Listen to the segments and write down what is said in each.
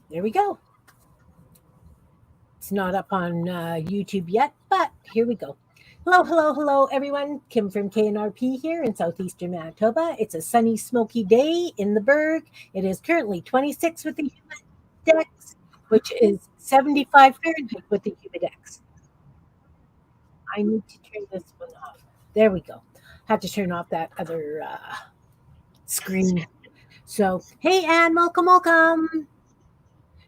There we go. It's not up on YouTube yet, but here we go. Hello, hello, hello, everyone. Kim from K&RP here in southeastern Manitoba. It's a sunny, smoky day in the Berg. It is currently 26 with the humidex, which is 75 Fahrenheit with the humidex. I need to turn this one off. There we go. Had to turn off that other screen. So, hey, Anne, welcome, welcome.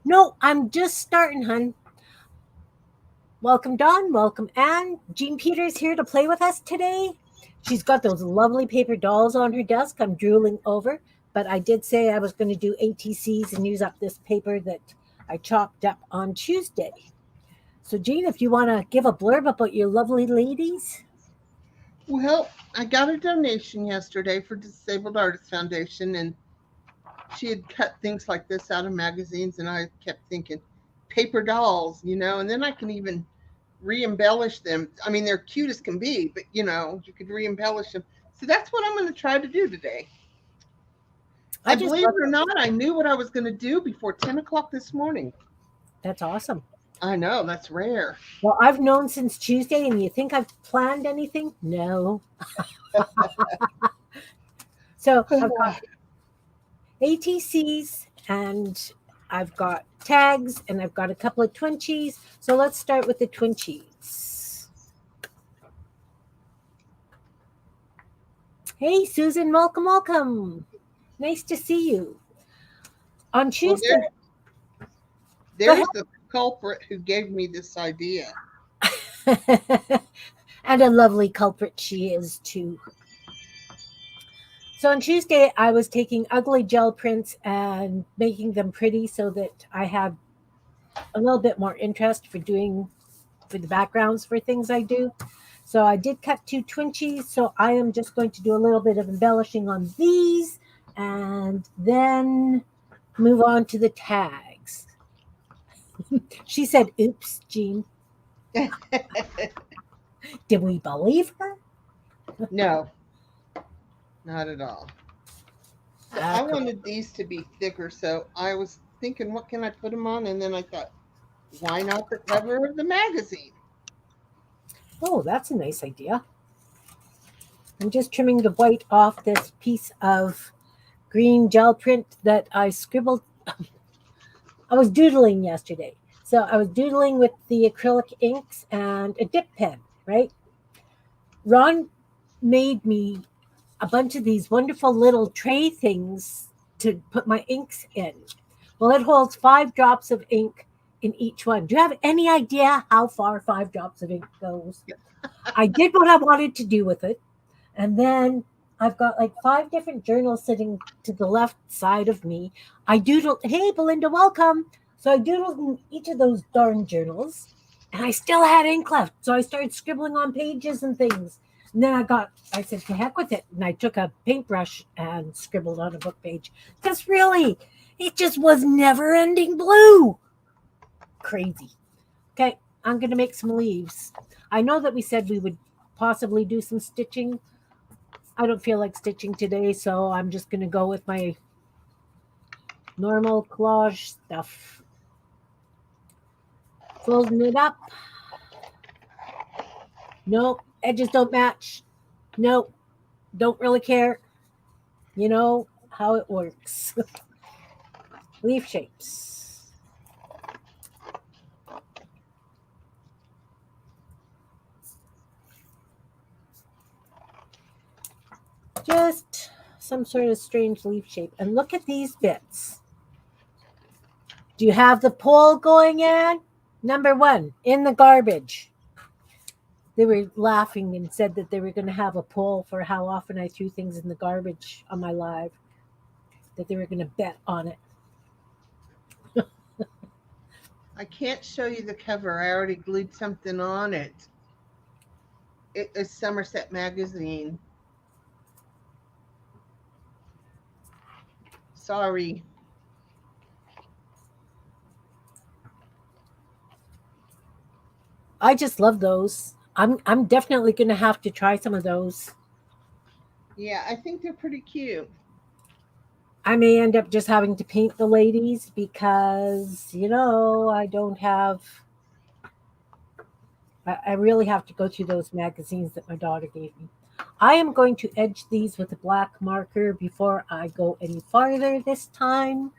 No, I'm just starting, hun. Welcome, Dawn. Welcome, Anne. Jean Peters here to play with us today. She's got those lovely paper dolls on her desk. I'm drooling over, but I did say I was going to do ATCs and use up this paper that I chopped up on Tuesday. So, Jean, if you want to give a blurb about your lovely ladies. Well, I got a donation yesterday for Disabled Artists Foundation, and she had cut things like this out of magazines, and I kept thinking, paper dolls, and then I can even re-embellish them. I mean, they're cute as can be, but you could re-embellish them. So that's what I'm going to try to do today. And believe it or not, I knew what I was going to do before 10 o'clock this morning. That's awesome. I know, that's rare. Well, I've known since Tuesday, and you think I've planned anything? No. So I've got ATCs, and I've got tags, and I've got a couple of Twinchies. So let's start with the Twinchies. Hey, Susan, welcome, welcome. Nice to see you. On Tuesday. Well, there's the culprit who gave me this idea. And a lovely culprit she is, too. So on Tuesday, I was taking ugly gel prints and making them pretty so that I had a little bit more interest for the backgrounds for things I do. So I did cut 2 Twinchies. So I am just going to do a little bit of embellishing on these and then move on to the tags. She said, oops, Jean. Did we believe her? No, not at all. So I wanted these to be thicker, so I was thinking, what can I put them on? And then I thought, why not the cover of the magazine? Oh, that's a nice idea. I'm just trimming the white off this piece of green gel print that I scribbled. I was doodling yesterday. So I was doodling with the acrylic inks and a dip pen, right? Ron made me a bunch of these wonderful little tray things to put my inks in. Well, it holds 5 drops of ink in each one. Do you have any idea how far 5 drops of ink goes? I did what I wanted to do with it. And then I've got like 5 different journals sitting to the left side of me. I doodled, hey, Belinda, welcome. So I doodled in each of those darn journals, and I still had ink left. So I started scribbling on pages and things. And then I said, to heck with it. And I took a paintbrush and scribbled on a book page. Because really, it just was never ending blue. Crazy. Okay, I'm going to make some leaves. I know that we said we would possibly do some stitching. I don't feel like stitching today, so I'm just going to go with my normal collage stuff. Folding it up. Nope, edges don't match. Nope, don't really care. You know how it works. Leaf shapes. Just some sort of strange leaf shape. And look at these bits. Do you have the poll going, Ann? Number 1, in the garbage. They were laughing and said that they were going to have a poll for how often I threw things in the garbage on my live, that they were going to bet on it. I can't show you the cover. I already glued something on it. It is Somerset Magazine. Sorry. I just love those. I'm definitely going to have to try some of those. Yeah, I think they're pretty cute. I may end up just having to paint the ladies because, I don't have. I really have to go through those magazines that my daughter gave me. I am going to edge these with a black marker before I go any farther this time.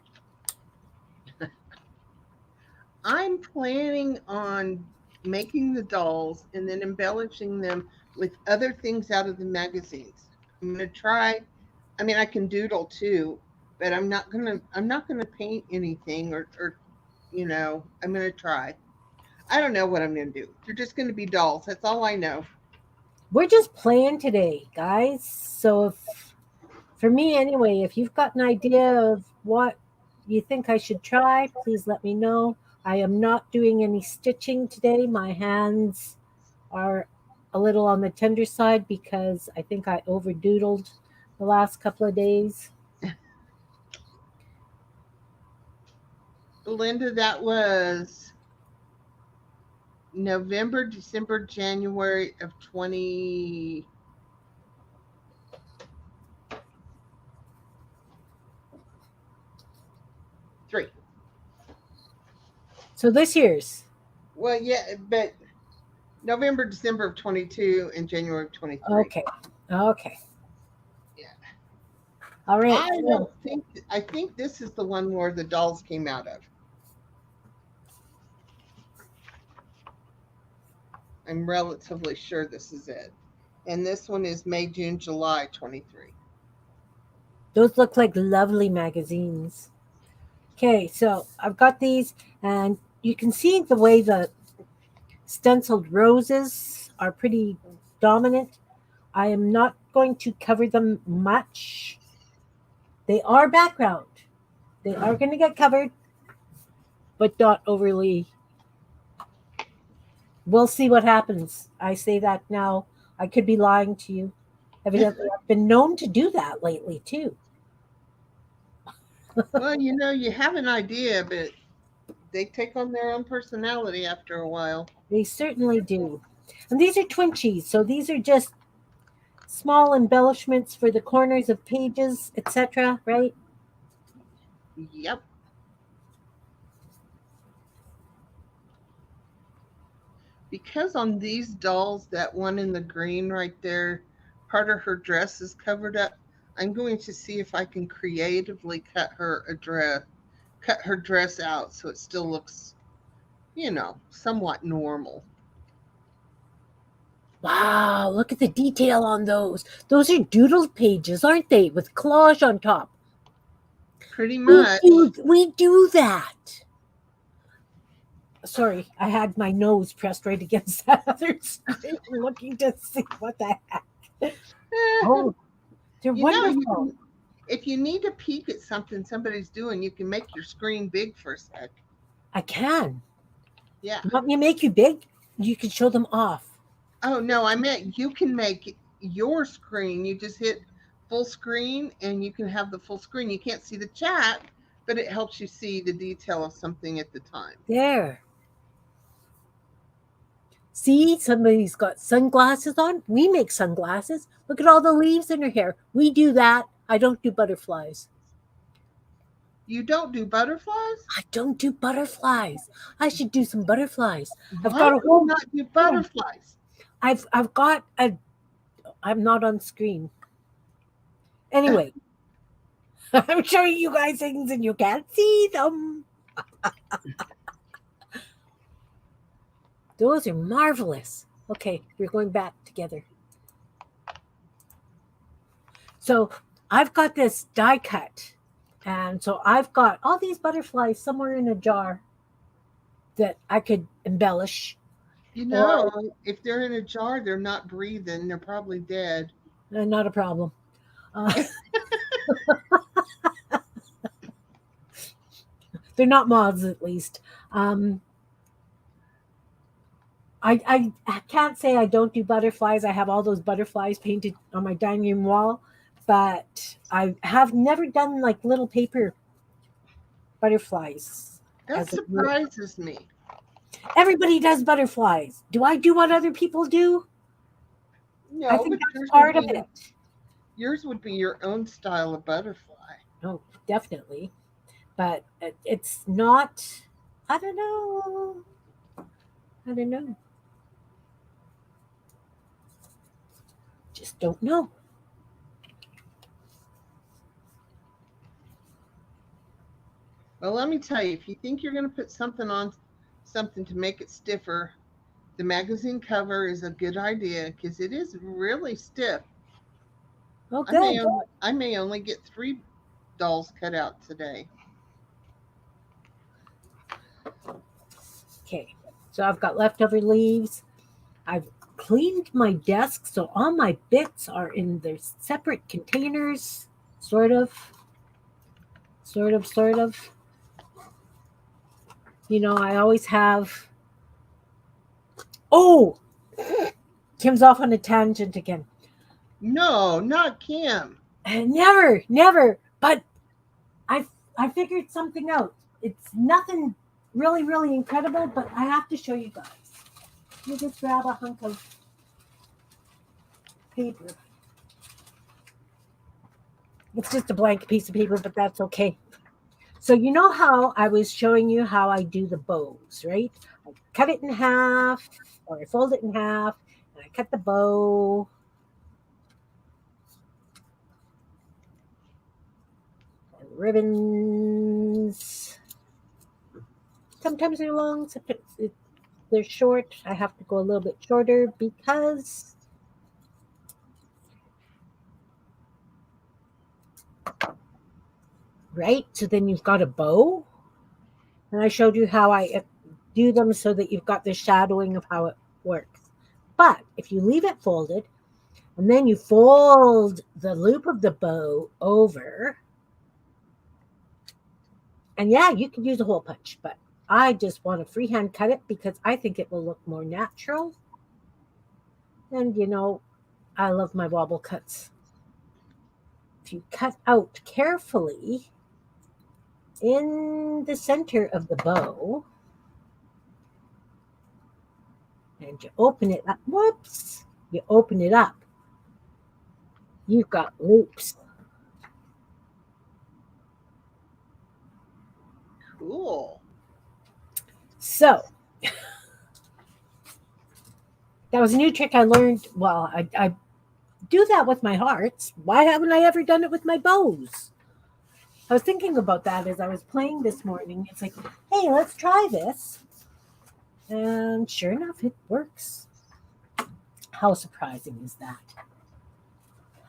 I'm planning on making the dolls and then embellishing them with other things out of the magazines. I'm gonna try. I mean, I can doodle too, but I'm not gonna paint anything or I'm gonna try. I don't know what I'm gonna do. They're just gonna be dolls. That's all I know. We're just playing today, guys. So, for me anyway, if you've got an idea of what you think I should try, please let me know. I am not doing any stitching today. My hands are a little on the tender side because I think I overdoodled the last couple of days. Belinda, that was November, December, January of 23. So this year's. Well, yeah, but November, December of 22 and January of 23. Okay. Okay. Yeah. All right. I So don't think, I think this is the one where the dolls came out of. I'm relatively sure this is it. And this one is May, June, July 23. those look like lovely magazines. Okay. So I've got these, and you can see the way the stenciled roses are pretty dominant. I am not going to cover them much. They are background. They are going to get covered, but not overly. We'll see what happens. I say that now. I could be lying to you. Evidently, I've been known to do that lately too. Well, you have an idea, but they take on their own personality after a while. They certainly do. And these are twinchies, so these are just small embellishments for the corners of pages, etc. Right? Yep. Because on these dolls, that one in the green right there, part of her dress is covered up. I'm going to see if I can creatively cut her dress out so it still looks, somewhat normal. Wow! Look at the detail on those. Those are doodled pages, aren't they? With collage on top. Pretty We much. do. We do that. Sorry, I had my nose pressed right against that other screen, looking to see what the heck. Oh, they're you know, you wonderful. can, if you need to peek at something somebody's doing, you can make your screen big for a sec. I can. Yeah. You want me to make you big? You can show them off. Oh, no, I meant you can make your screen. You just hit full screen and you can have the full screen. You can't see the chat, but it helps you see the detail of something at the time. There. See, somebody's got sunglasses on. We make sunglasses. Look at all the leaves in her hair. We do that. I don't do butterflies. You don't do butterflies? I don't do butterflies. I should do some butterflies. I've Why got a would you whole. not do Yeah, butterflies? I've got a. I'm not on screen. Anyway, I'm showing you guys things and you can't see them. Those are marvelous. Okay, we're going back together. So I've got this die cut. And so I've got all these butterflies somewhere in a jar that I could embellish. You Or know, if they're in a jar, they're not breathing. They're probably dead. not a problem. Uh, they're not moths, at least. Um, I can't say I don't do butterflies. I have all those butterflies painted on my dining room wall, but I have never done like little paper butterflies That as it were. surprises me. Everybody does butterflies. Do I do what other people do? I No, think but that's part of it. yours would be your own style of butterfly. Oh, definitely. But it's not, I don't know. I don't know. Just don't know. Well, let me tell you, if you think you're going to put something on something to make it stiffer, the magazine cover is a good idea because it is really stiff. Oh, I may good. only, I may only get 3 dolls cut out today. Okay. So I've got leftover leaves. I've cleaned my desk, so all my bits are in their separate containers, sort of, sort of. I always have. Oh, Kim's off on a tangent again. No, not Kim. Never, never. But I, I figured something out. It's nothing really, really incredible, but I have to show you guys. Let me just grab a hunk of paper. It's just a blank piece of paper, but that's okay. So you know how I was showing you how I do the bows, right? I cut it in half, or I fold it in half, and I cut the bow. And ribbons. Sometimes they're long, sometimes they're short. I have to go a little bit shorter because, right? So then you've got a bow. And I showed you how I do them so that you've got the shadowing of how it works. But if you leave it folded and then you fold the loop of the bow over, and yeah, you can use a hole punch, but I just want to freehand cut it because I think it will look more natural. And I love my wobble cuts. If you cut out carefully in the center of the bow and you open it up, whoops, you open it up, you've got loops. Cool. So that was a new trick I learned. Well, I do that with my hearts. Why haven't I ever done it with my bows? I was thinking about that as I was playing this morning. It's like, hey, let's try this. And sure enough, it works. How surprising is that?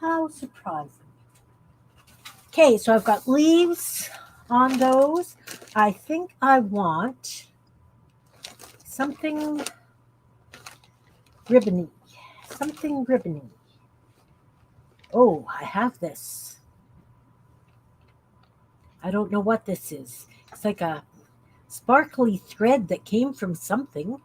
How surprising. Okay, so I've got leaves on those. I think I want something ribbony. Something ribbony. Oh, I have this. I don't know what this is. It's like a sparkly thread that came from something.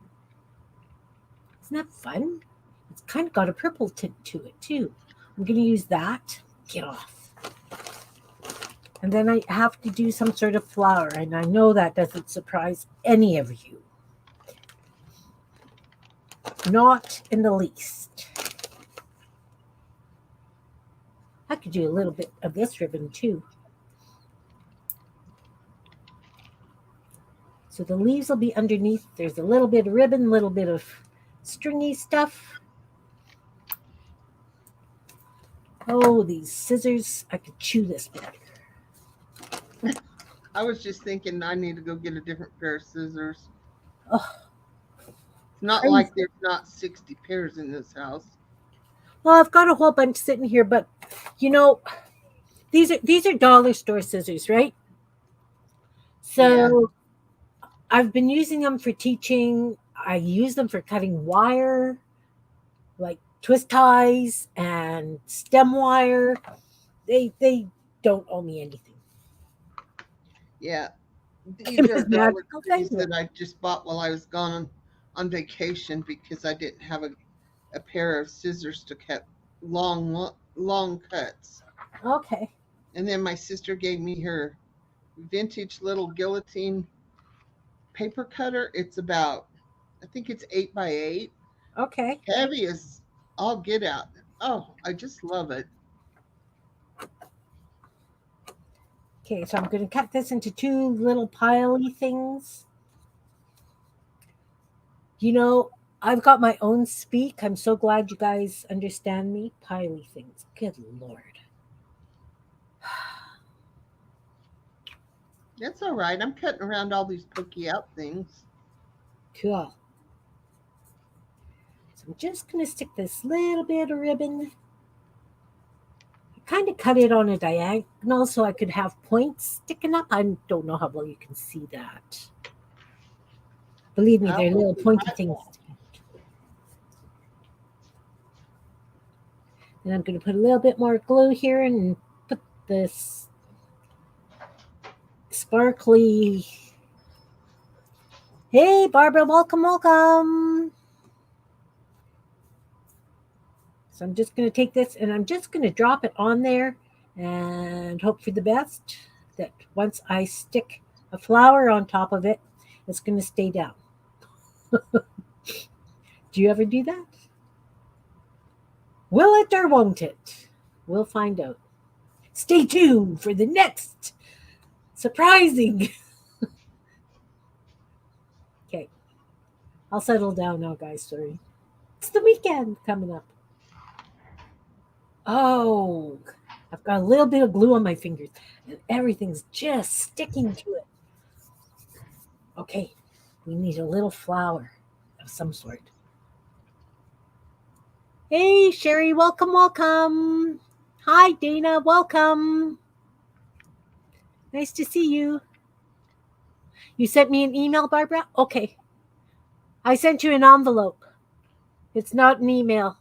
Isn't that fun? It's kind of got a purple tint to it too. I'm going to use that. Get off. And then I have to do some sort of flower, and I know that doesn't surprise any of you. Not in the least. I could do a little bit of this ribbon too. So the leaves will be underneath. There's a little bit of ribbon, a little bit of stringy stuff. Oh, these scissors. I could chew this better. I was just thinking I need to go get a different pair of scissors. Oh, It's not crazy. like there's not 60 pairs in this house. Well, I've got a whole bunch sitting here, but you know, these are dollar store scissors, right? Yeah. So I've been using them for teaching. I use them for cutting wire, like twist ties and stem wire. They don't owe me anything. Yeah. These Kim are is dollar magical. trees Thank you. that I just bought while I was gone on vacation because I didn't have a pair of scissors to cut long cuts. Okay. And then my sister gave me her vintage little guillotine paper cutter. It's about, I think it's 8 by 8. Okay. Heavy as all get out. Oh, I just love it. Okay, so I'm going to cut this into two little piley things. You know, I've got my own speak. I'm so glad you guys understand me. Piley things. Good Lord. That's all right. I'm cutting around all these pokey out things. Cool. So I'm just going to stick this little bit of ribbon. I kind of cut it on a diagonal so I could have points sticking up. I don't know how well you can see that. Believe me, they're little pointy things. And I'm going to put a little bit more glue here and put this sparkly. Hey, Barbara, welcome, welcome. So I'm just going to take this and I'm just going to drop it on there and hope for the best that once I stick a flower on top of it, it's going to stay down. Do you ever do that? Will it or won't it? We'll find out. Stay tuned for the next surprising. Okay. I'll settle down now, guys. Sorry. It's the weekend coming up. Oh, I've got a little bit of glue on my fingers and everything's just sticking to it. Okay. We need a little flower of some sort. Hey, Sherry, welcome, welcome. Hi, Dana, welcome. Nice to see you. You sent me an email, Barbara? Okay. I sent you an envelope. It's not an email.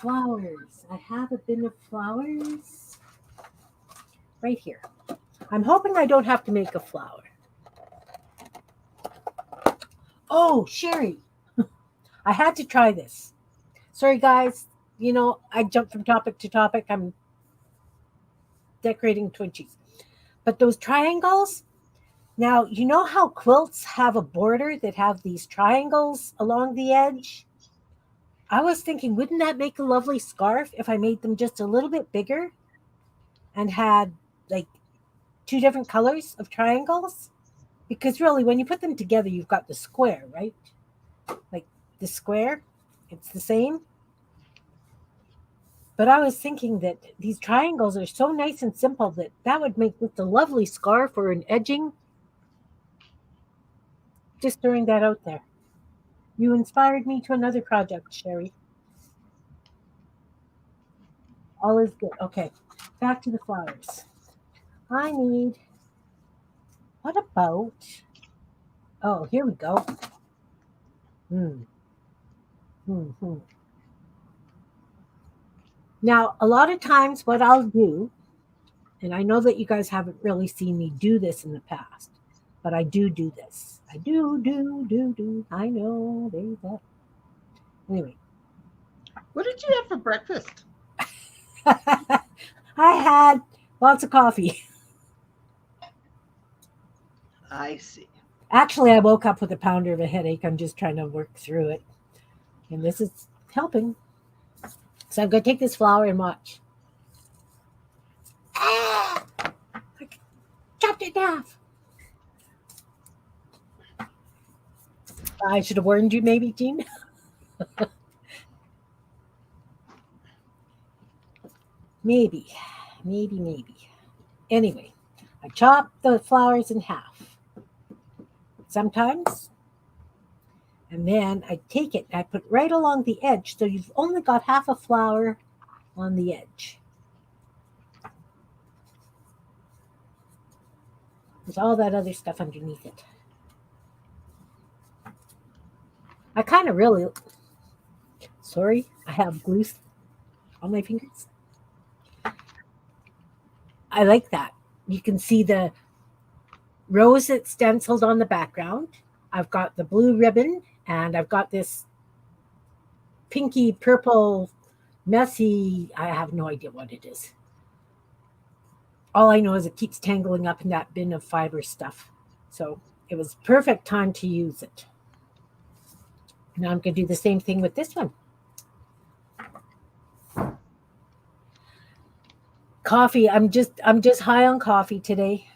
Flowers. I have a bin of flowers right here. I'm hoping I don't have to make a flower. Oh, Sherry. I had to try this. Sorry, guys. You know, I jumped from topic to topic. I'm decorating Twinchies. But those triangles, now, you know how quilts have a border that have these triangles along the edge? I was thinking, wouldn't that make a lovely scarf if I made them just a little bit bigger and had like two different colors of triangles? Because really, when you put them together, you've got the square, right? Like the square, it's the same. But I was thinking that these triangles are so nice and simple that that would make this a lovely scarf or an edging. Just throwing that out there. You inspired me to another project, Sherry. All is good. Okay, back to the flowers. I need. What about? Oh, here we go. Hmm. Hmm. Hmm. Now, a lot of times, what I'll do, and I know that you guys haven't really seen me do this in the past, but I do this. I do. I know. There's that. Anyway. What did you have for breakfast? I had lots of coffee. I see. Actually, I woke up with a pounder of a headache. I'm just trying to work through it. And this is helping. So I'm going to take this flower and watch. Ah! I chopped it in half. I should have warned you, maybe, Jean. Maybe. Anyway, I chop the flowers in half. Sometimes. And then I take it and I put right along the edge. So you've only got half a flower on the edge. There's all that other stuff underneath it. I kind of really. Sorry, I have glue on my fingers. I like that. You can see the rose that's stenciled on the background. I've got the blue ribbon and I've got this pinky purple messy. I have no idea what it is. All I know is it keeps tangling up in that bin of fiber stuff. So it was perfect time to use it. Now I'm going to do the same thing with this one. Coffee. I'm just high on coffee today.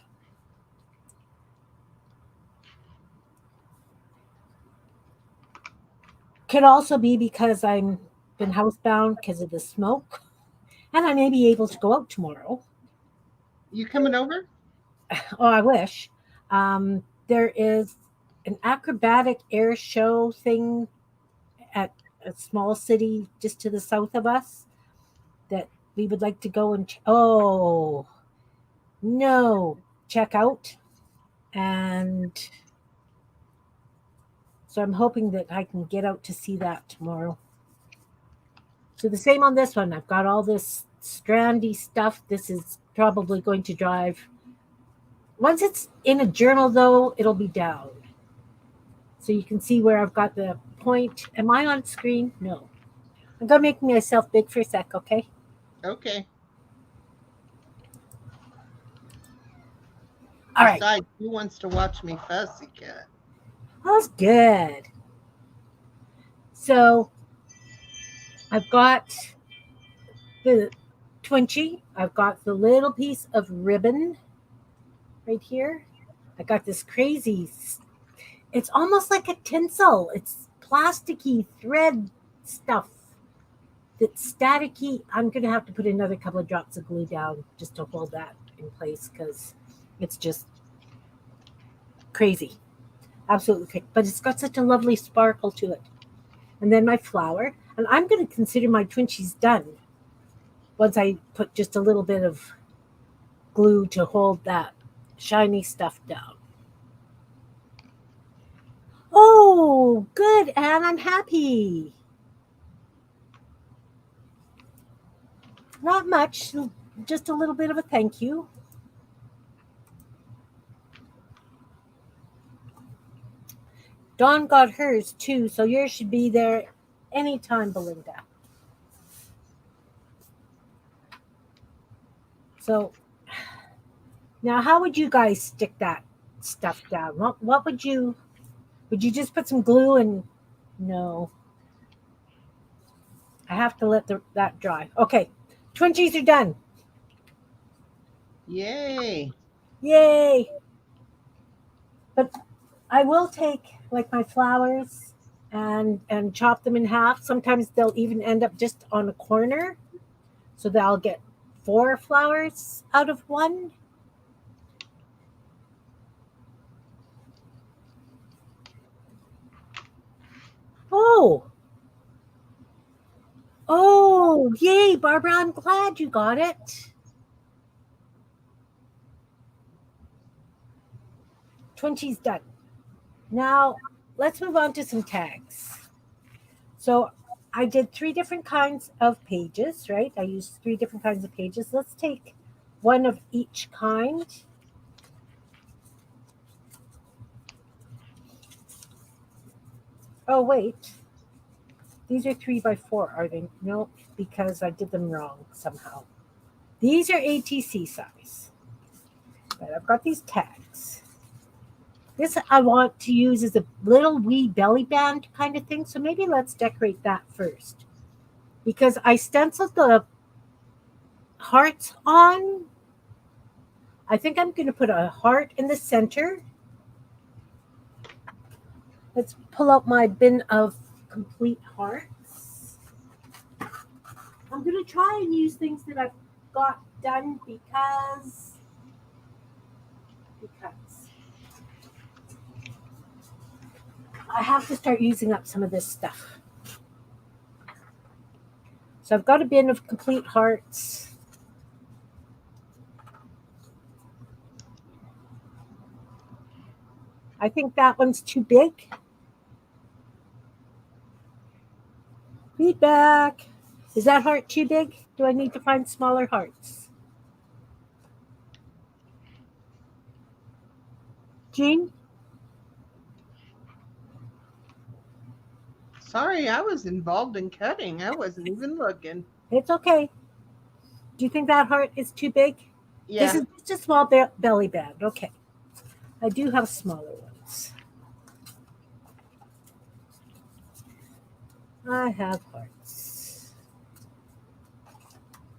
Could also be because I'm been housebound because of the smoke, and I may be able to go out tomorrow. You coming over? Oh, I wish. There is an acrobatic air show thing at a small city just to the south of us that we would like to go and oh no, check out. And so I'm hoping that I can get out to see that tomorrow. So the same on this one. I've got all this strandy stuff. This is probably going to drive. Once it's in a journal, though, it'll be down. So you can see where I've got the point. Am I on screen? No. I'm going to make myself big for a sec, okay? Okay. All right. Besides, who wants to watch me fussy cat? That's good. So I've got the twinchy. I've got the little piece of ribbon right here. I got this crazy, it's almost like a tinsel. It's plasticky thread stuff that's staticky. I'm going to have to put another couple of drops of glue down just to hold that in place because it's just crazy. Absolutely crazy. But it's got such a lovely sparkle to it. And then my flower. And I'm going to consider my twinchies done once I put just a little bit of glue to hold that shiny stuff down. Oh, good, Anne. I'm happy. Not much, just a little bit of a thank you. Dawn got hers too, so yours should be there anytime, Belinda. So now, how would you guys stick that stuff down? What would you just put some glue and no? I have to let that dry. Okay, twinchies are done. Yay. Yay! But I will take like my flowers and chop them in half. Sometimes they'll even end up just on a corner, so that I'll get four flowers out of one. Oh, oh, yay, Barbara! I'm glad you got it. Twinchies done. Now let's move on to some tags. So I did three different kinds of pages, right? I used three different kinds of pages. Let's take one of each kind. Oh, wait. These are 3 by 4, are they? No, because I did them wrong somehow. These are ATC size. But I've got these tags. This I want to use as a little wee belly band kind of thing. So maybe let's decorate that first. Because I stenciled the hearts on. I think I'm going to put a heart in the center. Let's pull out my bin of complete hearts. I'm going to try and use things that I've got done because I have to start using up some of this stuff. So I've got a bin of complete hearts. I think that one's too big. Feedback. Is that heart too big? Do I need to find smaller hearts? Jean? Sorry, I was involved in cutting. I wasn't even looking. It's okay. Do you think that heart is too big? This Yeah. is just a small belly band. Okay. I do have smaller ones. I have hearts.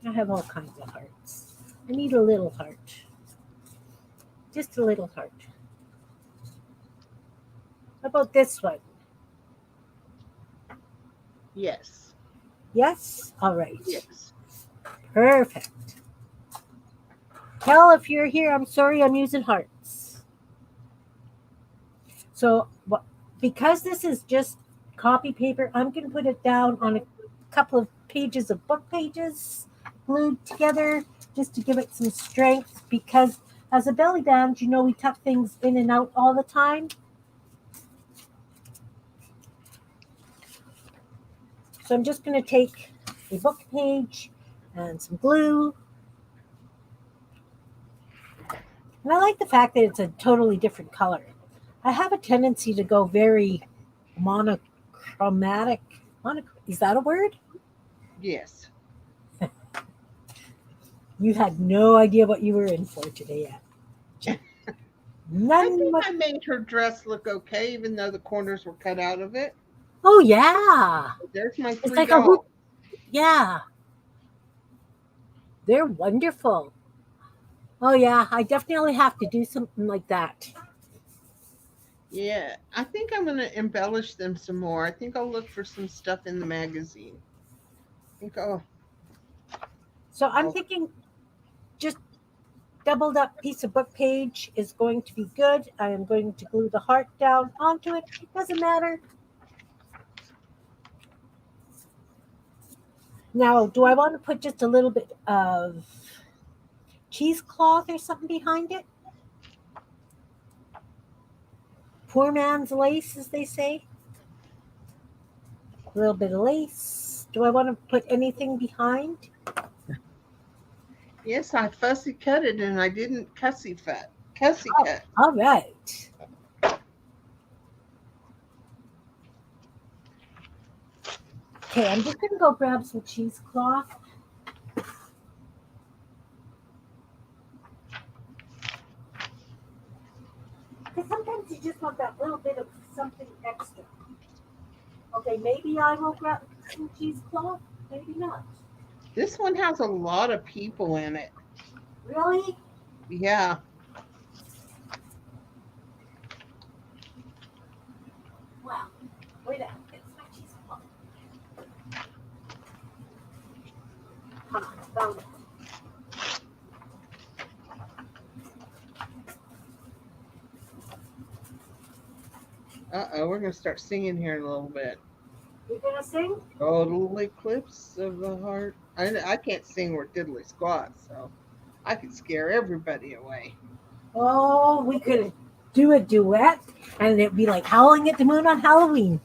I have all kinds of hearts. I need a little heart. Just a little heart. How about this one? Yes. Yes? All right. Yes. Perfect. Kel, if you're here, I'm sorry I'm using hearts. So, because this is just copy paper, I'm going to put it down on a couple of pages of book pages glued together just to give it some strength. Because as a belly band, we tuck things in and out all the time. So, I'm just going to take a book page and some glue. And I like the fact that it's a totally different color. I have a tendency to go very monochromatic. Is that a word? Yes. You had no idea what you were in for today yet. I None. think I made her dress look okay, even though the corners were cut out of it. Oh yeah, There's my it's three like a hoop. dolls. Yeah, they're wonderful. Oh yeah, I definitely have to do something like that. Yeah, I think I'm going to embellish them some more. I think I'll look for some stuff in the magazine. I think So I'm I'll thinking just doubled up piece of book page is going to be good. I am going to glue the heart down onto it. It doesn't matter. Now, do I want to put just a little bit of cheesecloth or something behind it? Poor man's lace, as they say. A little bit of lace. Do I want to put anything behind? Yes, I fussy cut it and I didn't cussy Oh, cut. all right. Okay, I'm just going to go grab some cheesecloth. Because sometimes you just want that little bit of something extra. Okay, maybe I will grab some cheesecloth. Maybe not. This one has a lot of people in it. Really? Yeah. Well, wait a minute. It's my cheesecloth. Found it. Uh-oh, we're going to start singing here in a little bit. You gonna sing? Total eclipse of the heart. I can't sing worth diddly squat, so I could scare everybody away. Oh, we could do a duet, and it'd be like Howling at the Moon on Halloween.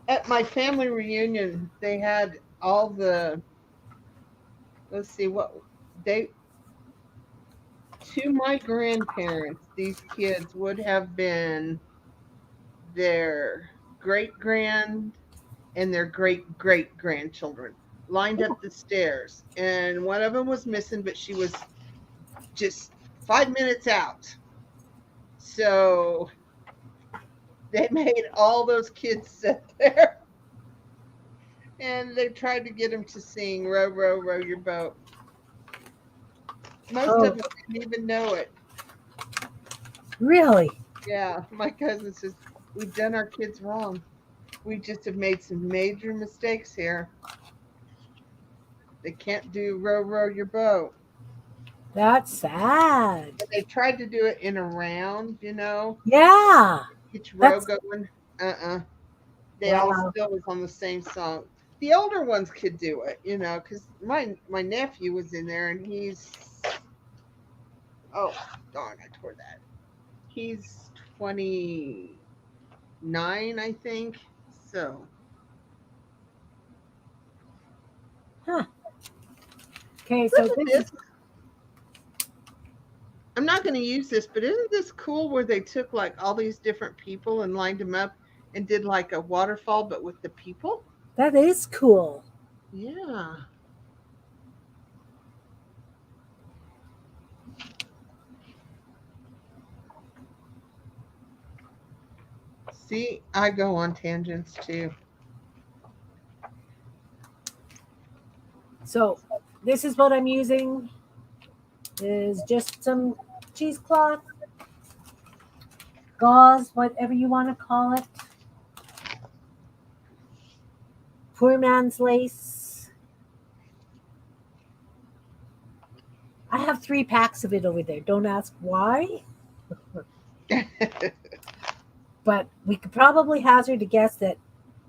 At my family reunion, they had all the, let's see, what they, to my grandparents, these kids would have been their great grand and their great great grandchildren lined up the stairs. And one of them was missing, but she was just 5 minutes out. So they made all those kids sit there and they tried to get them to sing Row, Row, Row Your Boat. Most Oh, of them didn't even know it. really? Yeah, my cousin says, we've done our kids wrong. We just have made some major mistakes here. They can't do Row, Row Your Boat. That's sad. And they tried to do it in a round, Yeah, each row that's going. Uh-uh. They all wow. still was on the same song. The older ones could do it, because my nephew was in there and oh darn, I tore that. He's 29, I think. So Huh. Okay, so look at this is this. I'm not going to use this, but isn't this cool where they took like all these different people and lined them up and did like a waterfall, but with the people? that is cool. Yeah. See, I go on tangents too. So this is what I'm using. Is just some cheesecloth, gauze, whatever you want to call it. Poor man's lace. I have 3 packs of it over there. Don't ask why, but we could probably hazard a guess that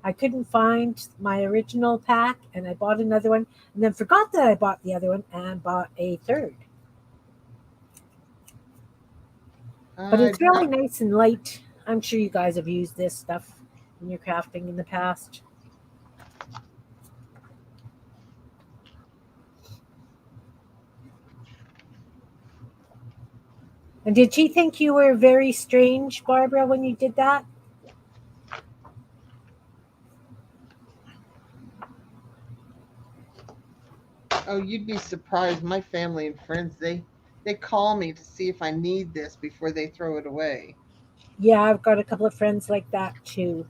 I couldn't find my original pack and I bought another one and then forgot that I bought the other one and bought a third. But I it's really got, nice and light. I'm sure you guys have used this stuff in your crafting in the past. And did she think you were very strange, Barbara, when you did that? oh, you'd be surprised. My family and friends, they call me to see if I need this before they throw it away. Yeah, I've got a couple of friends like that too.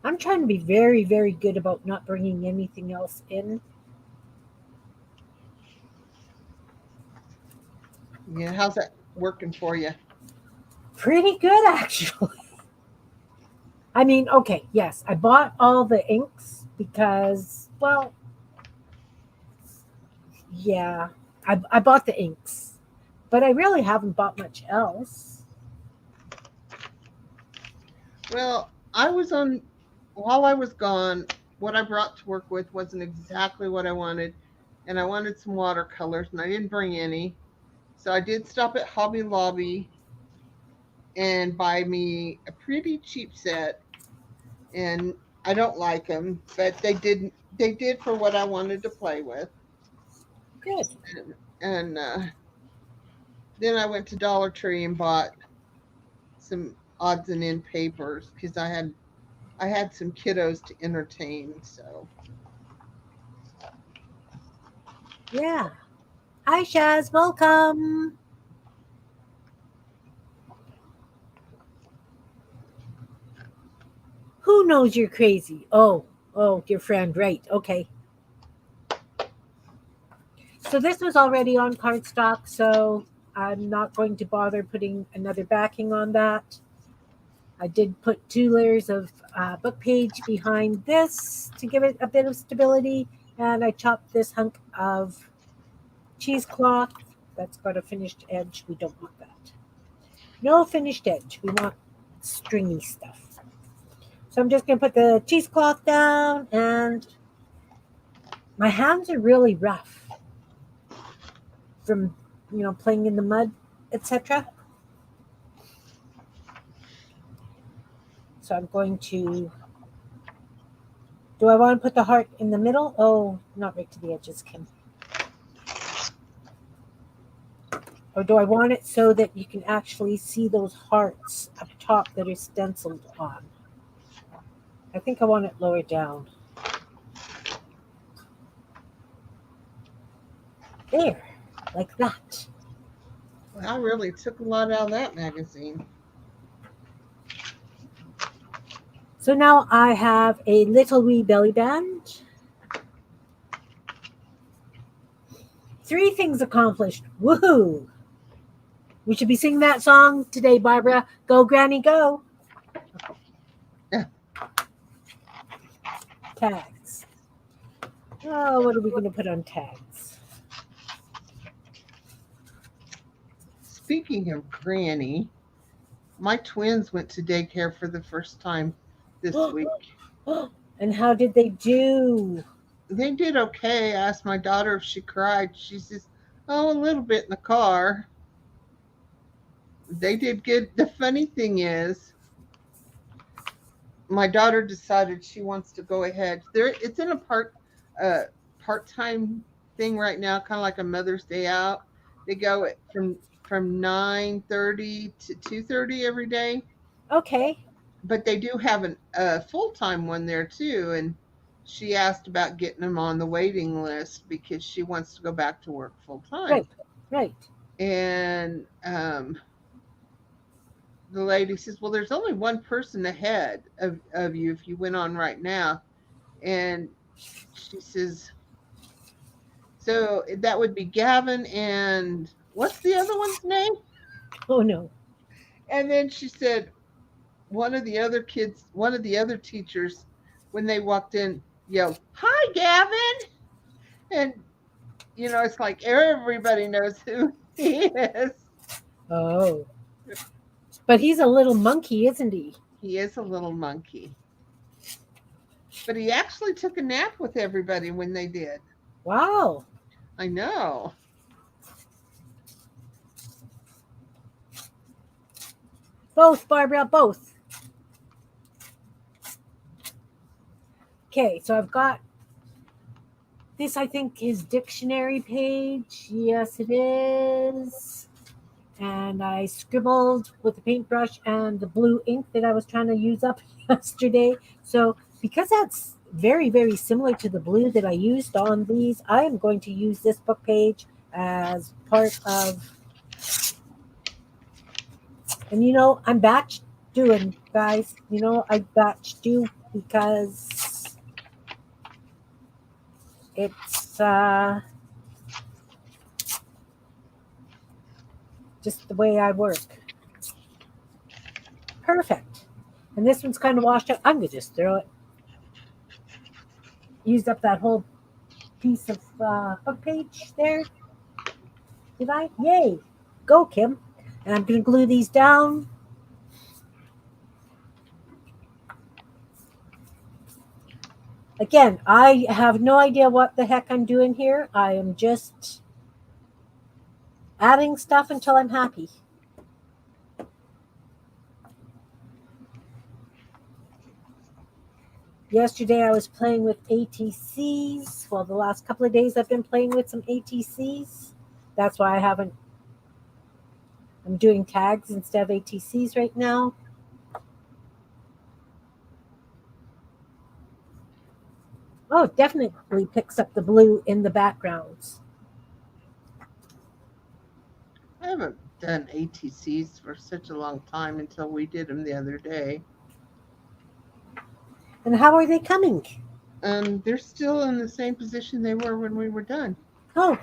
I'm trying to be very, very good about not bringing anything else in. Yeah, how's that working for you? Pretty good, actually. I mean, okay, yes, I bought all the inks because, well, yeah, I bought the inks, but I really haven't bought much else. Well, I was on while I was gone. What I brought to work with wasn't exactly what I wanted, and I wanted some watercolors, and I didn't bring any. So I did stop at Hobby Lobby and buy me a pretty cheap set, and I don't like them, but they did for what I wanted to play with. Good. And then I went to Dollar Tree and bought some odds and end papers because I had some kiddos to entertain. So Yeah. Hi, Shaz. Welcome. Who knows you're crazy? Oh, your friend. Right. Okay. So this was already on cardstock, so I'm not going to bother putting another backing on that. I did put 2 layers of book page behind this to give it a bit of stability, and I chopped this hunk of cheesecloth that's got a finished edge. We don't want that. No finished edge. We want stringy stuff. So I'm just going to put the cheesecloth down, and my hands are really rough from playing in the mud, etc. So I'm going to. Do I want to put the heart in the middle? Oh, not right to the edges, Kim. Or do I want it so that you can actually see those hearts up top that are stenciled on? I think I want it lower down. There, like that. I really took a lot out of that magazine. So now I have a little wee belly band. 3 things accomplished. Woohoo! We should be singing that song today, Barbara. Go, Granny, go. Tags. Oh, what are we going to put on tags? Speaking of Granny, my twins went to daycare for the first time this week. And how did they do? They did okay. I asked my daughter if she cried. She says, "Oh, a little bit in the car." They did good. The funny thing is, my daughter decided she wants to go ahead. It's in a uh, part-time thing right now, kind of like a Mother's Day out. They go from 9:30 to 2:30 every day, Okay. but they do have a full-time one there too. And she asked about getting them on the waiting list because she wants to go back to work full time. Right. Right. And the lady says, "Well, there's only one person ahead of you if you went on right now." And she says, "So that would be Gavin and what's the other one's name?" Oh no. And then she said, one of the other teachers, when they walked in, yelled, "Hi, Gavin!" And it's like everybody knows who he is. Oh. But he's a little monkey, isn't he? He is a little monkey. But he actually took a nap with everybody when they did. Wow. I know. Both, Barbara, both. Okay, so I've got this, I think, is dictionary page. Yes, it is. And I scribbled with the paintbrush and the blue ink that I was trying to use up yesterday. So, because that's very, very similar to the blue that I used on these, I am going to use this book page as part of. And I'm batch doing, guys. I batch do because it's just the way I work. Perfect. And this one's kind of washed out. I'm going to just throw it. Used up that whole piece of book page there. Did I? Yay. Go, Kim. And I'm going to glue these down. Again, I have no idea what the heck I'm doing here. I am just adding stuff until I'm happy. Yesterday I was playing with ATCs. Well, the last couple of days I've been playing with some ATCs. That's why I'm doing tags instead of ATCs right now. Oh, it definitely picks up the blue in the backgrounds. I haven't done ATCs for such a long time until we did them the other day. And how are they coming? They're still in the same position they were when we were done. Oh,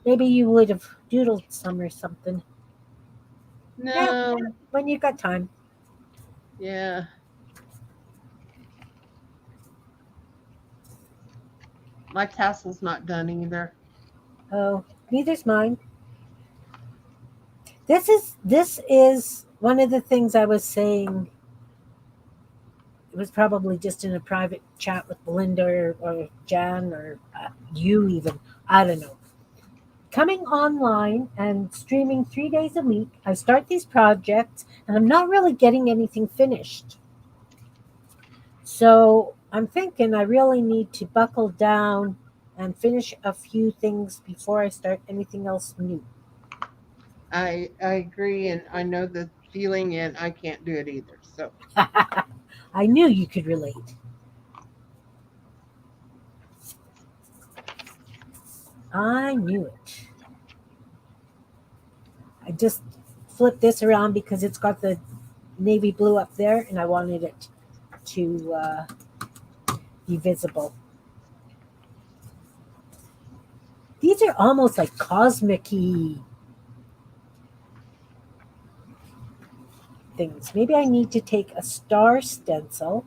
maybe you would have doodled some or something. Yeah, No. when you got time. Yeah. My tassel's not done either. Oh, neither's mine. This is one of the things I was saying. It was probably just in a private chat with Belinda or Jan or you even. I don't know. Coming online and streaming 3 days a week, I start these projects and I'm not really getting anything finished. So I'm thinking I really need to buckle down and finish a few things before I start anything else new. I agree, and I know the feeling, and I can't do it either. So I knew you could relate. I knew it. I just flipped this around because it's got the navy blue up there and I wanted it to be visible. These are almost like cosmic-y things. Maybe I need to take a star stencil.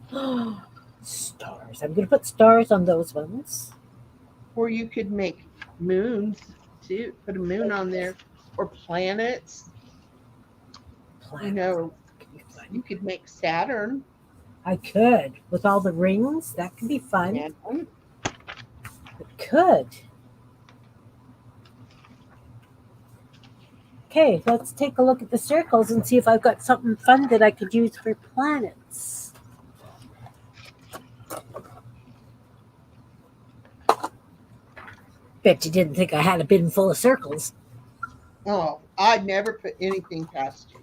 Stars. I'm going to put stars on those ones. or you could make moons too. Put a moon on there, or planets. You Planets. know, Could be fun. you could make Saturn. I could. With all the rings, that could be fun. And It could. Okay, let's take a look at the circles and see if I've got something fun that I could use for planets. Bet you didn't think I had a bin full of circles. oh, I'd never put anything past you.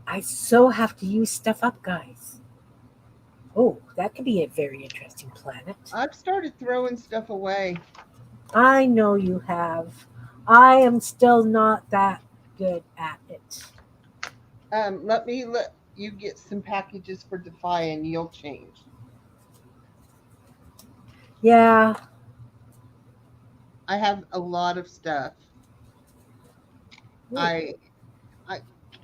I so have to use stuff up, guys. Oh, that could be a very interesting planet. I've started throwing stuff away. I know you have. I am still not that good at it. Let me let you get some packages for Defy and you'll change. Yeah. I have a lot of stuff. Hmm. I I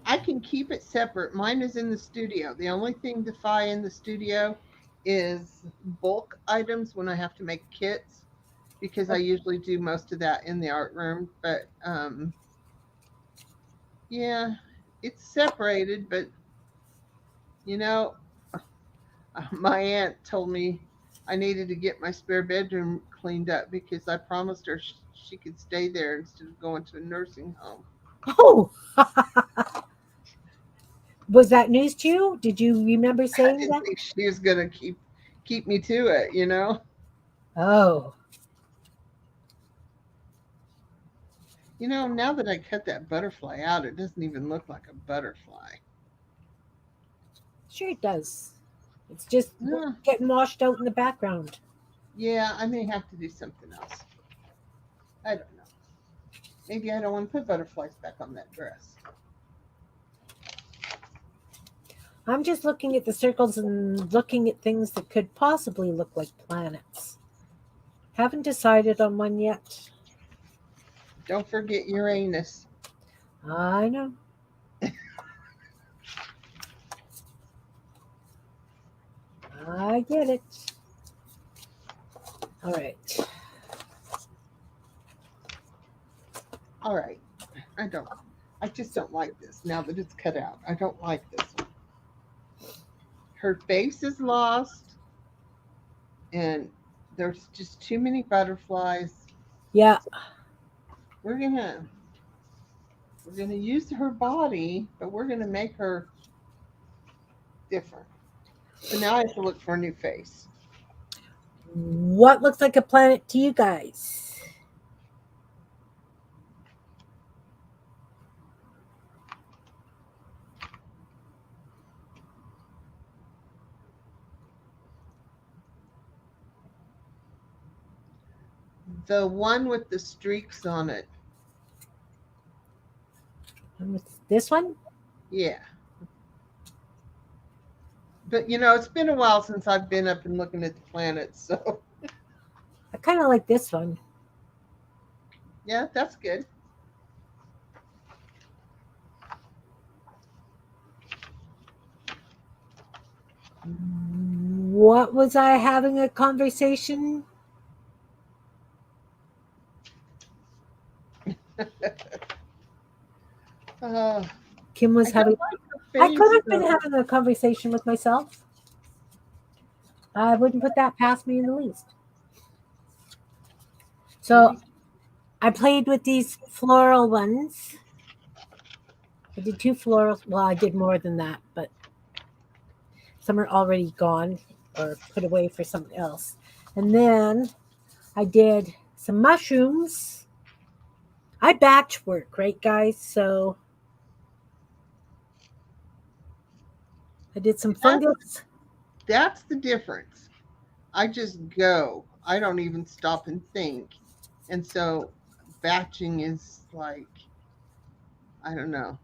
I can keep it separate. Mine is in the studio. The only thing Defy in the studio is bulk items when I have to make kits because I usually do most of that in the art room. But yeah, it's separated. But you know, my aunt told me I needed to get my spare bedroom cleaned up because I promised her she could stay there instead of going to a nursing home. Oh, was that news to you? Did you remember I saying didn't that? think she was gonna keep me to it, you know. Oh, You know, now that I cut that butterfly out, it doesn't even look like a butterfly. sure it does. It's just Yeah, getting washed out in the background. yeah, I may have to do something else. I don't know. Maybe I don't want to put butterflies back on that dress. I'm just looking at the circles and looking at things that could possibly look like planets. Haven't decided on one yet. Don't forget Uranus. I know. I get it. All right. All right. I don't. I just don't like this now that it's cut out. I don't like this one. Her face is lost, and there's just too many butterflies. Yeah. We're gonna we're gonna use her body, but we're gonna make her different. So now I have to look for a new face. What looks like a planet to you guys? The one with the streaks on it. This one? Yeah. But you know, it's been a while since I've been up and looking at the planets, so I kind of like this one. yeah, that's good. What was I having a conversation? Uh, Kim I was having. don't like her I could face have been though. having a conversation with myself. I wouldn't put that past me in the least. So Maybe I played with these floral ones. I did two florals. Well, I did more than that, but some are already gone or put away for something else. And then I did some mushrooms. I batch work, right, guys? So I did some that's fungus. that's the difference. I just go. I don't even stop and think. And so batching is like, I don't know.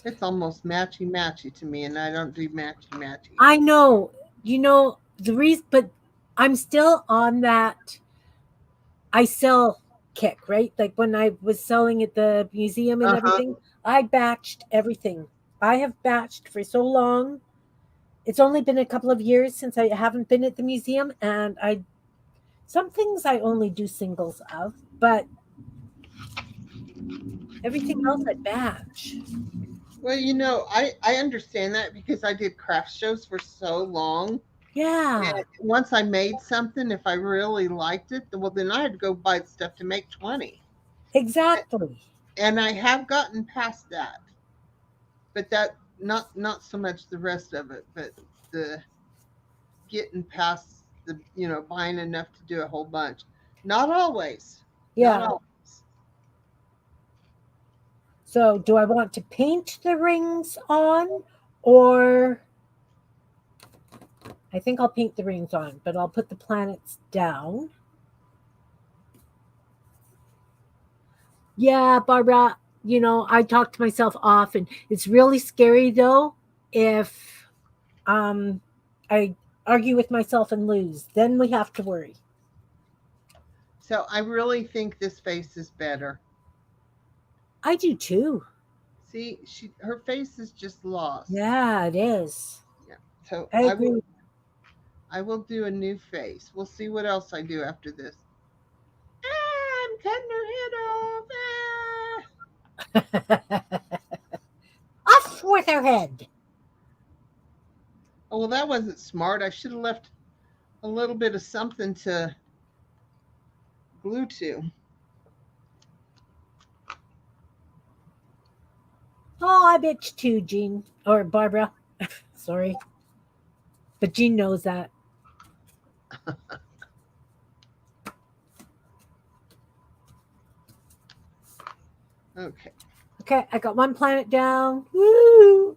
It's almost matchy matchy to me, and I don't do matchy matchy. I know, the reason, but I'm still on that I sell kick, right? Like when I was selling at the museum and Uh huh. everything, I batched everything. I have batched for so long. It's only been a couple of years since I haven't been at the museum, and I some things I only do singles of, but everything else I batch. Well, you know, I understand that because I did craft shows for so long. Yeah, And once I made something, if I really liked it, well, then I had to go buy the stuff to make 20. exactly. And I have gotten past that, but that not so much the rest of it, but the getting past the buying enough to do a whole bunch. Not always, not Yeah. always. So, do I want to paint the rings on, or I think I'll paint the rings on, but I'll put the planets down. Yeah, Barbara. I talk to myself off, and it's really scary though if I argue with myself and lose. Then we have to worry. So I really think this face is better. I do too. See, her face is just lost. Yeah, it is. Yeah. So I agree. I will do a new face. We'll see what else I do after this. Ah, I'm cutting her head off. Ah. Off with her head. Oh well, that wasn't smart. I should have left a little bit of something to glue to. Oh, I bitch too, Jean or Barbara. Sorry, but Jean knows that. Okay. Okay, I got one planet down. Woo!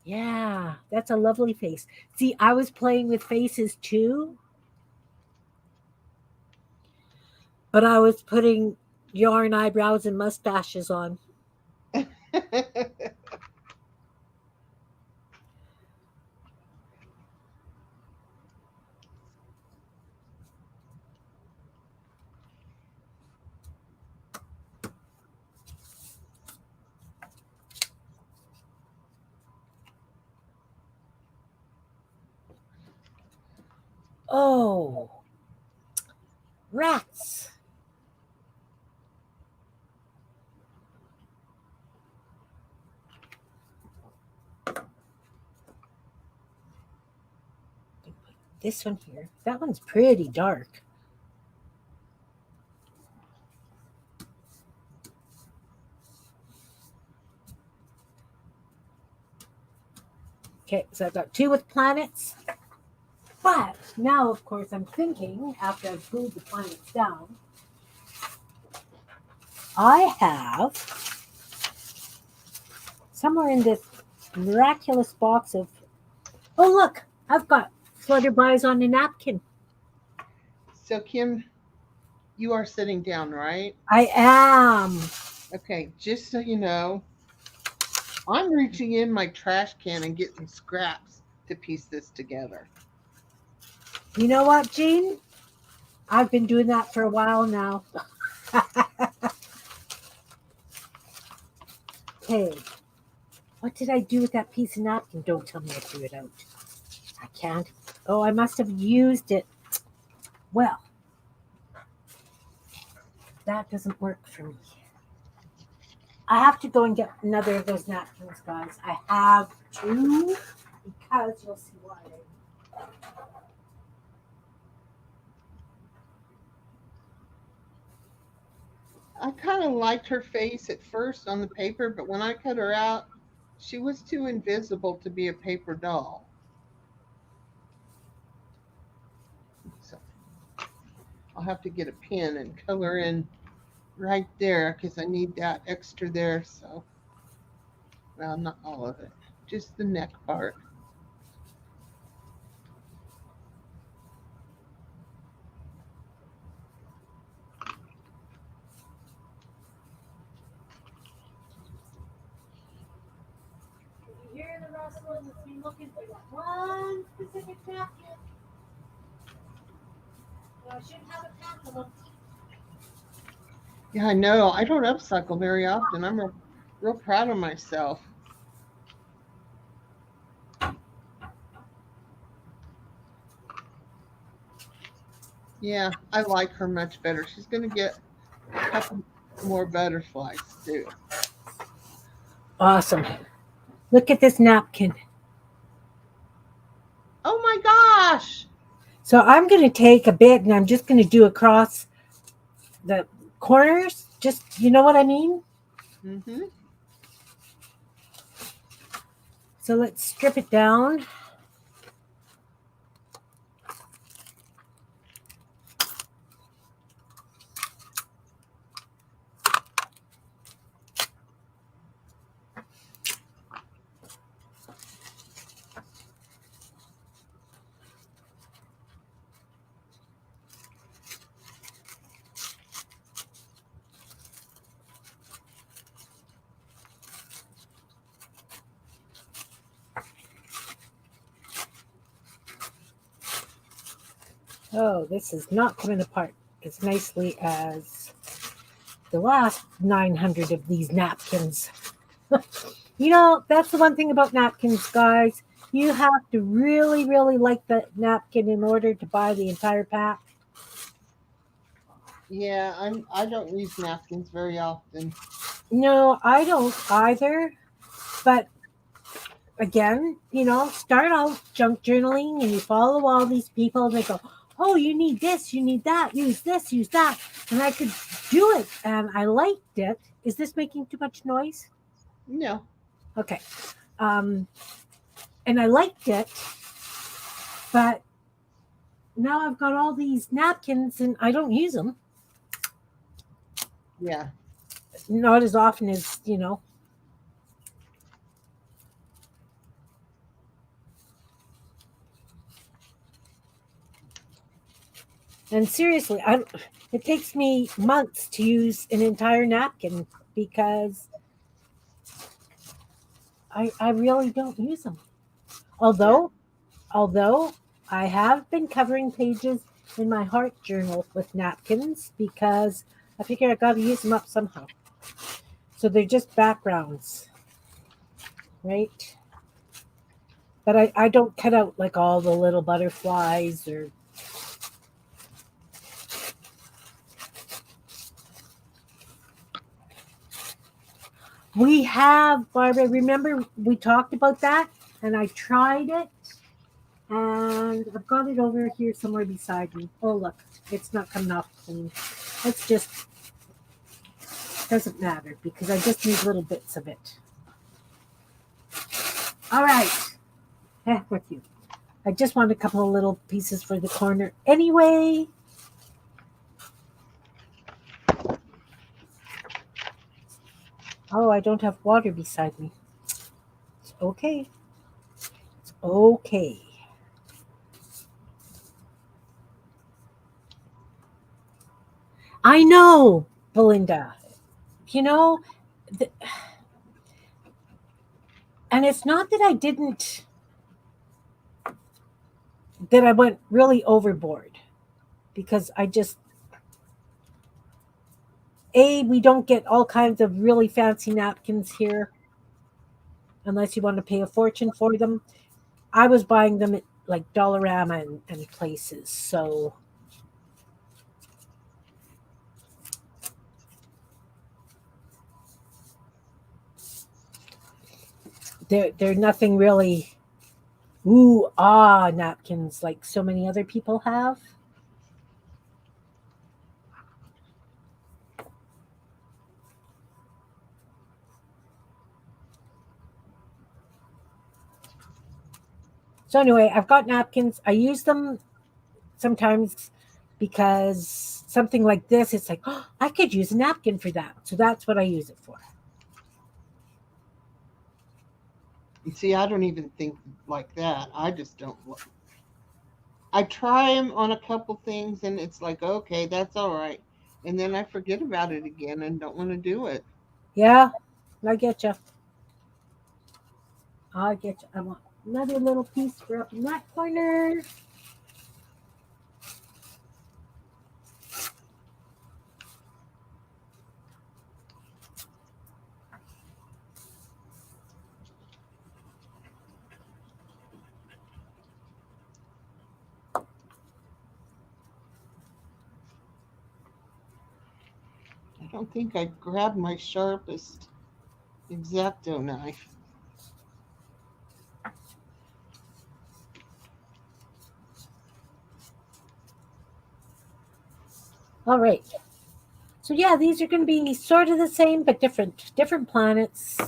Yeah, that's a lovely face. See, I was playing with faces too, but I was putting yarn eyebrows and mustaches on. Oh, rats. This one here. That one's pretty dark. Okay, so I've got two with planets. But now, of course, I'm thinking after I've glued the planets down, I have somewhere in this miraculous box of. Oh, look, I've got flutterbys on a napkin. So Kim, you are sitting down, right? I am. Okay, just so you know, I'm reaching in my trash can and getting scraps to piece this together. You know what, Jean? I've been doing that for a while now. Okay, what did I do with that piece of napkin? Don't tell me I threw it out. I can't. Oh, I must have used it. Well, that doesn't work for me. I have to go and get another of those napkins, guys. I have to, because you'll see why. I kind of liked her face at first on the paper, but when I cut her out, she was too invisible to be a paper doll. So I'll have to get a pen and color in right there because I need that extra there. So, well, not all of it, just the neck part. You hear the rustling with me looking for that one specific napkin. I shouldn't have a pack of them. Yeah, I know. I don't upcycle very often. I'm real proud of myself. Yeah, I like her much better. She's going to get a couple more butterflies too. Awesome. Look at this napkin. Oh my gosh! So I'm going to take a bit and I'm just going to do across the corners. Just, you know what I mean? Mm-hmm. So let's strip it down. Oh, this is not coming apart as nicely as the last 900 of these napkins. That's the one thing about napkins, guys. You have to really, really like the napkin in order to buy the entire pack. Yeah, I don't use napkins very often. No, I don't either. But again, start out junk journaling and you follow all these people and they go, oh, you need this, you need that, use this, use that. And I could do it and I liked it. Is this making too much noise? No. Okay. Um, and I liked it, but now I've got all these napkins and I don't use them. Yeah. Not as often as. And seriously, it takes me months to use an entire napkin because I really don't use them. Yeah. Although I have been covering pages in my heart journal with napkins because I figure I got to use them up somehow. So they're just backgrounds, right? But I don't cut out like all the little butterflies or. We have, Barbara, remember we talked about that and I tried it and I've got it over here somewhere beside me. Oh, look, it's not coming off clean. It's just, doesn't matter because I just need little bits of it. All right, heck with you. I just want a couple of little pieces for the corner anyway. Oh, I don't have water beside me. It's okay. It's okay. I know, Belinda. You know, th- and it's not that I went really overboard because we don't get all kinds of really fancy napkins here unless you want to pay a fortune for them. I was buying them at like Dollarama and places. So they're nothing really napkins like so many other people have. So anyway, I've got napkins. I use them sometimes because something like this, it's like, oh, I could use a napkin for that. So that's what I use it for. You see, I don't even think like that. I just don't. I try them on a couple things and it's like, okay, that's all right. And then I forget about it again and don't want to do it. Yeah, I get you. I get you. I want another little piece for up in that corner. I don't think I grabbed my sharpest X-Acto knife. All right. So yeah, these are going to be sort of the same, but different planets.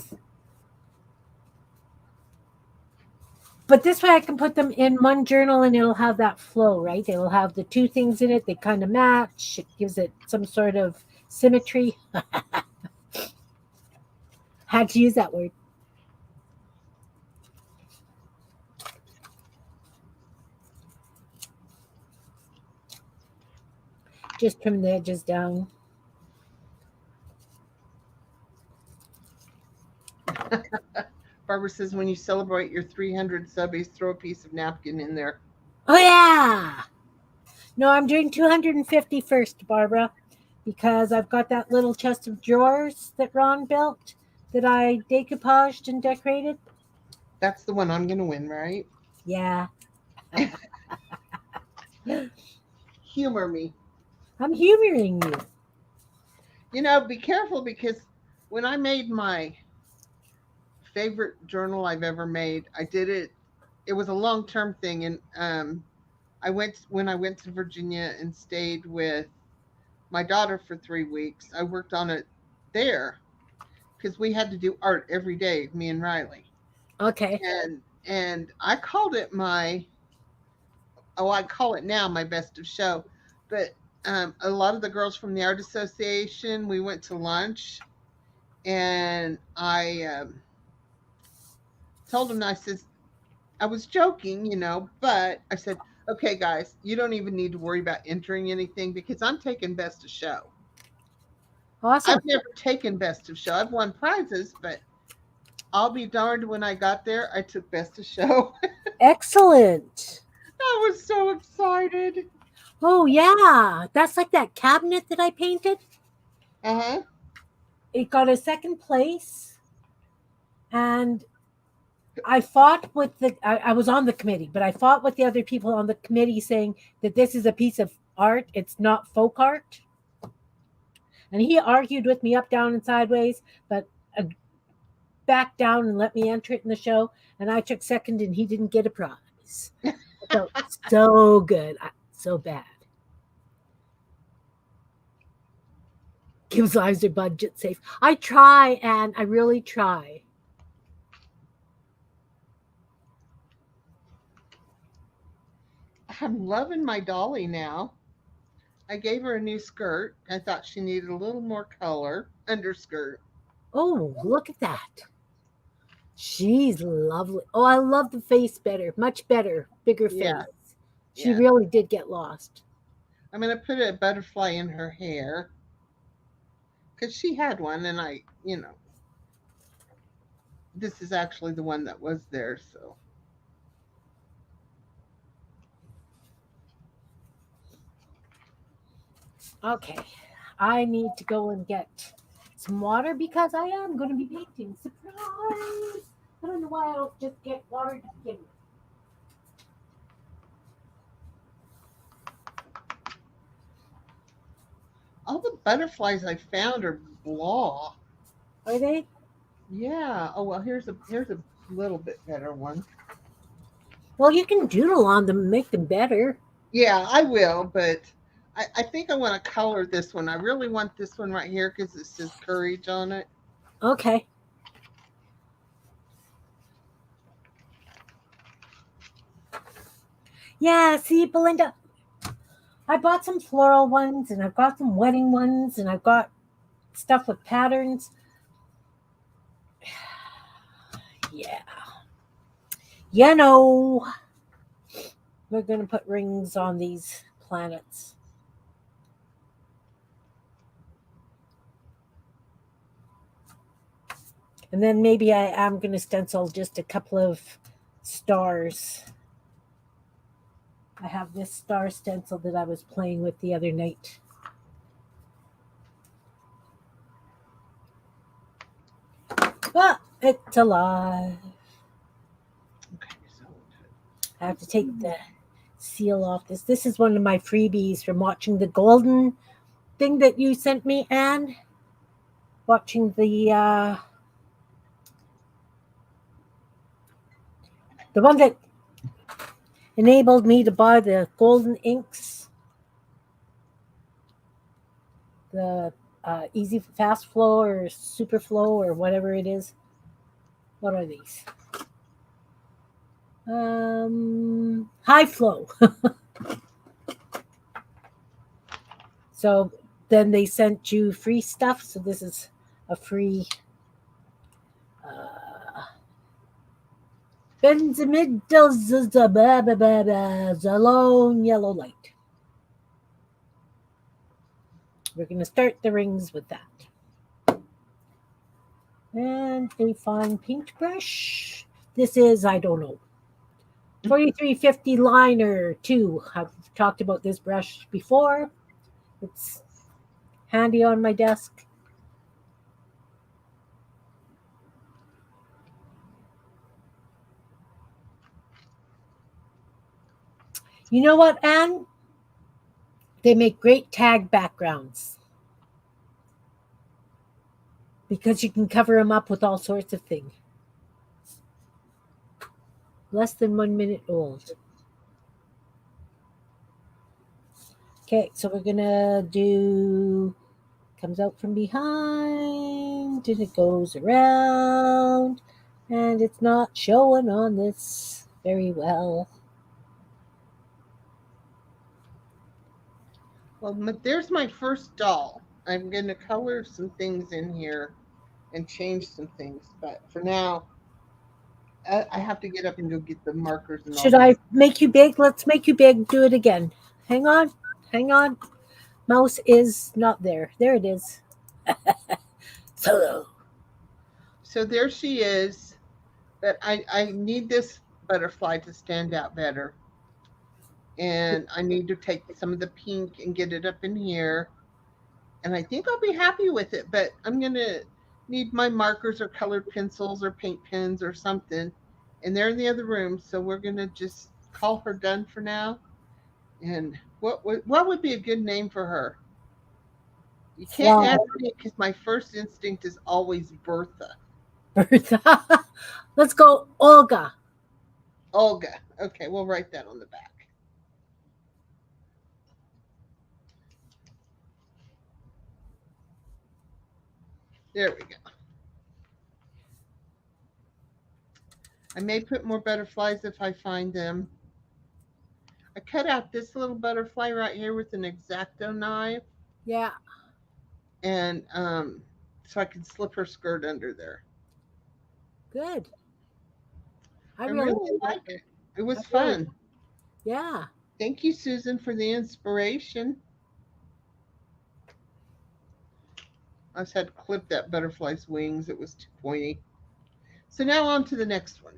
But this way I can put them in one journal and it'll have that flow, right? It'll have the two things in it. They kind of match. It gives it some sort of symmetry. Had to use that word. Just trim the edges down. Barbara says when you celebrate your 300 subbies, throw a piece of napkin in there. Oh yeah. No, I'm doing 250 first, Barbara, because I've got that little chest of drawers that Ron built that I decoupaged and decorated. That's the one I'm going to win, right? Yeah. Humor me. I'm humoring you. Be careful because when I made my favorite journal I've ever made, I did it. It was a long-term thing, and when I went to Virginia and stayed with my daughter for 3 weeks. I worked on it there because we had to do art every day, me and Riley, Okay. and I called it I call it now my best of show, but a lot of the girls from the art association, we went to lunch, and I told them, I said, I was joking, but I said, okay, guys, you don't even need to worry about entering anything because I'm taking best of show. Awesome. I've never taken best of show. I've won prizes, but I'll be darned when I got there, I took best of show. Excellent. I was so excited. Oh, yeah. That's like that cabinet that I painted. Uh huh. It got a second place. And I fought with I was on the committee, but I fought with the other people on the committee saying that this is a piece of art. It's not folk art. And he argued with me up, down, and sideways, but backed down and let me enter it in the show. And I took second, and he didn't get a prize. I felt so good, so bad. Kim's lives are budget safe. I try, and I really try. I'm loving my dolly now. I gave her a new skirt. I thought she needed a little more color underskirt. Oh, look at that. She's lovely. Oh, I love the face better. Much better. Bigger Yeah, face. She yeah. really did get lost. I'm gonna put a butterfly in her hair because she had one, and this is actually the one that was there. So Okay. I need to go and get some water because I am going to be painting. Surprise! I don't know why I don't just get water to begin with. all the butterflies I found are blah. Are they? Yeah. Oh well, here's a little bit better one. Well, you can doodle on them and make them better. Yeah, I will, but I think I want to color this one. I really want this one right here because it says courage on it. Okay. Yeah, see, Belinda, I bought some floral ones and I've got some wedding ones and I've got stuff with patterns. Yeah. You know, we're going to put rings on these planets. And then maybe I am going to stencil just a couple of stars. I have this star stencil that I was playing with the other night. But it's alive. Okay, so I have to take the seal off this. This is one of my freebies from watching the golden thing that you sent me, Anne. Watching the one that enabled me to buy the golden inks, the easy fast flow or super flow or whatever it is. What are these? High flow. So then they sent you free stuff. So this is a free Zalone yellow light. We're going to start the rings with that. And a fine paintbrush. This is, I don't know, 4350 liner too. I've talked about this brush before. It's handy on my desk. You know what, Anne? They make great tag backgrounds because you can cover them up with all sorts of things. Less than 1 minute old. Okay, so we're gonna do comes out from behind and it goes around, and it's not showing on this very well. Well, there's my first doll. I'm going to color some things in here and change some things. But for now, I have to get up and go get the markers and all Should this. I make you big? Let's make you big. Do it again. Hang on. Hang on. Mouse is not there. There it is. Solo. So there she is. But I need this butterfly to stand out better. And I need to take some of the pink and get it up in here. And I think I'll be happy with it. But I'm going to need my markers or colored pencils or paint pens or something. And they're in the other room. So we're going to just call her done for now. And what would be a good name for her? You can't Fly. ask me because my first instinct is always Bertha. Bertha. Let's go, Olga. Olga. Okay, we'll write that on the back. There we go. I may put more butterflies if I find them. I cut out this little butterfly right here with an X-Acto knife. Yeah. And so I can slip her skirt under there. Good. I I really really like like it. It was really, fun. yeah. Thank you, Susan, for the inspiration. I just had to clip that butterfly's wings. It was too pointy. So now on to the next one.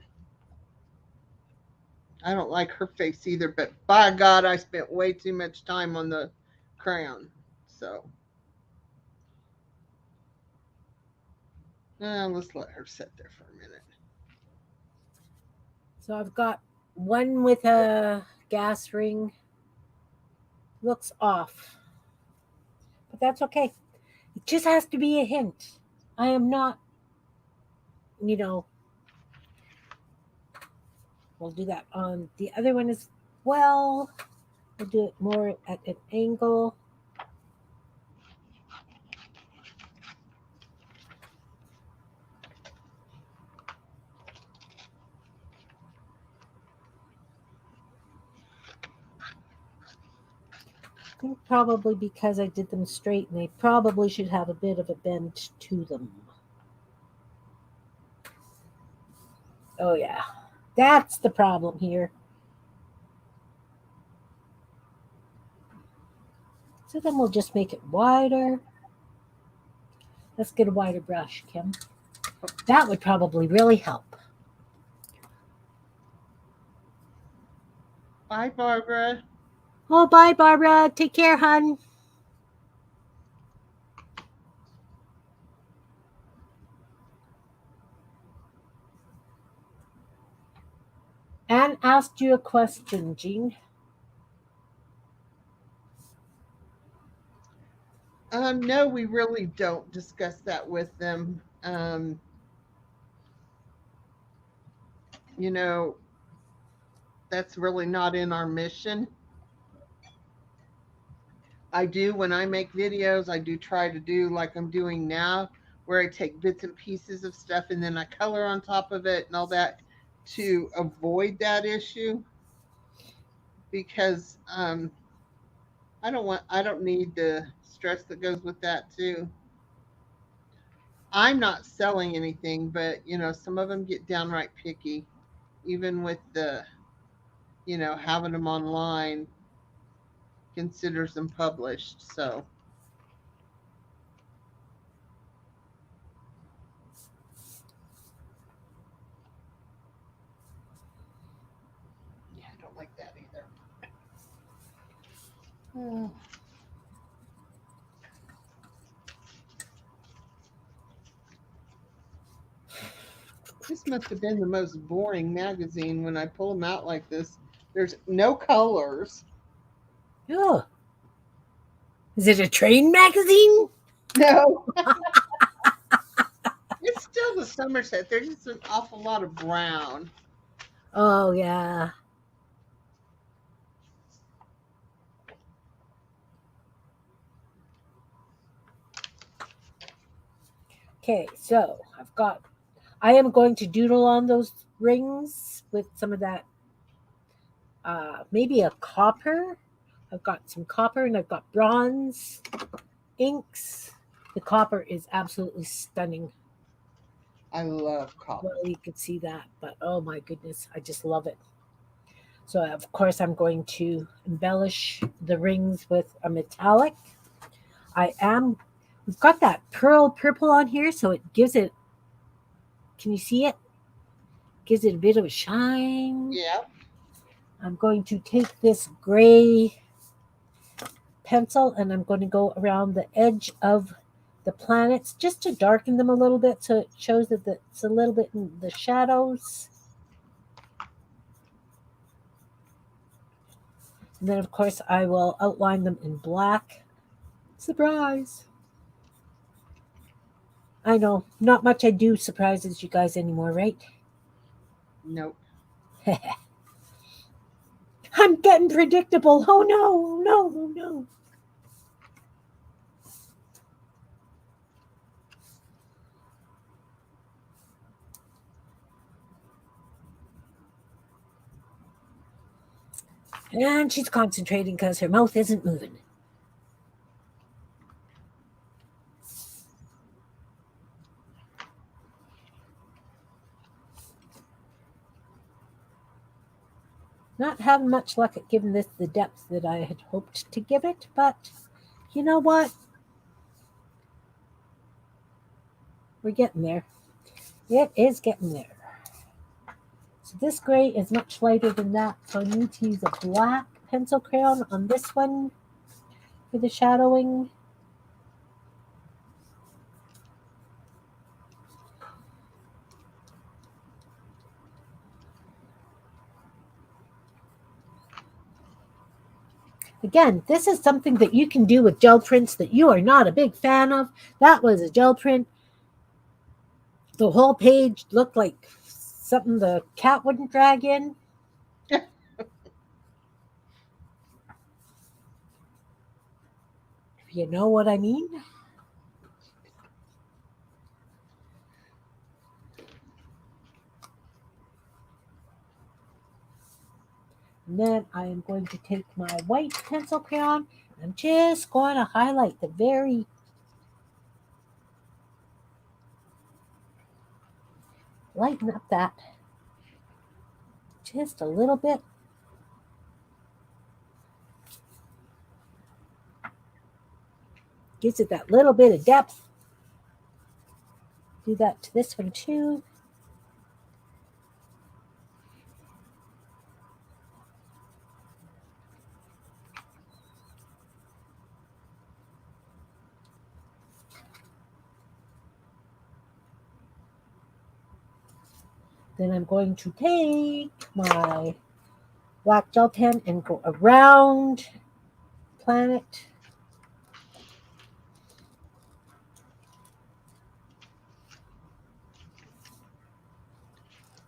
I don't like her face either, but by God, I spent way too much time on the crayon. So let's let her sit there for a minute. So I've got one with a gas ring. Looks off. But that's okay. It just has to be a hint. I am not, you know, we'll do that on the other one as well. We'll do it more at an angle. I think probably because I did them straight and they probably should have a bit of a bend to them. Oh, yeah. That's the problem here. So then we'll just make it wider. Let's get a wider brush, Kim. That would probably really help. Bye, Barbara. Oh, bye, Barbara. Take care, hon. Anne asked you a question, Jean. No, we really don't discuss that with them. You know, that's really not in our mission. I do, when I make videos, I do try to do like I'm doing now, where I take bits and pieces of stuff and then I color on top of it and all that to avoid that issue because I don't need the stress that goes with that too. I'm not selling anything, but some of them get downright picky, even with the having them online considers them published. So Oh, this must have been the most boring magazine when I pull them out like this. There's no colors. Oh, is it a train magazine? No, it's still the Somerset. There's just an awful lot of brown. Oh, yeah. Okay, so I am going to doodle on those rings with some of that, maybe a copper. I've got some copper and I've got bronze inks. The copper is absolutely stunning. I love Well, copper. you could see that, but oh my goodness, I just love it. So, of course, I'm going to embellish the rings with a metallic. I am, we've got that pearl purple on here, so it gives it, can you see it? Gives it a bit of a shine. Yeah, I'm going to take this gray pencil and I'm going to go around the edge of the planets just to darken them a little bit so it shows that it's a little bit in the shadows. And then, of course, I will outline them in black. Surprise! I know, not much I do surprises you guys anymore, right? nope. I'm getting predictable. Oh no, no, no. And she's concentrating because her mouth isn't moving. Not having much luck at giving this the depth that I had hoped to give it, but you know what? We're getting there. It is getting there. So this gray is much lighter than that, so I need to use a black pencil crayon on this one for the shadowing. Again, this is something that you can do with gel prints that you are not a big fan of. That was a gel print. The whole page looked like something the cat wouldn't drag in. If you know what I mean. And then I am going to take my white pencil crayon. I'm just going to highlight the very lighten up that just a little bit. Gives it that little bit of depth. Do that to this one too. Then I'm going to take my black gel pen and go around planet.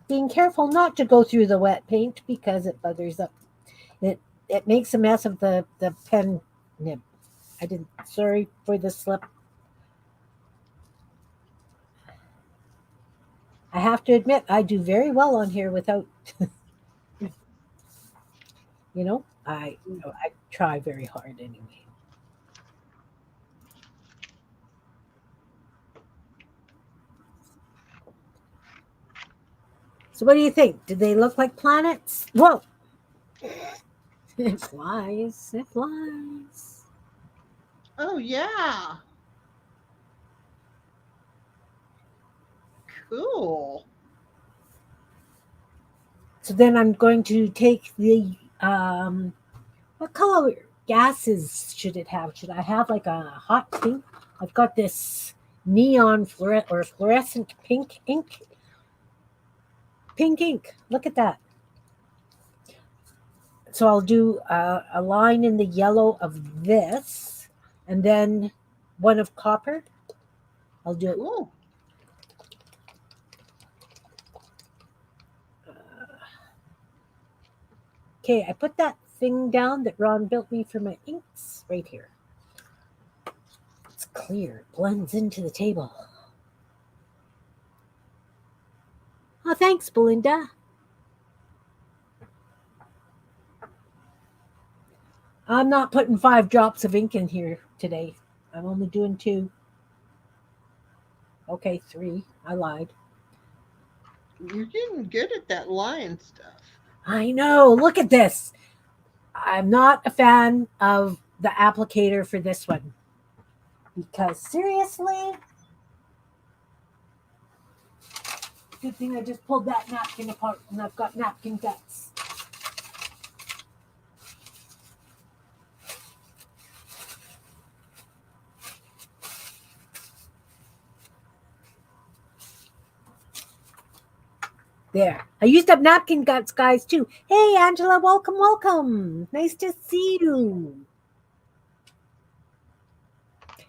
Being careful not to go through the wet paint because it buggers up. It makes a mess of the pen nib. Sorry for the slip. I have to admit, I do very well on here without, I try very hard anyway. So what do you think? Did they look like planets? Whoa! It flies. It flies. Oh yeah, cool. So then I'm going to take the what color gases should it have? Should I have like a hot pink? I've got this neon fluorescent pink ink. Pink ink. Look at that. So I'll do a line in the yellow of this, and then one of copper. I'll do it. Cool. Okay, I put that thing down that Ron built me for my inks right here. It's clear. It blends into the table. Oh, thanks, Belinda. I'm not putting 5 drops of ink in here today. I'm only doing 2. Okay, 3. I lied. You're getting good at that line stuff. I know. Look at this. I'm not a fan of the applicator for this one. Because seriously, good thing I just pulled that napkin apart and I've got napkin guts. There. I used up napkin guts, guys, too. Hey, Angela, welcome, welcome. Nice to see you.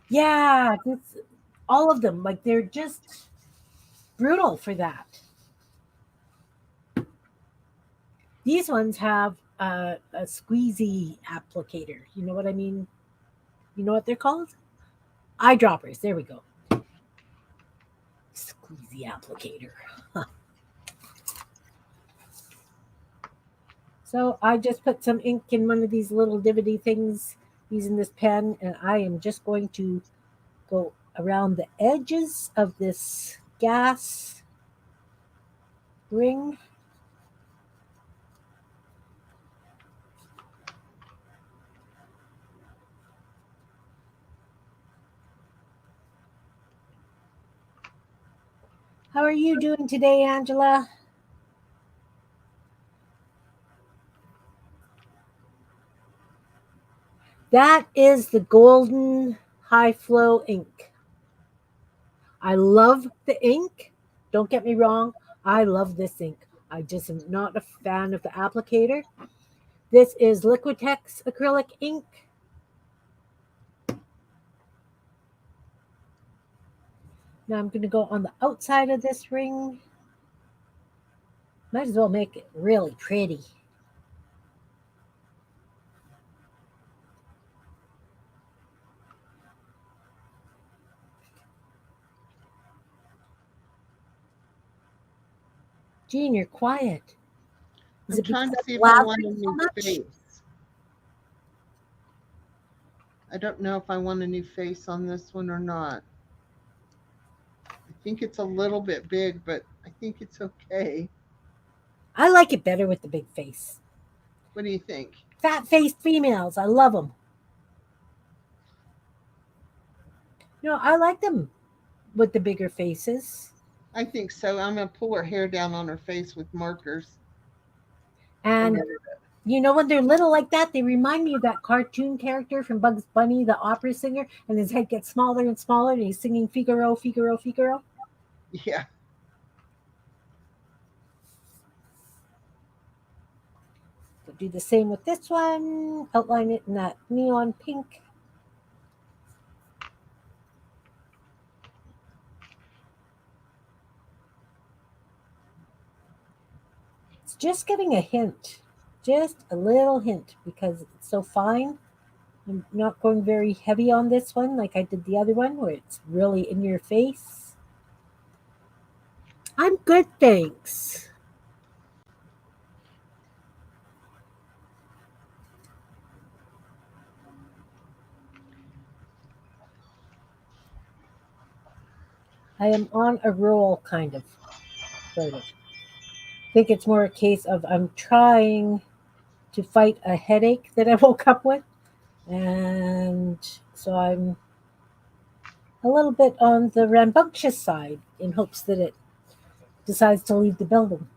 Yeah, all of them. Like, they're just brutal for that. These ones have a squeezy applicator. You know what I mean? You know what they're called? Eyedroppers. There we go. Squeezy applicator. Huh. So I just put some ink in one of these little divvy things using this pen, and I am just going to go around the edges of this gas ring. How are you doing today, Angela? That is the golden high flow ink. I love the ink. Don't get me wrong. I love this ink. I just am not a fan of the applicator. This is Liquitex acrylic ink. Now I'm going to go on the outside of this ring. Might as well make it really pretty. Jean, you're quiet. Is I'm it because trying to I'm see if I want a blabbering so new much? face. I don't know if I want a new face on this one or not. I think it's a little bit big, but I think it's okay. I like it better with the big face. What do you think? Fat-faced females, I love them. I like them with the bigger faces. I think so. I'm going to pull her hair down on her face with markers. And when they're little like that, they remind me of that cartoon character from Bugs Bunny, the opera singer, and his head gets smaller and smaller, and he's singing Figaro, Figaro, Figaro. Yeah. So do the same with this one. Outline it in that neon pink. It's just giving a hint. Just a little hint because it's so fine. I'm not going very heavy on this one like I did the other one where it's really in your face. I'm good, thanks. I am on a roll, kind of, sort of. I think it's more a case of I'm trying to fight a headache that I woke up with. And so I'm a little bit on the rambunctious side in hopes that it decides to leave the building.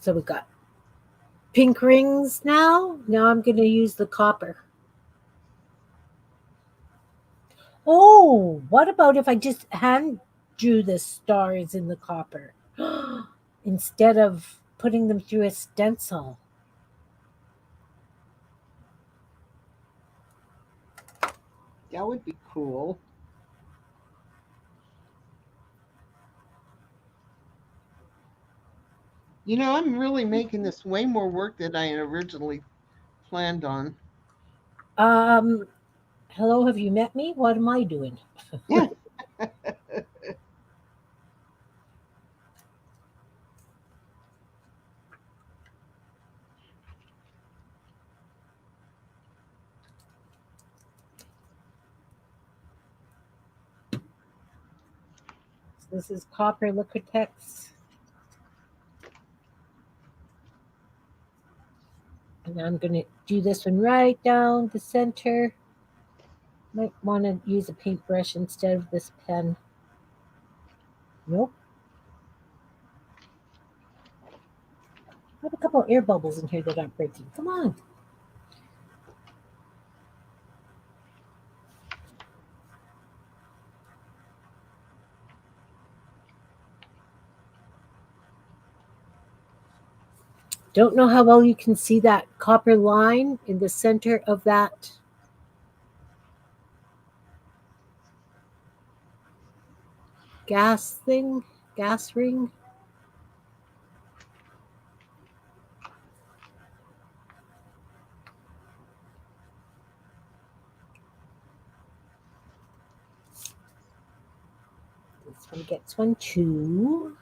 So we got pink rings now. Now I'm going to use the copper. Oh, what about if I just hand drew the stars in the copper instead of putting them through a stencil? That would be cool. I'm really making this way more work than I originally planned on. Um, Hello, have you met me? What am I doing? Yeah. So this is copper Liquitex. And I'm going to do this one right down the center. Might want to use a paintbrush instead of this pen. Nope. I have a couple of air bubbles in here that aren't breaking. Come on. Don't know how well you can see that copper line in the center of that gas thing, gas ring. This one gets one too.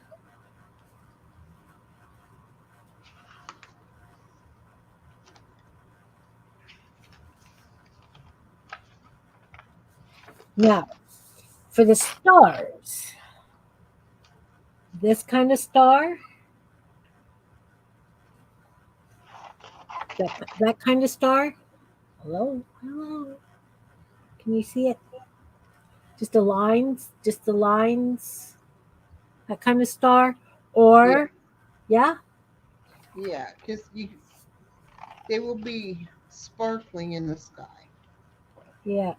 Now, for the stars, this kind of star, that kind of star. Hello, hello. Can you see it? Just the lines, that kind of star, Yeah. or yeah, Yeah. Because they will be sparkling in the sky. yeah.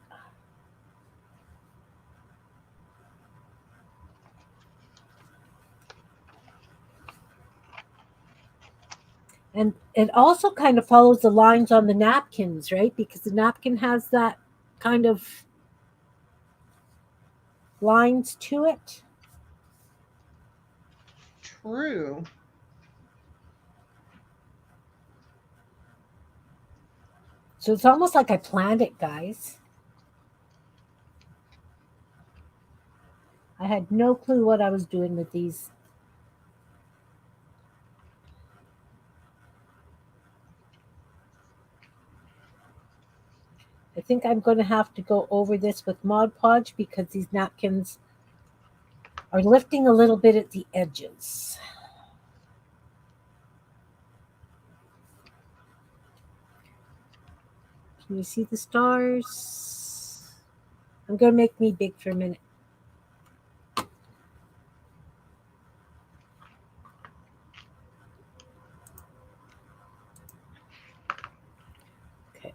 And it also kind of follows the lines on the napkins, right? Because the napkin has that kind of lines to it. True. So it's almost like I planned it, guys. I had no clue what I was doing with these. I think I'm going to have to go over this with Mod Podge because these napkins are lifting a little bit at the edges. Can you see the stars? I'm going to make me big for a minute. Okay.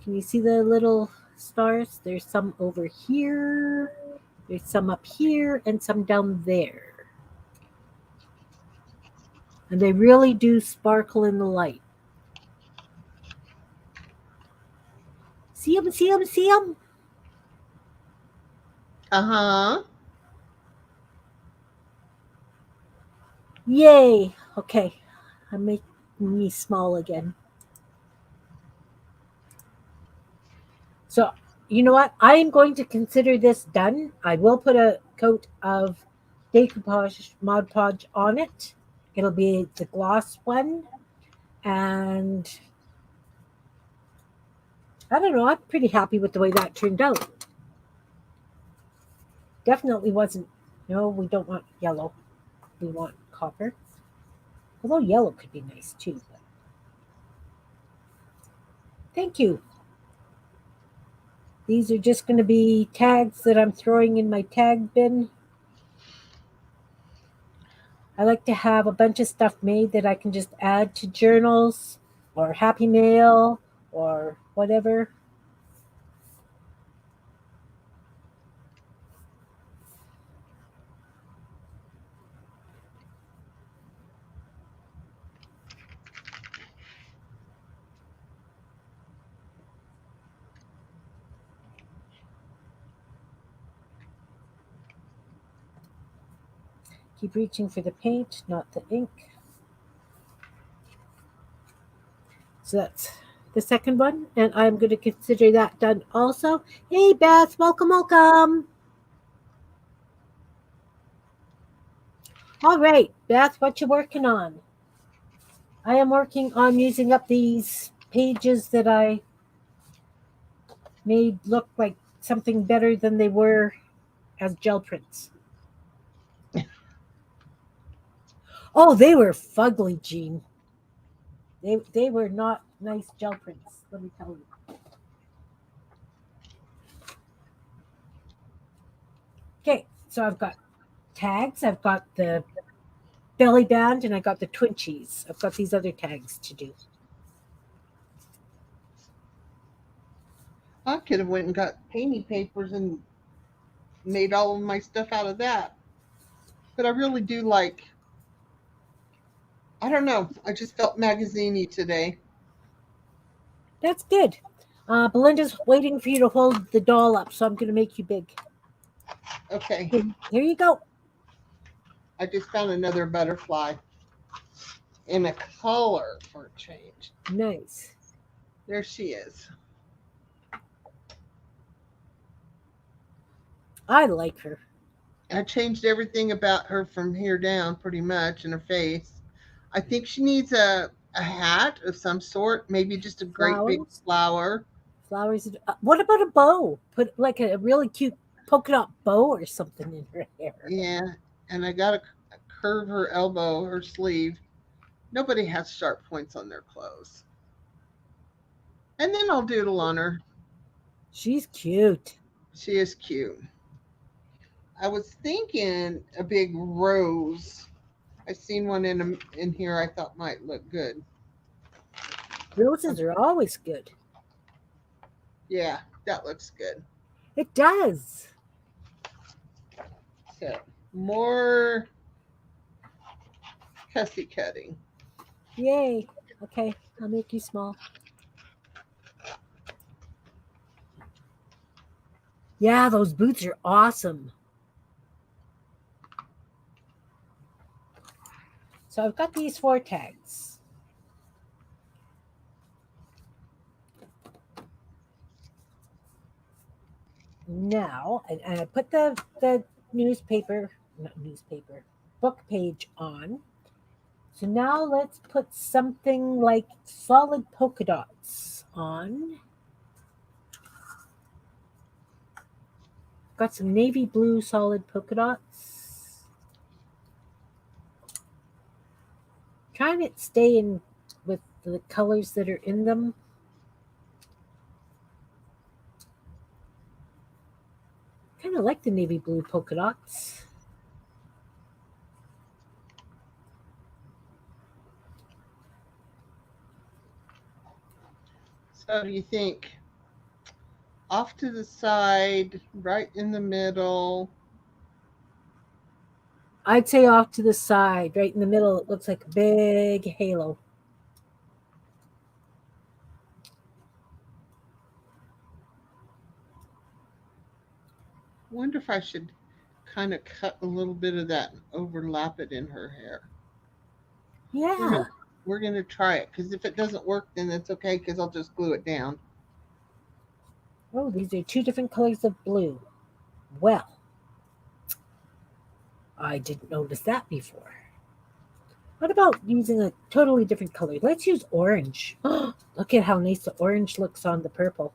Can you see the little stars? There's some over here, there's some up here, and some down there. And they really do sparkle in the light. See them, see them, see them? Uh huh. Yay! Okay, I'm making me small again. So, you know what? I am going to consider this done. I will put a coat of decoupage Mod Podge on it. It'll be the gloss one. And I don't know, I'm pretty happy with the way that turned out. Definitely wasn't, no, we don't want yellow. We want copper. Although yellow could be nice too. But thank you. These are just going to be tags that I'm throwing in my tag bin. I like to have a bunch of stuff made that I can just add to journals or Happy Mail or whatever. Keep reaching for the paint, not the ink. So that's the second one, and I'm going to consider that done also. Hey, Beth, welcome, welcome. All right, Beth, what you working on? I am working on using up these pages that I made look like something better than they were as gel prints. Oh, they were fugly, Jean. They were not nice gel prints, let me tell you. Okay, so I've got tags, I've got the belly band, and I got the twinchies. I've got these other tags to do. I could have went and got painting papers and made all of my stuff out of that. But I really do like, I don't know, I just felt magazine-y today. That's good. Belinda's waiting for you to hold the doll up, so I'm going to make you big. Okay, Here you go. I just found another butterfly in a color for a change. Nice. There she is. I like her. I changed everything about her from here down pretty much in her face. I think she needs a hat of some sort, maybe just a great big Flowers. flower. Flowers. What about a bow? Put like a really cute polka dot bow or something in her hair. Yeah, and I got to curve her elbow, her sleeve. Nobody has sharp points on their clothes. And then I'll doodle on her. She's cute. She is cute. I was thinking a big rose. I seen one in here I thought might look good. Roses are always good. Yeah, that looks good. It does. So more cussy cutting. Yay. Okay, I'll make you small. Yeah, those boots are awesome. So I've got these 4 tags. Now, and I put the newspaper, not newspaper, book page on. So now let's put something like solid polka dots on. Got some navy blue solid polka dots. Trying to stay in with the colors that are in them. Kind of like the navy blue polka dots. So do you think off to the side, right in the middle? I'd say off to the side, right in the middle, it looks like a big halo. Wonder if I should kind of cut a little bit of that and overlap it in her hair. We're Yeah. gonna, we're gonna try it because if it doesn't work, then it's okay because I'll just glue it down. Oh, these are 2 different colors of blue. Well, I didn't notice that before. What about using a totally different color? Let's use orange. Look at how nice the orange looks on the purple.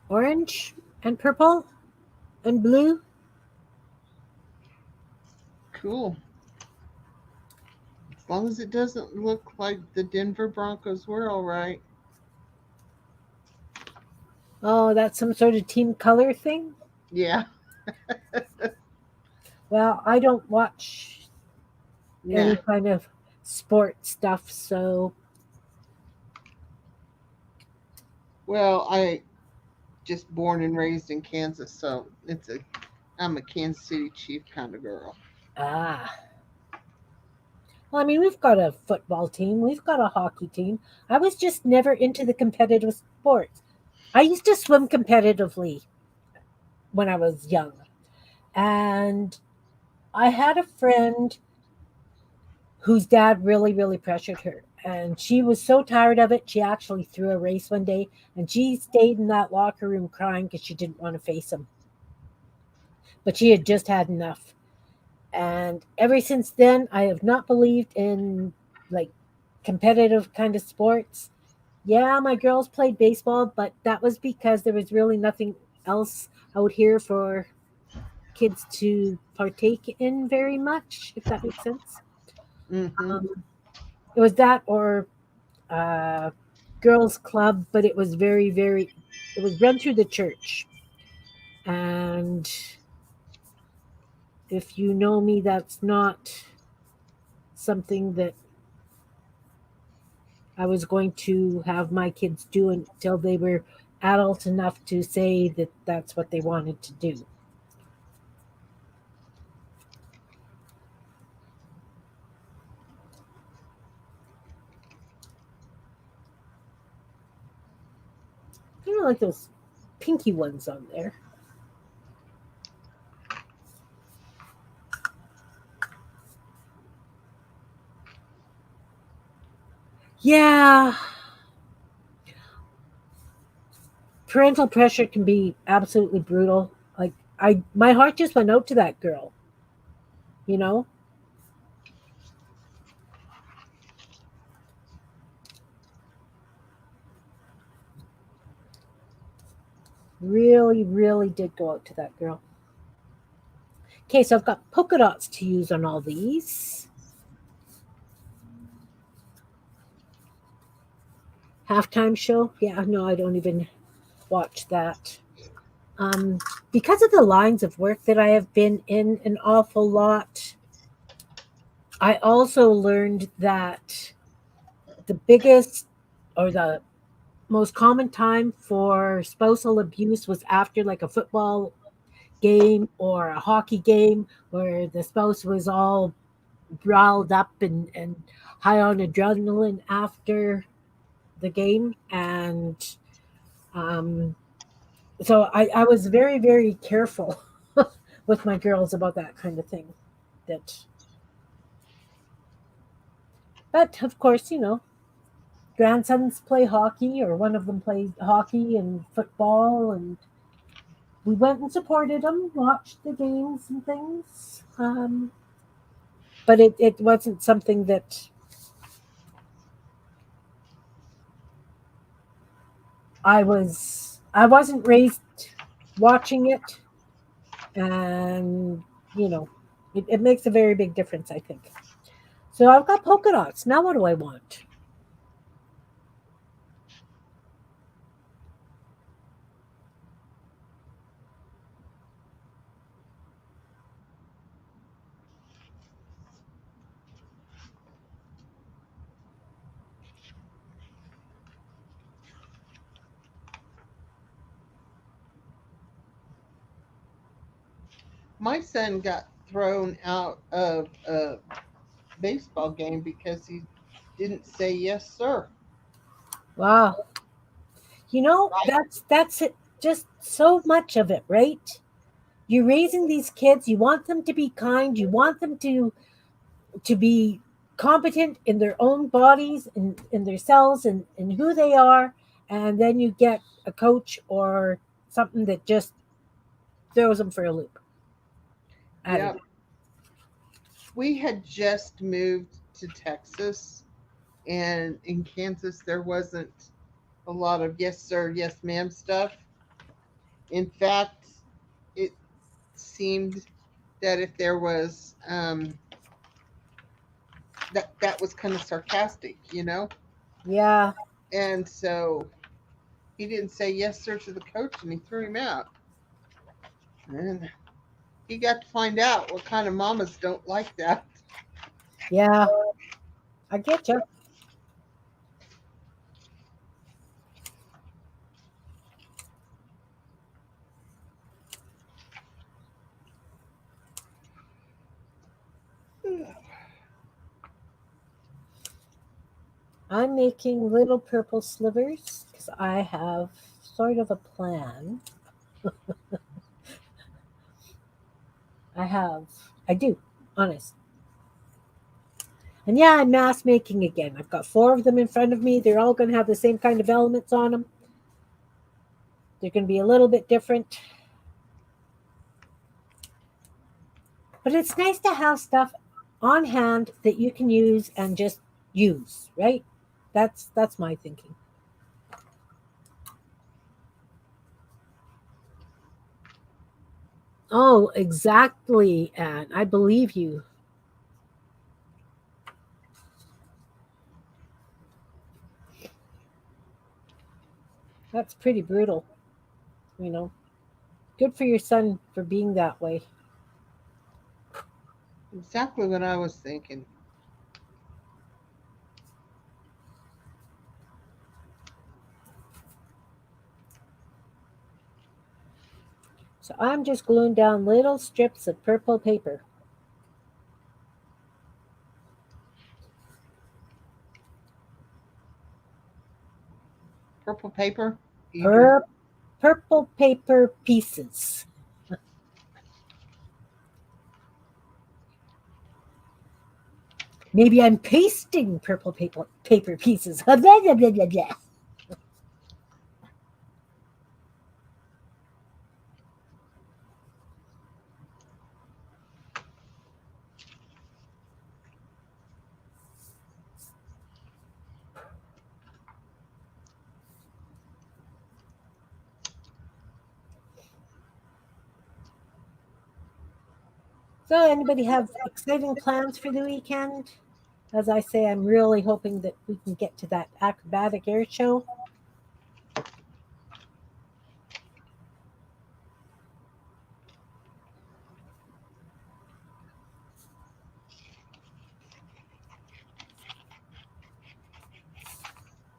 Orange and purple and blue. Cool. long as it doesn't look like the Denver Broncos, we're all right. Oh, that's some sort of team color thing? Yeah. Well, I don't watch Nah. any kind of sport stuff, so Well, I just born and raised in Kansas, so I'm a Kansas City Chief kind of girl. ah. Well, I mean, we've got a football team, we've got a hockey team. I was just never into the competitive sports. I used to swim competitively when I was young, and I had a friend whose dad really, really pressured her. And she was so tired of it, she actually threw a race one day and she stayed in that locker room crying because she didn't want to face him. But she had just had enough. And ever since then, I have not believed in like competitive kind of sports. Yeah, my girls played baseball, but that was because there was really nothing else out here for kids to partake in very much, if that makes sense. Mm-hmm. Um, it was that or uh, girls' club, but it was very, very, it was run through the church. And if you know me, that's not something that I was going to have my kids do until they were adult enough to say that that's what they wanted to do. I don't like those pinky ones on there. Yeah, parental pressure can be absolutely brutal. Like my heart just went out to that girl. You know, really, really did go out to that girl. Okay, so I've got polka dots to use on all these. Halftime show? Yeah, no, I don't even watch that. Um, because of the lines of work that I have been in an awful lot, I also learned that the biggest or the most common time for spousal abuse was after like a football game or a hockey game where the spouse was all riled up and high on adrenaline after the game. And um, so I was very, very careful with my girls about that kind of thing. That, but of course, grandsons play hockey, or one of them plays hockey and football, and we went and supported them, watched the games and things. But it wasn't something that I wasn't raised watching it, and you know, it makes a very big difference, I think. So I've got polka dots. Now what do I want? My son got thrown out of a baseball game because he didn't say yes, sir. Wow. Right? That's it. Just so much of it, right? You're raising these kids. You want them to be kind. You want them to be competent in their own bodies and in their cells and who they are. And then you get a coach or something that just throws them for a loop out of Yep. it. We had just moved to Texas, and in Kansas, there wasn't a lot of yes, sir, yes, ma'am stuff. In fact, it seemed that if there was that was kind of sarcastic, you know. Yeah. And so he didn't say yes sir to the coach, and he threw him out. And he got to find out what kind of mamas don't like that. Yeah. I get you. I'm making little purple slivers because I have sort of a plan. I do, honest. And yeah, I'm mass making again. I've got four of them in front of me. They're all going to have the same kind of elements on them. They're going to be a little bit different. But it's nice to have stuff on hand that you can use and just use, right? That's my thinking. Oh, exactly, Anne. I believe you. That's pretty brutal, you know. Good for your son for being that way. Exactly what I was thinking. So I'm just gluing down little strips of purple paper. Purple paper. You do. Pur- Purple paper pieces. Maybe I'm pasting purple paper pieces. Blah, blah, blah, blah, blah. So, anybody have exciting plans for the weekend? As I say, I'm really hoping that we can get to that acrobatic air show.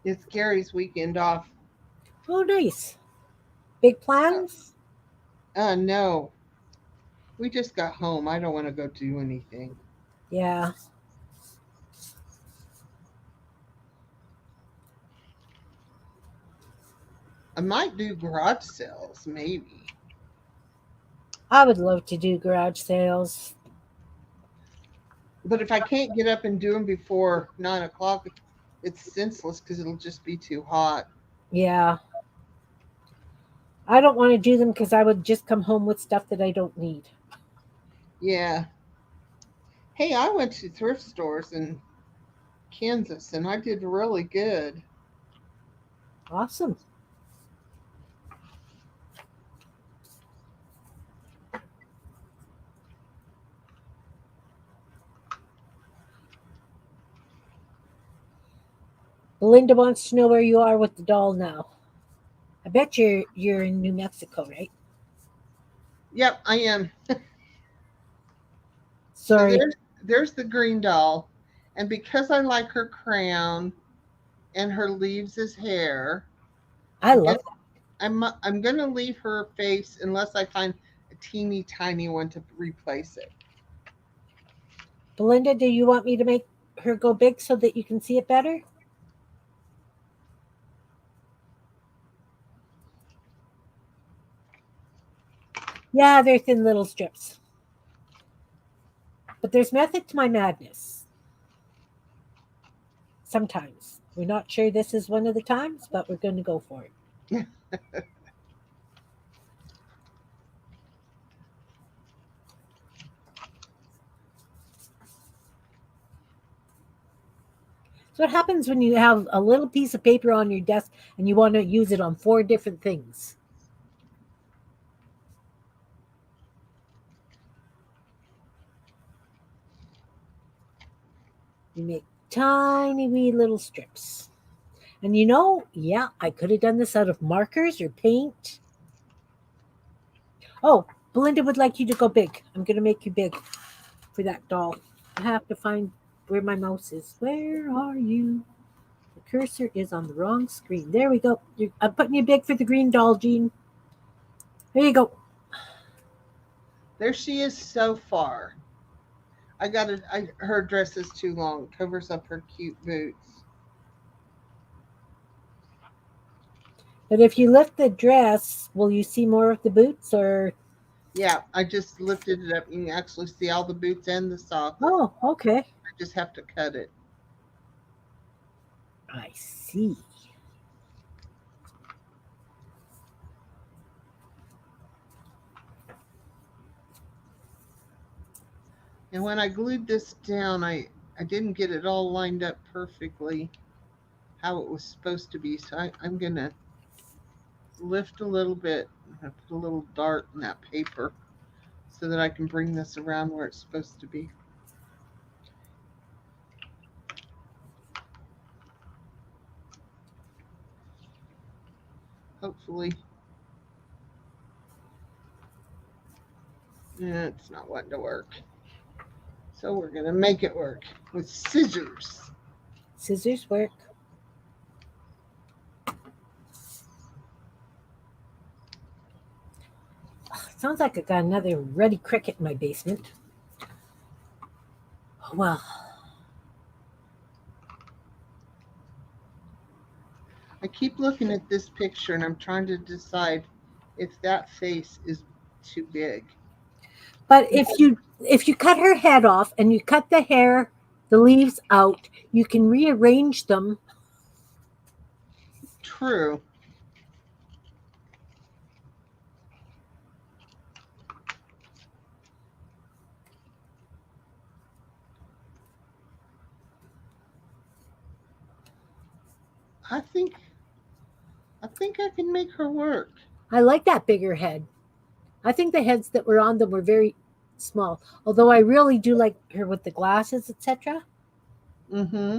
It's Gary's weekend off. Oh, nice. Big plans? No, we just got home. I don't want to go do anything. Yeah. I might do garage sales, maybe. I would love to do garage sales. But if I can't get up and do them before 9 o'clock, it's senseless because it'll just be too hot. Yeah. I don't want to do them because I would just come home with stuff that I don't need. Yeah. Hey, I went to thrift stores in Kansas and I did really good. Awesome. Belinda wants to know where you are with the doll now. I bet you're in New Mexico, right? Yep, I am. So Sorry. there's the green doll, and because I like her crown and her leaves as hair, I I'm gonna love that. I'm gonna leave her face unless I find a teeny tiny one to replace it. Belinda, do you want me to make her go big so that you can see it better? Yeah, they're thin little strips. But there's method to my madness. Sometimes. We're not sure this is one of the times, but we're going to go for it. So what happens when you have a little piece of paper on your desk and you want to use it on four different things? You make tiny wee little strips. And yeah, I could have done this out of markers or paint. Oh, Belinda would like you to go big. I'm going to make you big for that doll. I have to find where my mouse is. Where are you? The cursor is on the wrong screen. There we go. I'm putting you big for the green doll, Jean. There you go. There she is so far. I got it. Her dress is too long. Covers up her cute boots. But if you lift the dress, will you see more of the boots or? Yeah, I just lifted it up. You can actually see all the boots and the socks. Oh, okay. I just have to cut it. I see. And when I glued this down, I didn't get it all lined up perfectly how it was supposed to be. So I'm going to lift a little bit. I'm going to put a little dart in that paper so that I can bring this around where it's supposed to be. Hopefully. It's not wanting to work. So we're going to make it work with scissors. Scissors work. Sounds like I got another ruddy cricket in my basement. Well, I keep looking at this picture and I'm trying to decide if that face is too big. but if you cut her head off and you cut the hair, the leaves out, you can rearrange them. True. I think I can make her work. I like that bigger head. I think the heads that were on them were very small. Although I really do like her with the glasses, etc. Mm-hmm.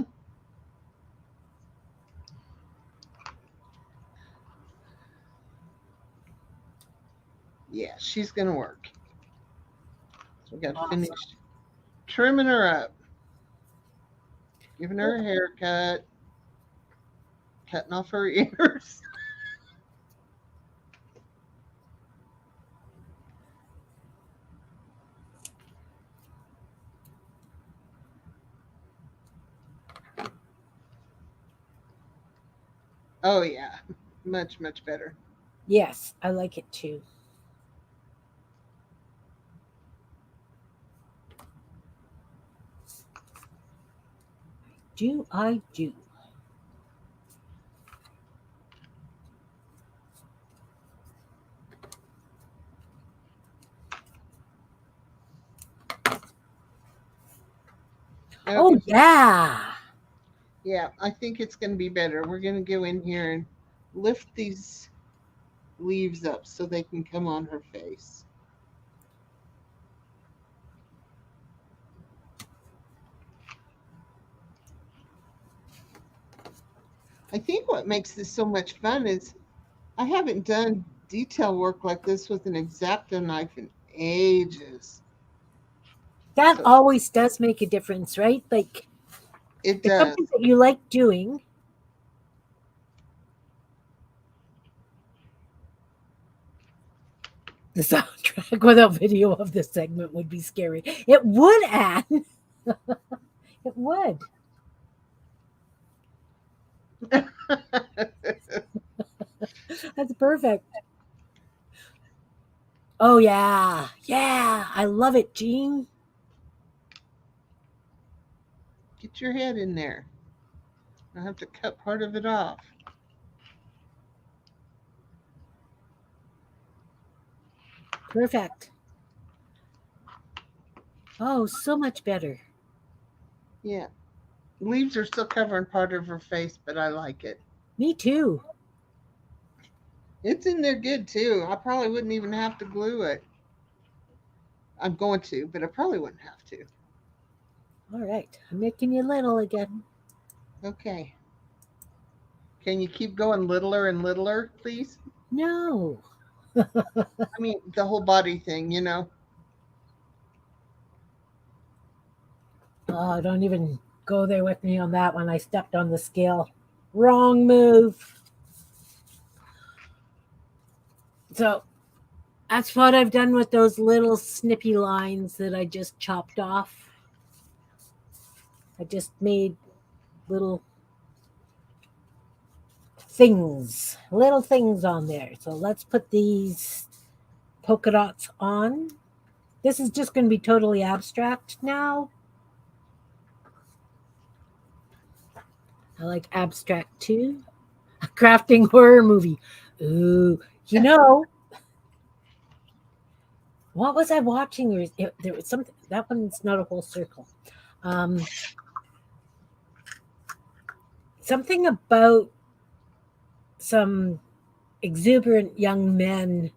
Yeah, she's gonna work. So we got to Awesome. finish trimming her up, giving her a haircut, cutting off her ears. Oh yeah, much better. Yes, I like it too. Do I do? Oh, Okay. yeah. Yeah, I think it's gonna be better. We're gonna go in here and lift these leaves up so they can come on her face. I think what makes this so much fun is I haven't done detail work like this with an X-Acto knife in ages. That So always does make a difference, right? Like, it it's does. something that you like doing. The soundtrack without video of this segment would be scary. It would, Anne. It would. That's perfect. Oh, yeah. Yeah. I love it, Jean. Get your head in there. I have to cut part of it off. Perfect. Oh, so much better. Yeah. Leaves are still covering part of her face, but I like it. Me too. It's in there good too. I probably wouldn't even have to glue it. I'm going to, but I probably wouldn't have to. All right. I'm making you little again. Okay. Can you keep going littler and littler, please? No. I mean, the whole body thing, you know. Oh, don't even go there with me on that one. I stepped on the scale. Wrong move. So that's what I've done with those little snippy lines that I just chopped off. I just made little little things on there. So let's put these polka dots on. This is just going to be totally abstract now. I like abstract too. A crafting horror movie. Ooh, you know, what was I watching? There was something. That one's not a whole circle. Um, Something about some exuberant young men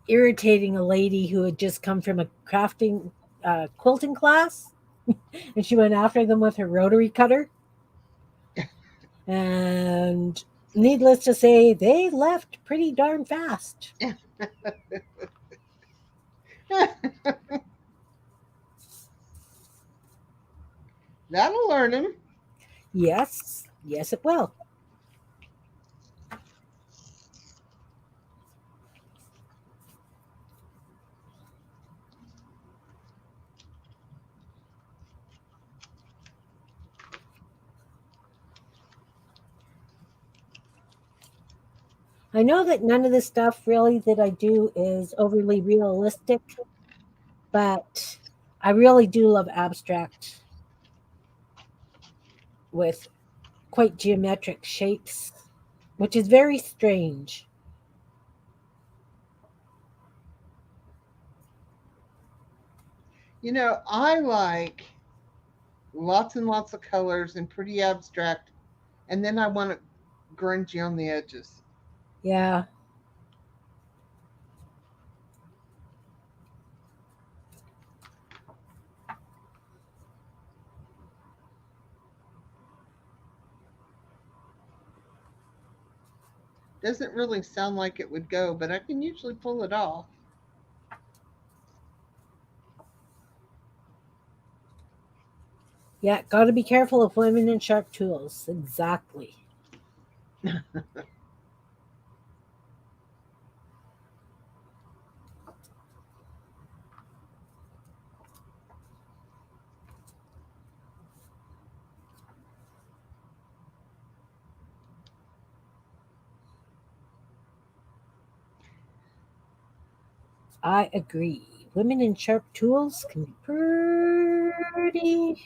irritating a lady who had just come from a crafting quilting class, and she went after them with her rotary cutter. And needless to say, they left pretty darn fast. That'll learn him. Yes, yes, it will. I know that none of the stuff really that I do is overly realistic, but I really do love abstract with quite geometric shapes, which is very strange. You know, I like lots and lots of colors and pretty abstract, and then I want it grungy on the edges. Yeah. Doesn't really sound like it would go, but I can usually pull it off. Yeah, got to be careful of women and sharp tools. Exactly. I agree. Women and sharp tools can be pretty.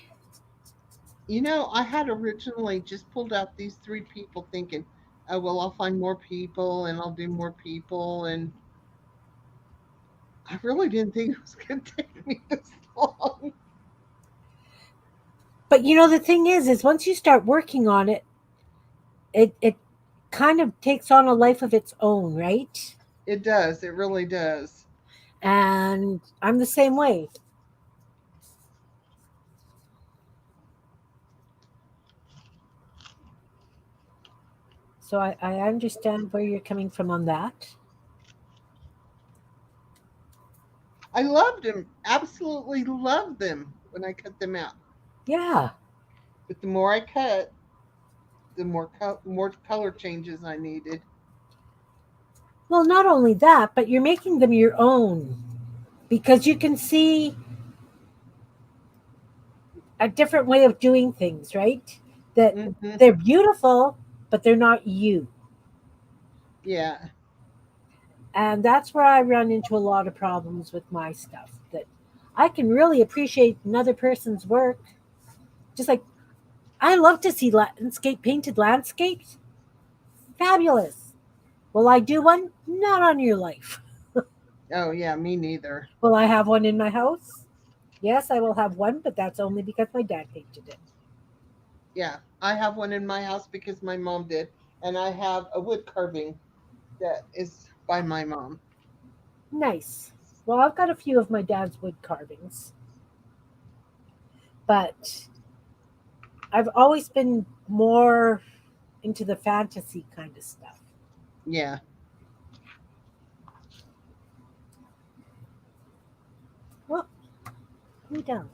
You know, I had originally just pulled out these three people thinking, oh, well, I'll find more people and I'll do more people. And I really didn't think it was going to take me this long. But the thing is once you start working on it, it kind of takes on a life of its own, right? It does. It really does. And I'm the same way. So I understand where you're coming from on that. I loved them. Absolutely loved them when I cut them out. Yeah. But the more I cut, the more color changes I needed. Well, not only that, but you're making them your own because you can see a different way of doing things, right? That Hmm. they're beautiful, but they're not you. Yeah. And that's where I run into a lot of problems with my stuff. That I can really appreciate another person's work. Just like I love to see painted landscapes. Fabulous. Will I do one? Not on your life. Oh, yeah, me neither. Will I have one in my house? Yes, I will have one, but that's only because my dad painted it. Yeah, I have one in my house because my mom did. And I have a wood carving that is by my mom. Nice. Well, I've got a few of my dad's wood carvings. but I've always been more into the fantasy kind of stuff. Yeah. Well, who down?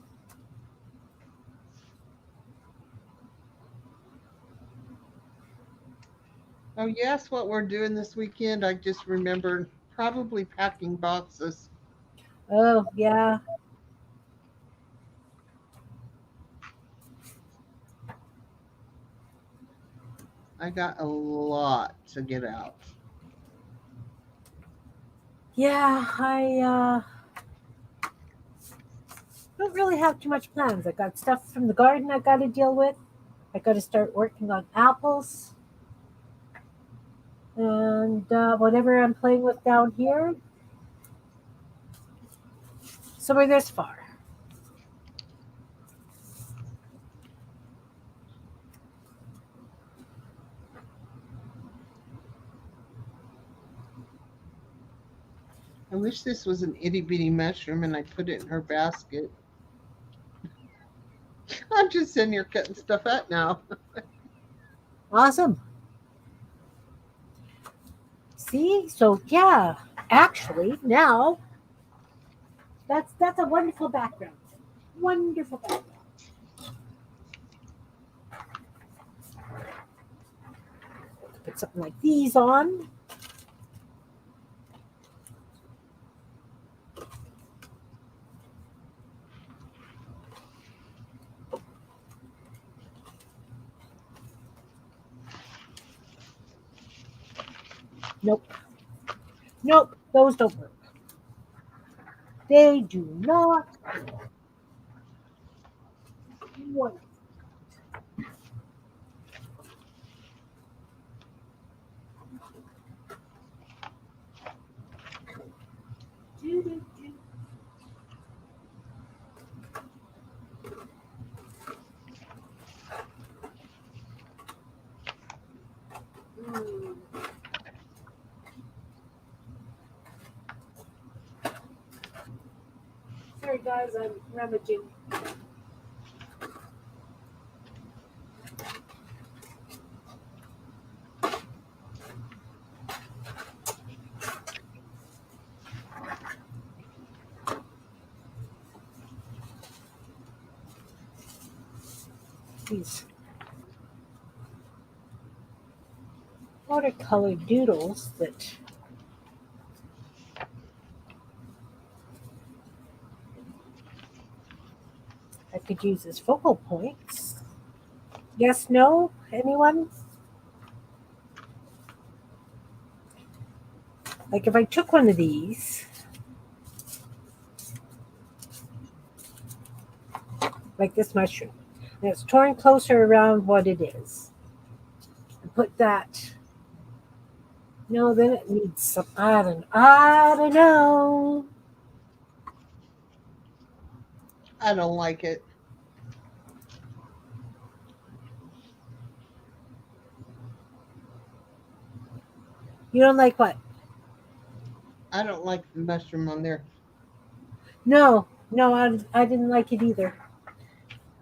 Oh, yes, what we're doing this weekend. I just remembered probably packing boxes. Oh, yeah. I got a lot to get out. Yeah, I don't really have too much plans. I got stuff from the garden I got to deal with. I got to start working on apples and whatever I'm playing with down here. So we're this far. I wish this was an itty bitty mushroom and I put it in her basket. I'm just sitting here cutting stuff up now. Awesome. See? So yeah, actually now that's a wonderful background. Wonderful background. Put something like these on. Nope. Nope. Those don't work. They do not work. Do. Mm. Sorry guys, I'm rummaging. These watercolor doodles that I could use as focal points. Yes, no? Anyone? Like if I took one of these, like this mushroom, and it's torn closer around what it is, and put that. No, then it needs some. I don't know. I don't like it. You don't like what? I don't like the mushroom on there. No, no, I didn't like it either.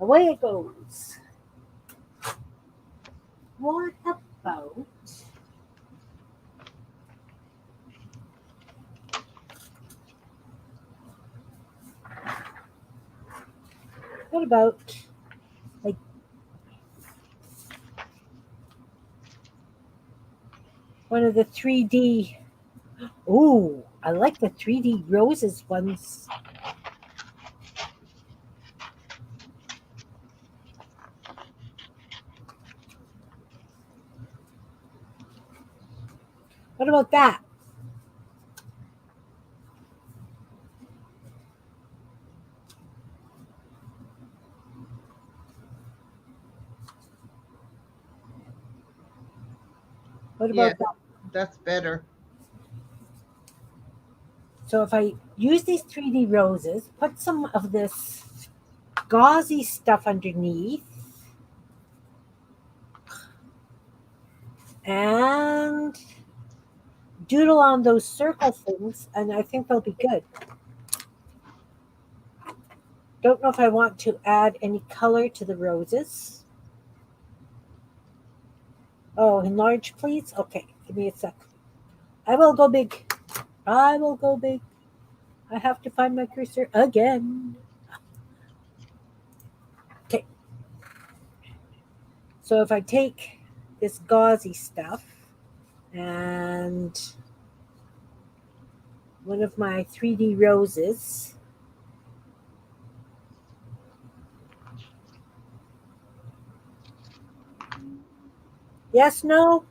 Away it goes. What about? What about like one of the 3D? Ooh, I like the 3D roses ones. What about that? What Yeah, about that? that's better. So if I use these 3D roses, put some of this gauzy stuff underneath, and doodle on those circle things, and I think they'll be good. don't know if I want to add any color to the roses. Oh, enlarge, please. Okay, give me a sec. I will go big. I will go big. I have to find my cursor again. Okay, so if I take this gauzy stuff and one of my 3D roses, yes, no,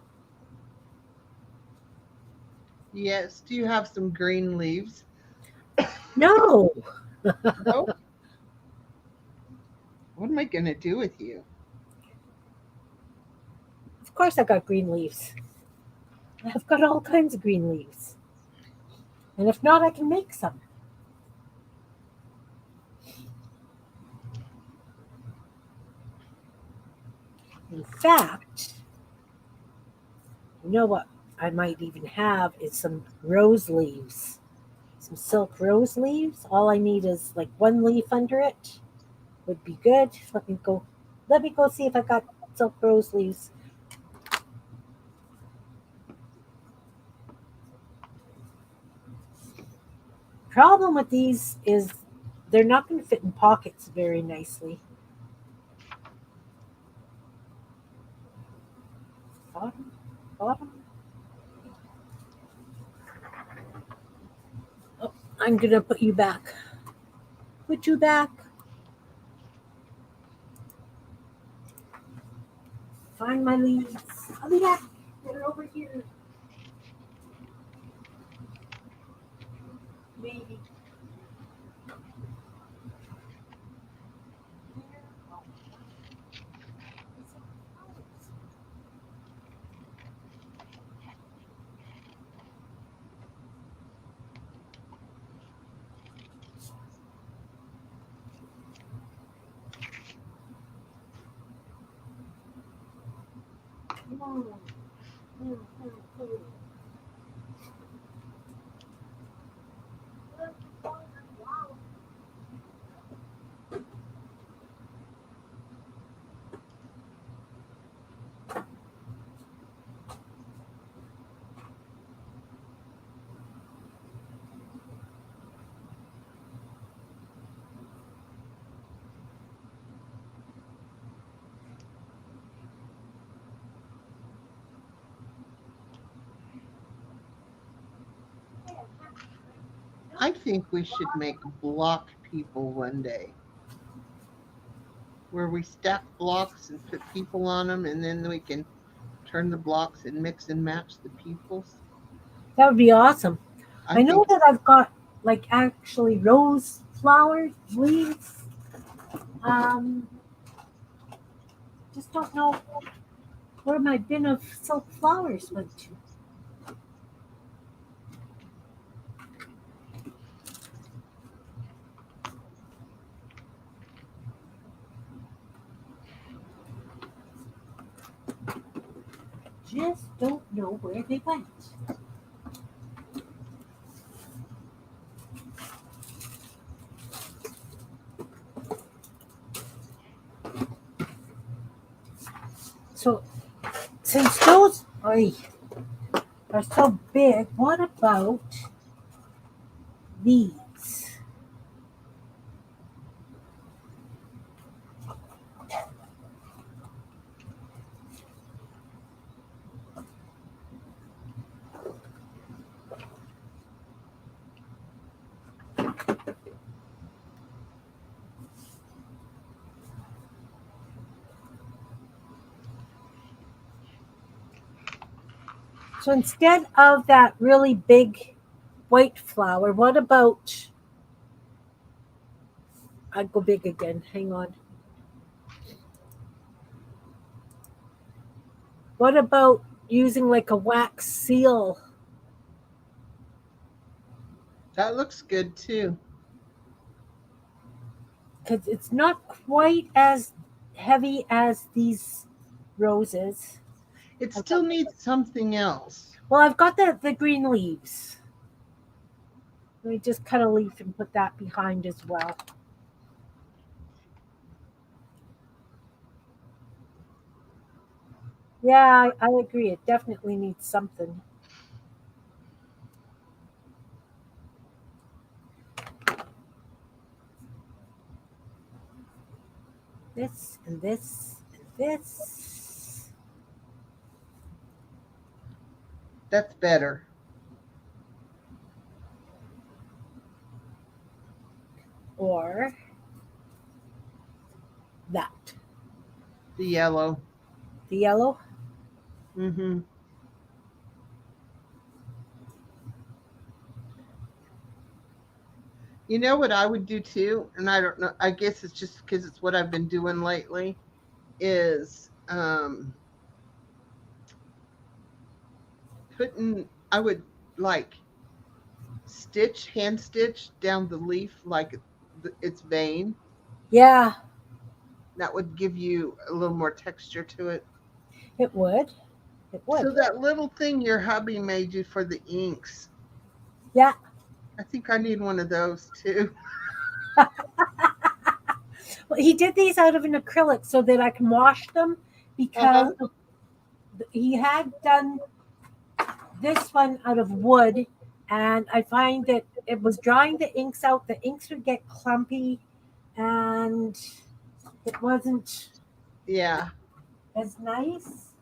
Yes. Do you have some green leaves? no. No. What am I going to do with you? Of course, I got green leaves. I've got all kinds of green leaves. And if not, I can make some. In fact, you know what I might even have is some rose leaves. Some silk rose leaves. All I need is like one leaf under it. Would be good. Let me go see if I got silk rose leaves. Problem with these is they're not going to fit in pockets very nicely. Bottom, bottom. Oh, I'm going to put you back. Put you back. Find my leaves. I'll be back. They're over here. Maybe. Come on. I think we should make block people one day where we stack blocks and put people on them, and then we can turn the blocks and mix and match the peoples. That would be awesome. I I know think that I've got like actually rose flower leaves. Um, just don't know where my bin of silk flowers went to. Just don't know where they went. So since those are so big, what about these? So instead of that really big white flower, what about I'd go big again. Hang on. What about using like a wax seal? that looks good too. Because it's not quite as heavy as these roses. It I've still got, needs something else. well, I've got the green leaves. Let me just cut a leaf and put that behind as well. Yeah, I agree. It definitely needs something. This and this and this. That's better. Or that. The yellow. The yellow. Mm-hmm. You know what I would do too, and I don't know. I guess it's just because it's what I've been doing lately. Is putting. I would like hand stitch down the leaf like its vein. Yeah, That would give you a little more texture to it. it would. It would. So that little thing your hubby made you for the inks, Yeah. I think I need one of those too. Well, he did these out of an acrylic so that I can wash them Uh because huh. he had done this one out of wood, and I find that it was drying the inks out. The inks would get clumpy, and it wasn't Yeah. as nice.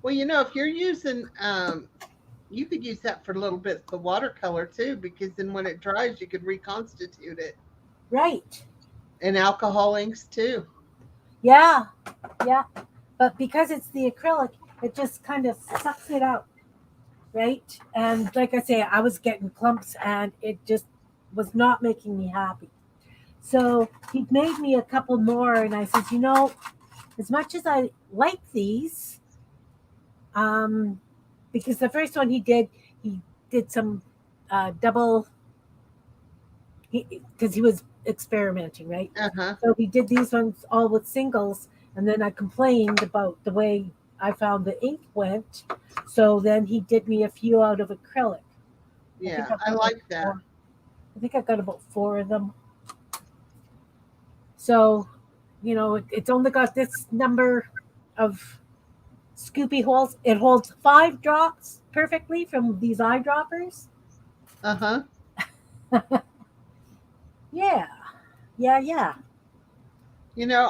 Well, if you're using, you could use that for a little bit of the watercolor too, because then when it dries, you could reconstitute it. Right. And alcohol inks too. Yeah. Yeah. But because it's the acrylic, it just kind of sucks it out. Right. And like I say, I was getting clumps, and it just was not making me happy. So he made me a couple more, and I said, as much as I like these, um, because the first one he did some double, because he was experimenting, right? Uh huh. So he did these ones all with singles, and then I complained about the way I found the ink went. So then he did me a few out of acrylic. I think Yeah, I've I got like like that. four. I think I've got about four of them. So, it's only got this number of scoopy holes. It holds 5 drops perfectly from these eyedroppers. Uh huh. Yeah, yeah, yeah.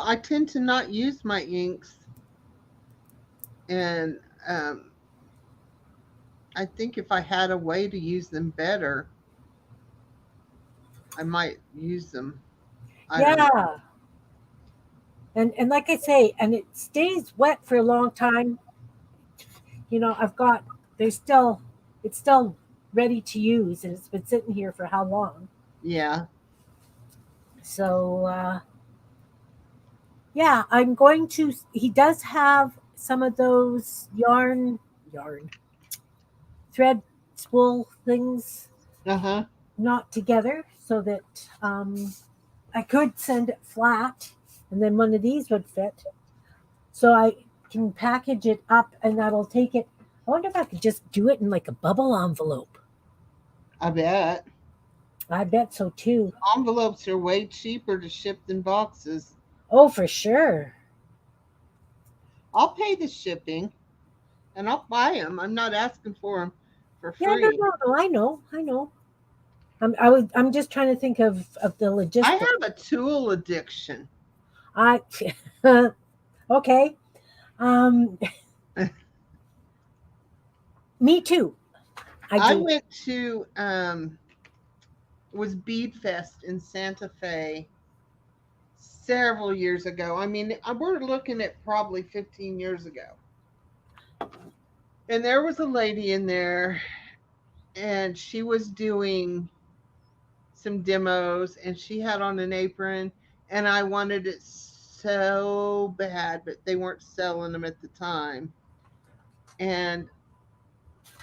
I tend to not use my inks, and um, I think if I had a way to use them better, I might use them. I don't know. Yeah. And like I say, and it stays wet for a long time. I've got there's still it's still ready to use, and it's been sitting here for how long? Yeah. So yeah, I'm going to. He does have some of those yarn thread spool things Uh huh. not together, so that I could send it flat, and then one of these would fit. So I can package it up, and that'll take it. I wonder if I could just do it in like a bubble envelope. I bet. I bet so too. Envelopes are way cheaper to ship than boxes. Oh, for sure. I'll pay the shipping and I'll buy them. I'm not asking for them for Yeah, no, free. no, no. I know, I know. I'm just trying to think of the I logistics. have a tool addiction. I okay. Um, me too. I I do. went to was Bead Fest in Santa Fe several years ago. I mean, we're looking at probably 15 years ago. And there was a lady in there, and she was doing some demos, and she had on an apron, and I wanted it so bad, but they weren't selling them at the time. And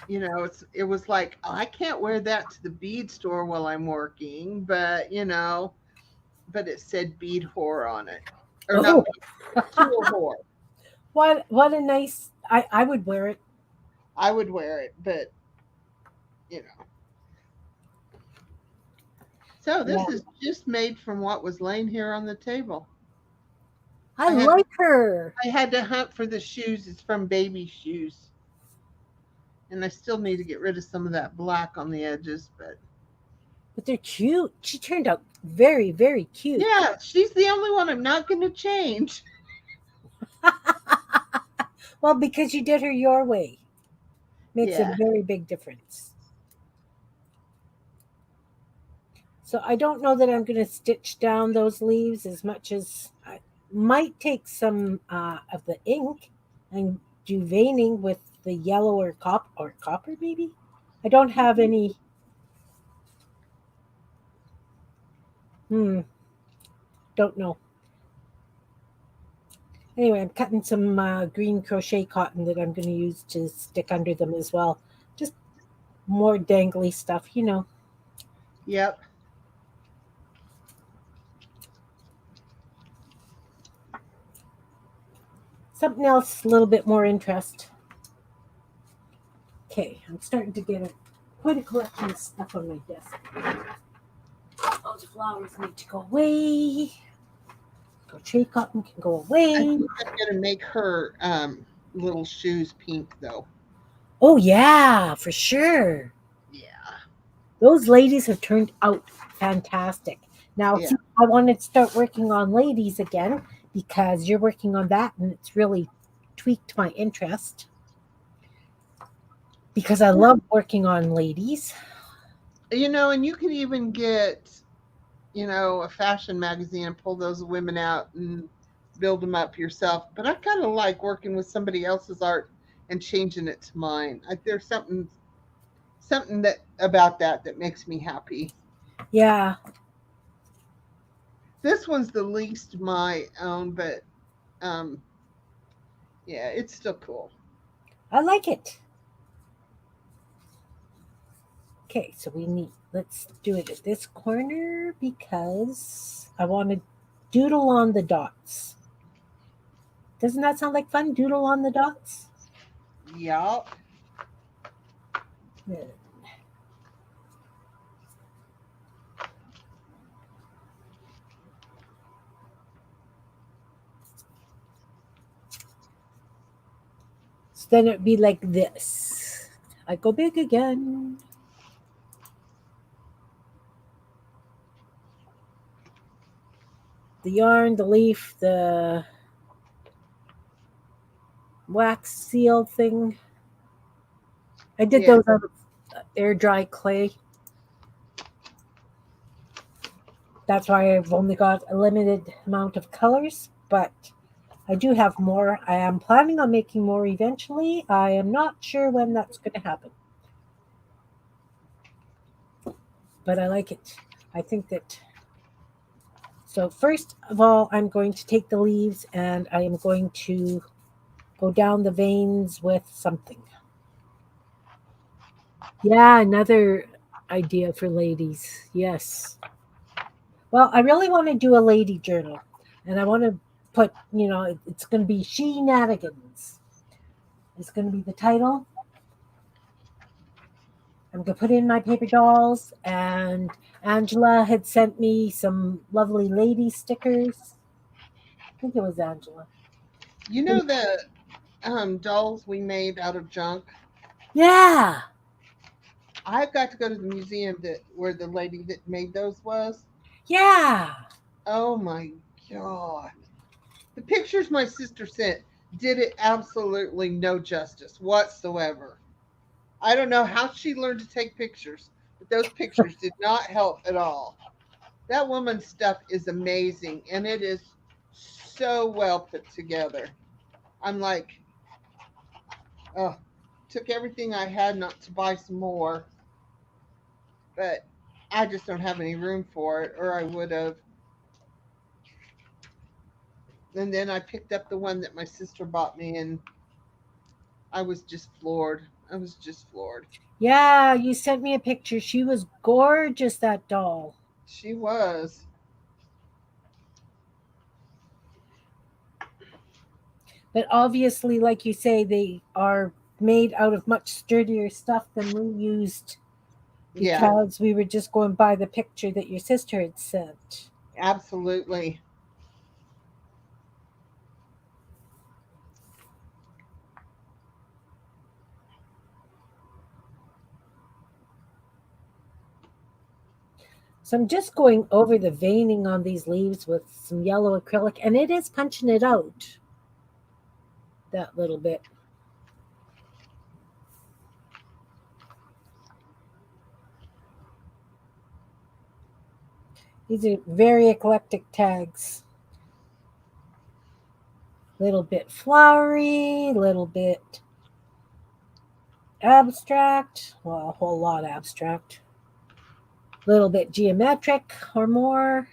it was like, oh, I can't wear that to the bead store while I'm working, but it said bead whore on it, or not Oh, bead whore, tool whore. what a nice. I would wear it. I would wear it, but you know. So Yeah. this is just made from what was laying here on the table. I I had like her. I had to hunt for the shoes. It's from Baby Shoes, and I still need to get rid of some of that black on the edges. But But they're cute. She turned out very, very cute. yeah, she's the only one I'm not going to change. Well, because you did her your way makes a Yeah. very big difference. So I don't know that I'm going to stitch down those leaves as much as I might take some of the ink and do veining with the yellow or copper maybe. I don't have any. Hmm, don't know. Anyway, I'm cutting some green crochet cotton that I'm going to use to stick under them as well. Just more dangly stuff, you know. Yep. Something else, a little bit more interest. Okay, I'm starting to get quite a collection of stuff on my desk. All the flowers need to go away. Crochet cotton can go I away. think I'm going to make her little shoes pink, though. Oh, yeah, for sure. Yeah. Those ladies have turned out fantastic. Now, Yeah. see, I wanted to start working on ladies again because you're working on that and it's really tweaked my interest because I love working on ladies. And you can even get, a fashion magazine and pull those women out and build them up yourself. But I kind of like working with somebody else's art and changing it to mine. There's something that about that makes me happy. Yeah, This one's the least my own, but um, yeah, it's still cool. I like it. Okay, so let's do it at this corner because I want to doodle on the dots. Doesn't that sound like fun? Doodle on the dots? Yup. Yeah. So then it'd be like this. I go big again. The yarn, the leaf, the wax seal thing. I did Yeah. those out of air dry clay. That's why I've only got a limited amount of colors, but I do have more. I am planning on making more eventually. I am not sure when that's going to happen, but I like it. I think that. So, first of all, I'm going to take the leaves and I am going to go down the veins with something. Yeah, another idea for ladies. Yes. Well, I really want to do a lady journal and I want to put, it's going to be She Navigans. It's going to be the title. I'm going to put in my paper dolls, and Angela had sent me some lovely lady stickers. I think it was Angela. You know the dolls we made out of junk? Yeah. I got to go to the museum that where the lady that made those was. Yeah. Oh my god. The pictures my sister sent did it absolutely no justice whatsoever. I don't know how she learned to take pictures, but those pictures did not help at all. That woman's stuff is amazing and it is so well put together. I'm like, oh, took everything I had not to buy some more, but I just don't have any room for it, or I would have. And then I picked up the one that my sister bought me, and I was just floored. I was just floored. Yeah. You sent me a picture. She was gorgeous, that doll. She was. But obviously, like you say, they are made out of much sturdier stuff than we used Yeah, because we were just going by the picture that your sister had sent. absolutely. So I'm just going over the veining on these leaves with some yellow acrylic, and it is punching it out that little bit. These are very eclectic tags. Little bit flowery, little bit abstract. Well, a whole lot abstract. Little bit geometric or more.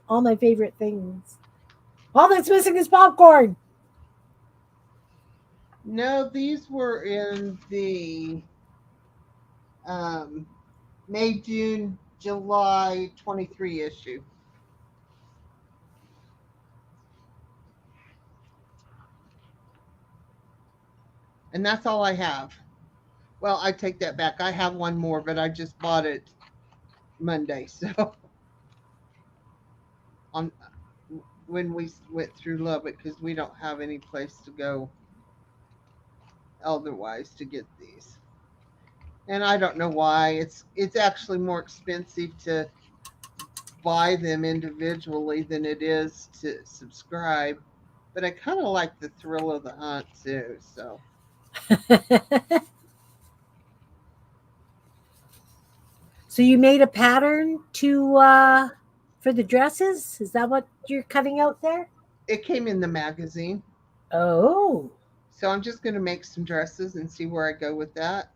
All my favorite things. All that's missing is popcorn. No, these were in the um, May, June, July 23 issue. And that's all I have. Well, I take that back. I have one more, but I just bought it Monday. So on when we went through Lubbock, because we don't have any place to go otherwise to get these. And I don't know why. It's actually more expensive to buy them individually than it is to subscribe. But I kind of like the thrill of the hunt too. So So you made a pattern to for the dresses? Is that what you're cutting out there? it came in the magazine. Oh, So I'm just going to make some dresses and see where I go with that.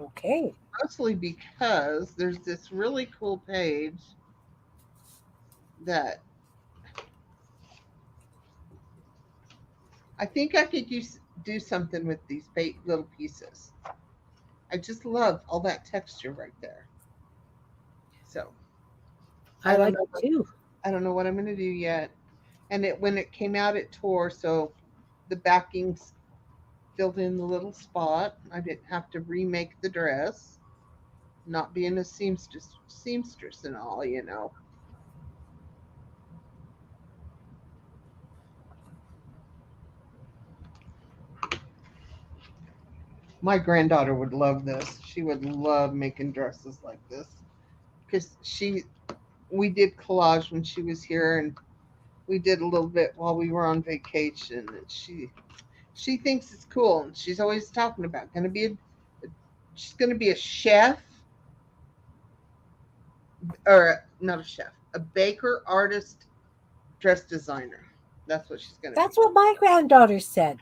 okay. Mostly because there's this really cool page that I think I could do something with these little pieces. I just love all that texture right there. So I I don't like know. it too. I don't know what I'm going to do yet. And when it came out, it tore, so the backings filled in the little spot. I didn't have to remake the dress. Not being a seamstress and all. My granddaughter would love this. She would love making dresses like this because we did collage when she was here, and we did a little bit while we were on vacation, and she thinks it's cool, and she's always talking about she's gonna be a chef, or not a chef, a baker, artist, dress designer. That's what she's gonna That's be. what my granddaughter said.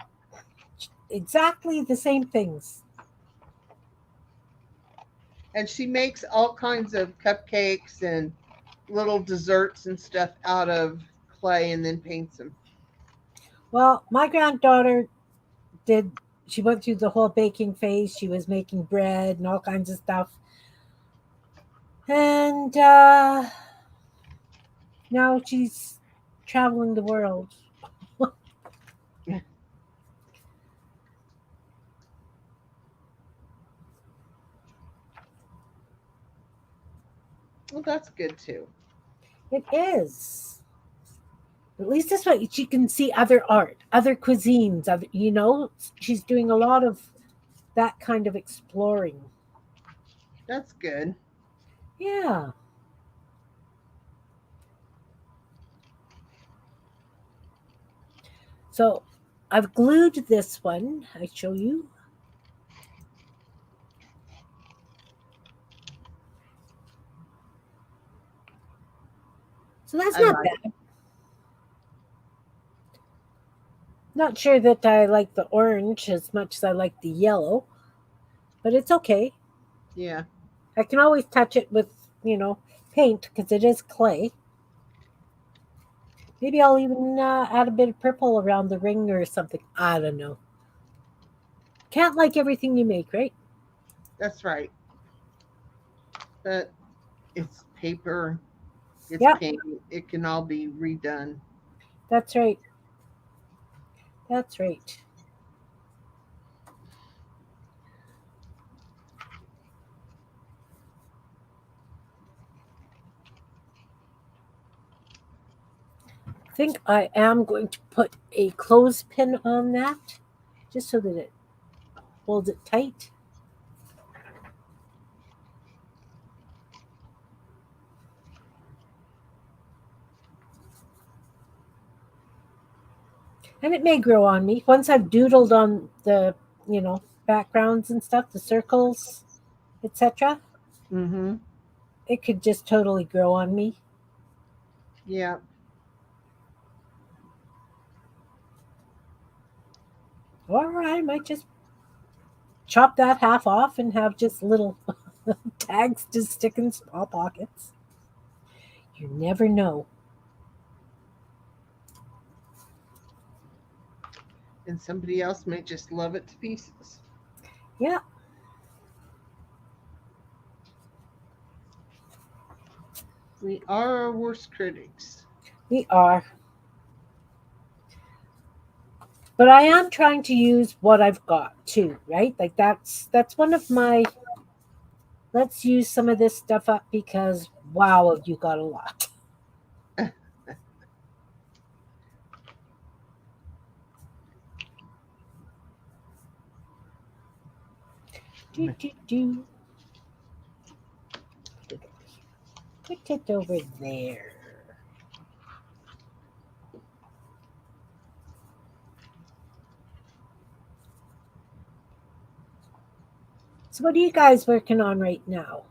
Exactly the same things. And she makes all kinds of cupcakes and little desserts and stuff out of clay and then paints them. Well, my granddaughter did, she went through the whole baking phase. She was making bread and all kinds of stuff. And now she's traveling the world. Well, that's good too. It is. At least this way she can see other art, other cuisines, she's doing a lot of that kind of exploring. That's good. Yeah. So I've glued this one. I show you. So that's I not like. bad. Not sure that I like the orange as much as I like the yellow, but it's okay. Yeah, I can always touch it with, paint because it is clay. Maybe I'll even add a bit of purple around the ring or something. I don't know. Can't like everything you make, right? that's right. But it's paper, it's Yep, paint. It can all be redone. that's right. That's right. I think I am going to put a clothespin on that just so that it holds it tight. And it may grow on me. Once I've doodled on the, backgrounds and stuff, the circles, etc., Mm-hmm. it could just totally grow on me. Yeah. Or I might just chop that half off and have just little tags to stick in small pockets. You never know. And somebody else may just love it to pieces. Yeah, We are our worst critics. we are. But I am trying to use what I've got too, right? Like that's one of my, let's use some of this stuff up because wow, you got a lot. Do do do. Put it over there. So what are you guys working on right now?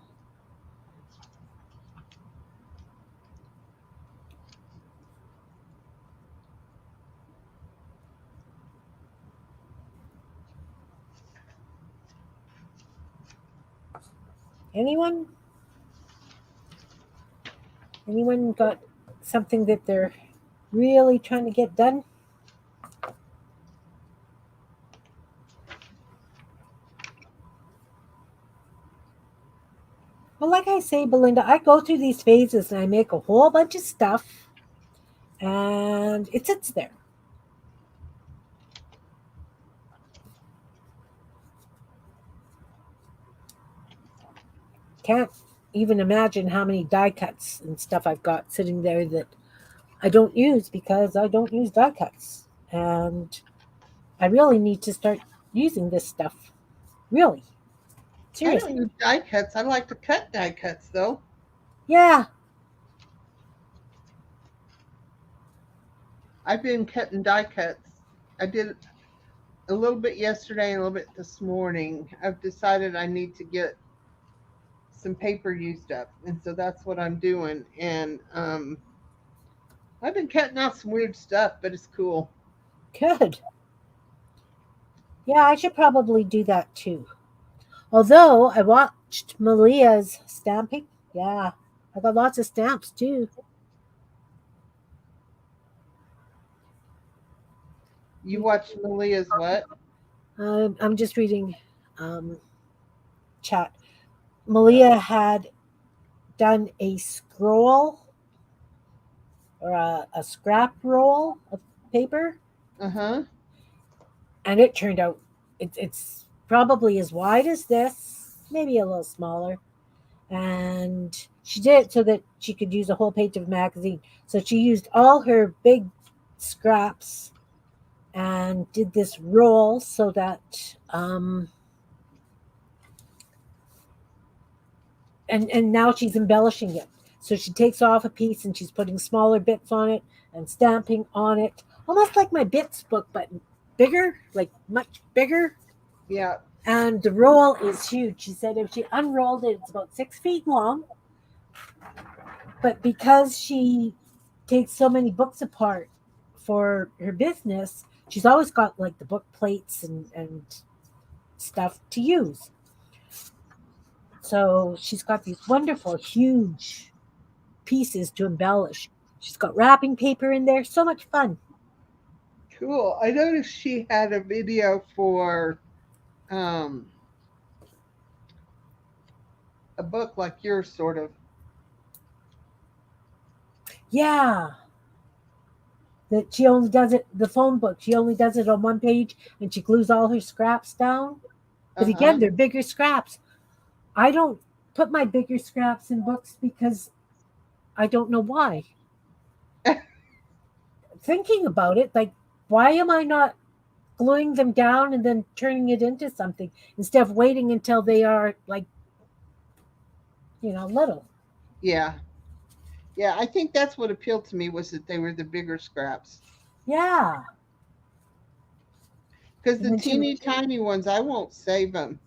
Anyone? Anyone got something that they're really trying to get done? Well, like I say, Belinda, I go through these phases and I make a whole bunch of stuff and it sits there. Can't even imagine how many die cuts and stuff I've got sitting there that I don't use because I don't use die cuts. And I really need to start using this stuff. Really. I don't Seriously. use die cuts. I like to cut die cuts though. Yeah. I've been cutting die cuts. I did a little bit yesterday and a little bit this morning. I've decided I need to get some paper used up, and so that's what I'm doing. And I've been cutting out some weird stuff, but it's cool. Good. Yeah, I should probably do that too. Although I watched Malia's stamping. Yeah. I got lots of stamps too. You watch Malia's what? I'm just reading um, chat. Oh, Malia had done a scroll or a scrap roll of paper, uh huh. and it turned out it's probably as wide as this, maybe a little smaller. And she did it so that she could use a whole page of magazine. So she used all her big scraps and did this roll so that and now she's embellishing it. So she takes off a piece and she's putting smaller bits on it and stamping on it, almost like my bits book, but bigger, like much bigger. Yeah, And the roll is huge. She said if she unrolled it, it's about 6 feet long. But because she takes so many books apart for her business, she's always got like the book plates and stuff to use. So she's got these wonderful, huge pieces to embellish. She's got wrapping paper in there. So much fun. cool. I noticed she had a video for um, a book like yours, sort of. Yeah. That she only does it, the phone book, she only does it on one page and she glues all her scraps down. Uh But huh. again, they're bigger scraps. I don't put my bigger scraps in books because I don't know why. Thinking about it, like, why am I not gluing them down and then turning it into something instead of waiting until they are like, little? Yeah, yeah. I think that's what appealed to me was that they were the bigger scraps. Yeah. Because And the then she, teeny tiny ones, I won't save them.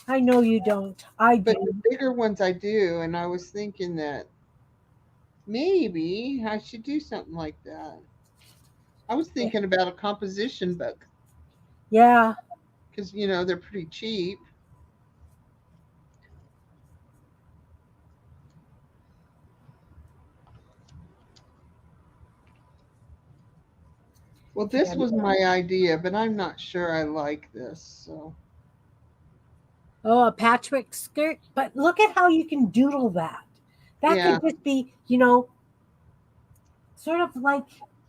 I know you don't. I But the do. bigger ones I do. And I was thinking that maybe I should do something like that. I was Yeah. thinking about a composition book Yeah. because, they're pretty cheap. Well, this Yeah. was my idea, but I'm not sure I like this. So, Oh, a patchwork skirt. But look at how you can doodle that. That yeah. could just be, sort of like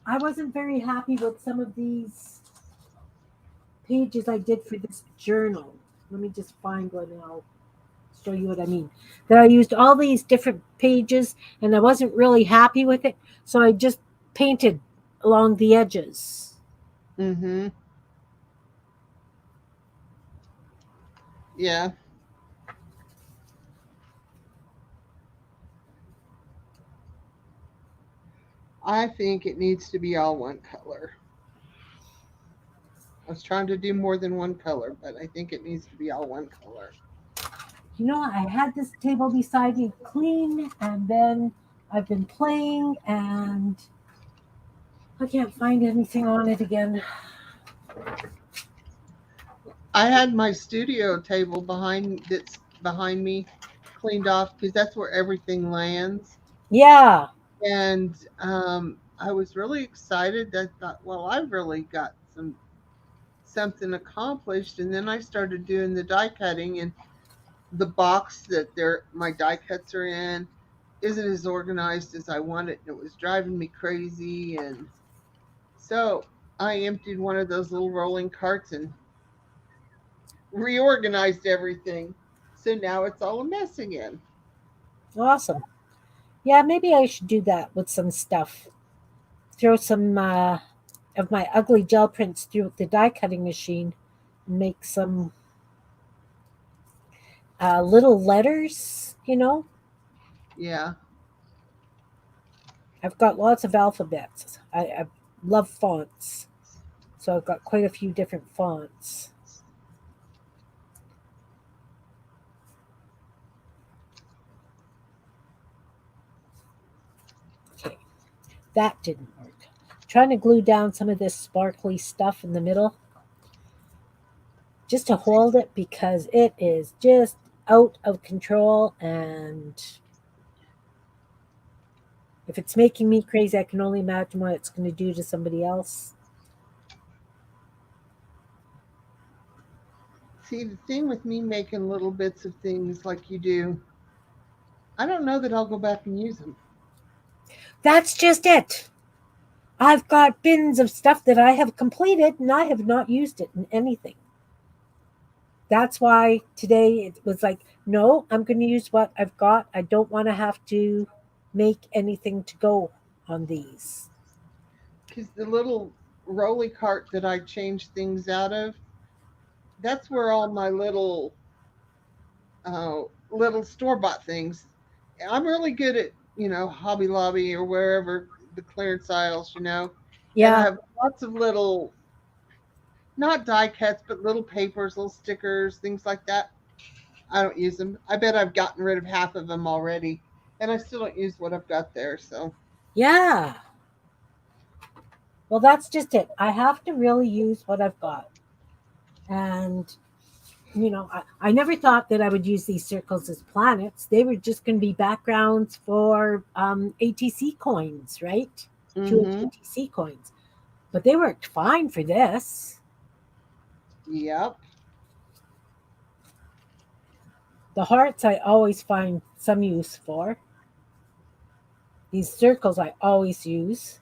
I wasn't very happy with some of these pages I did for this journal. Let me just find one and I'll show you what I mean. That I used all these different pages and I wasn't really happy with it. So I just painted along the edges. Mm-hmm. Yeah. I think it needs to be all one color. I was trying to do more than one color, but I think it needs to be all one color. I had this table beside me clean and then I've been playing and I can't find anything on it again. I had my studio table that's behind me cleaned off because that's where everything lands. Yeah. And I was really excited. I thought, well, I've really got something accomplished. And then I started doing the die cutting, and the box that my die cuts are in isn't as organized as I wanted. And it was driving me crazy. And so I emptied one of those little rolling carts and reorganized everything. So now it's all a mess again. Awesome. Yeah, maybe I should do that with some stuff. Throw some of my ugly gel prints through the die cutting machine and make some little letters. Yeah. I've got lots of alphabets. I love fonts. So I've got quite a few different fonts. Okay, that didn't work. Trying to glue down some of this sparkly stuff in the middle just to hold it because it is just out of control. And if it's making me crazy, I can only imagine what it's going to do to somebody else. See, the thing with me making little bits of things like you do, I don't know that I'll go back and use them. That's just it. I've got bins of stuff that I have completed and I have not used it in anything. That's why today it was like, no, I'm going to use what I've got. I don't want to have to make anything to go on these. Because the little rolly cart that I change things out of, that's where all my little store bought things. I'm really good at Hobby Lobby or wherever the clearance aisles, and I Yeah, have lots of little not die cuts but little papers, little stickers, things like that. I don't use them. I bet I've gotten rid of half of them already, and I still don't use what I've got there. So yeah. Well, that's just it. I have to really use what I've got. And, I never thought that I would use these circles as planets. They were just going to be backgrounds for ATC coins, right? 2 inch mm-hmm. ATC coins. But they worked fine for this. Yep. The hearts I always find some use for. These circles I always use.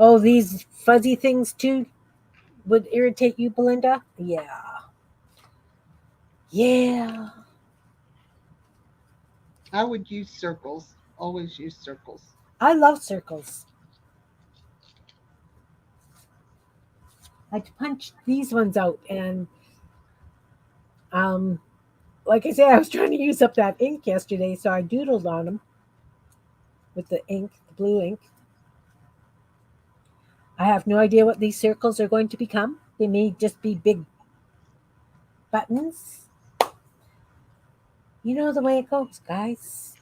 Oh, these fuzzy things too would irritate you, Belinda? Yeah. Yeah. I would use circles. Always use circles. I love circles. I punched these ones out and um like I said, I was trying to use up that ink yesterday, so I doodled on them with the ink, the blue ink. I have no idea what these circles are going to become. They may just be big buttons. You know the way it goes, guys.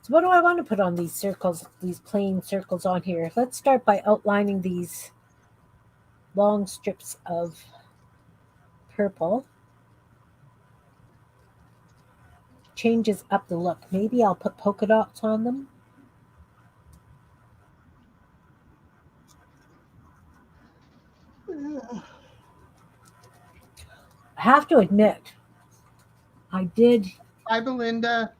So, what do I want to put on these circles, these plain circles on here? Let's start by outlining these long strips of purple. Changes up the look. Maybe I'll put polka dots on them. I have to admit, I did. Bye, Belinda.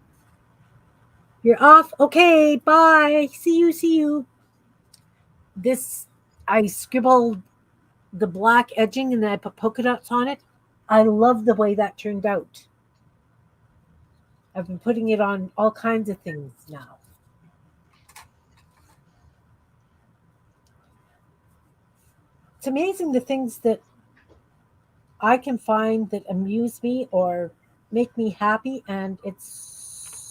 You're off. Okay, bye. See you, see you. This, I scribbled the black edging and then I put polka dots on it. I love the way that turned out. I've been putting it on all kinds of things now. It's amazing the things that I can find that amuse me or make me happy, and it's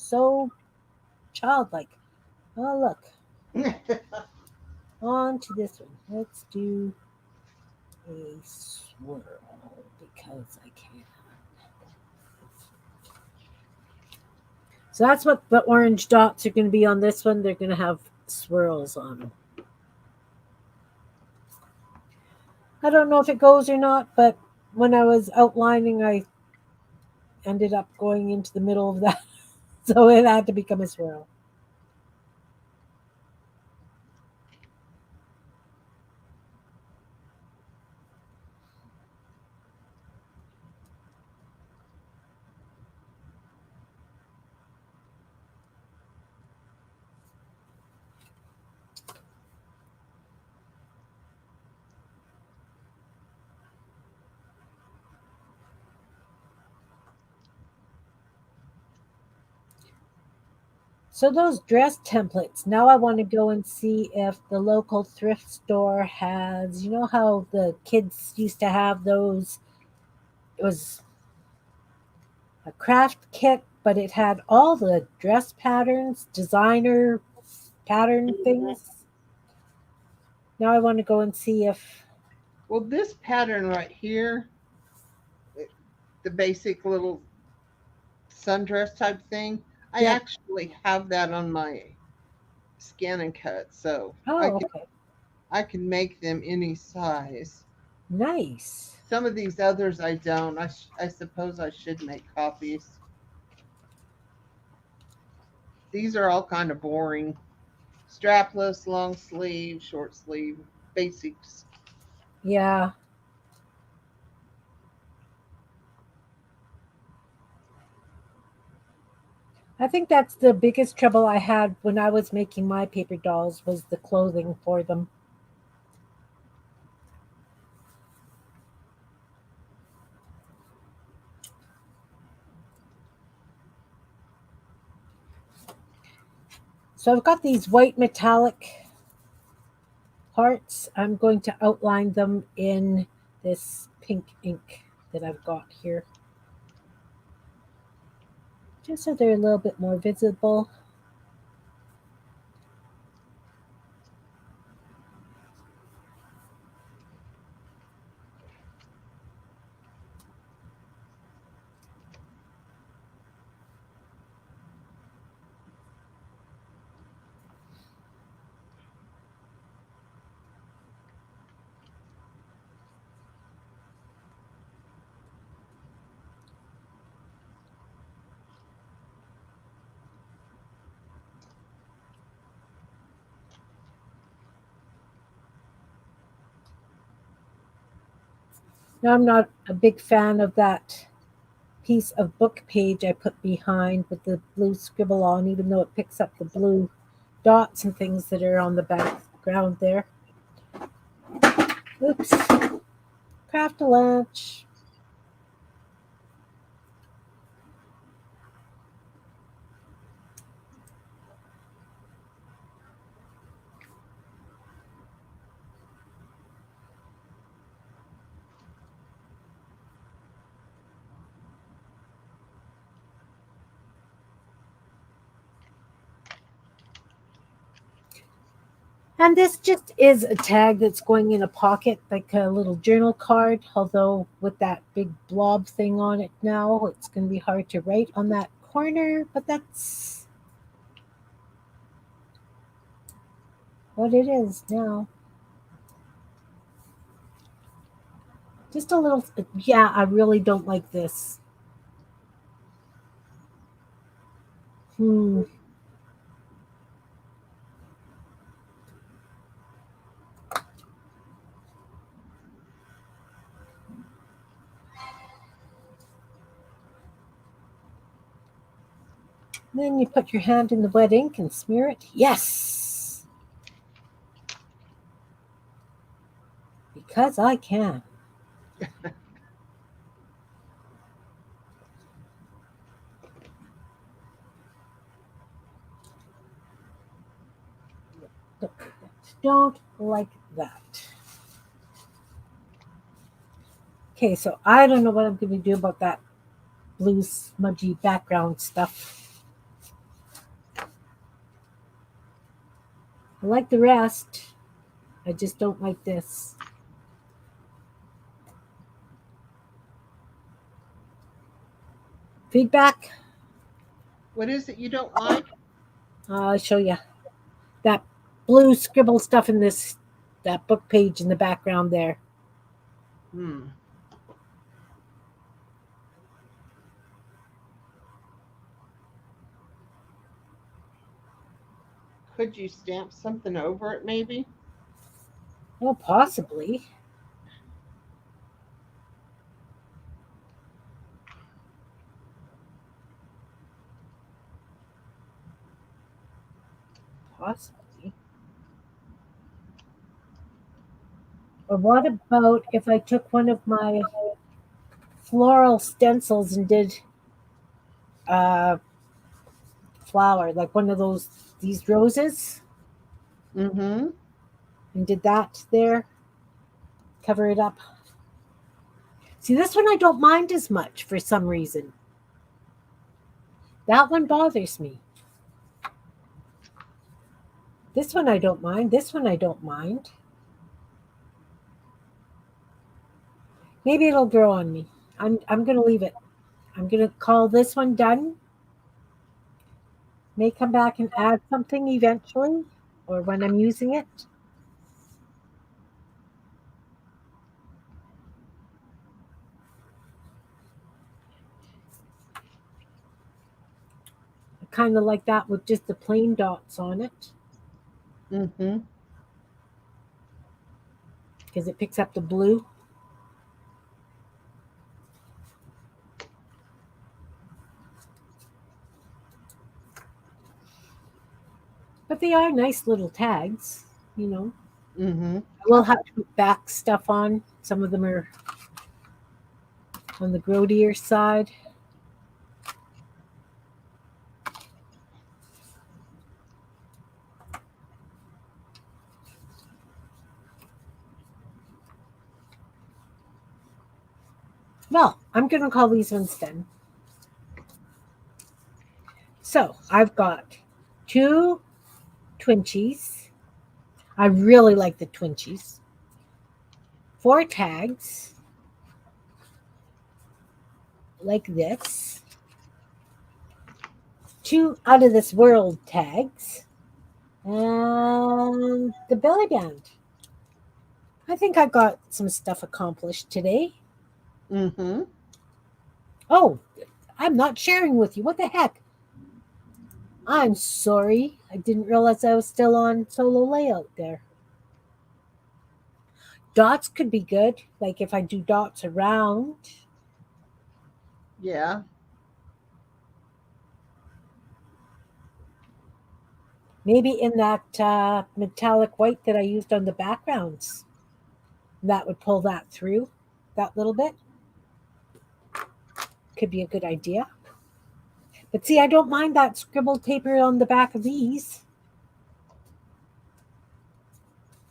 so childlike. Oh, look, on to this one. Let's do a swirl because I can. So that's what the orange dots are going to be on this one. They're going to have swirls on them. I don't know if it goes or not, but when I was outlining, I ended up going into the middle of that. So it had to become a swirl. So those dress templates, now I want to go and see if the local thrift store has, you know how the kids used to have those, it was a craft kit, but it had all the dress patterns, designer pattern things. Now I want to go and see if, Well, this pattern right here, the basic little sundress type thing, I yep. actually have that on my scan and cut, so Oh, okay. I can make them any size. Nice. Some of these others I don't. I suppose I should make copies. These are all kind of boring. Strapless, long sleeve, short sleeve, basics. Yeah. I think that's the biggest trouble I had when I was making my paper dolls was the clothing for them. So I've got these white metallic parts. I'm going to outline them in this pink ink that I've got here, just so they're a little bit more visible. Now, I'm not a big fan of that piece of book page I put behind with the blue scribble on, even though it picks up the blue dots and things that are on the background there. Oops. Craft a lunch. And this just is a tag that's going in a pocket, like a little journal card. Although with that big blob thing on it now, it's going to be hard to write on that corner. But that's what it is now. Just a little. Yeah, I really don't like this. Hmm. Then you put your hand in the wet ink and smear it. Yes, because I can. Don't like that. Okay, so I don't know what I'm going to do about that blue smudgy background stuff. I like the rest. I just don't like this. Feedback? What is it you don't like? I'll show you. That blue scribble stuff in this that book page in the background there. Hmm. Could you stamp something over it, maybe? Oh, possibly. Possibly. Or what about if I took one of my floral stencils and did a flower, like one of these roses, Mm-hmm. and did that there, cover it up. See, this one I don't mind as much for some reason. That one bothers me. This one I don't mind. This one I don't mind. Maybe it'll grow on me. I'm gonna leave it. I'm gonna call this one done. May come back and add something eventually, or when I'm using it. I kind of like that with just the plain dots on it Mm-hmm. because it picks up the blue. But they are nice little tags, you know. Mm-hmm. I will have to put back stuff on. Some of them are on the grodier side. Well, I'm going to call these ones done. So I've got two Twinchies. I really like the Twinchies. Four tags like this. Two out of this world tags. And the belly band. I think I got some stuff accomplished today. Mm-hmm. Oh, I'm not sharing with you. What the heck? I'm sorry. I didn't realize I was still on solo layout there. Dots could be good. Like if I do dots around. Yeah. Maybe in that metallic white that I used on the backgrounds. That would pull that through that little bit. Could be a good idea. But see, I don't mind that scribbled paper on the back of these.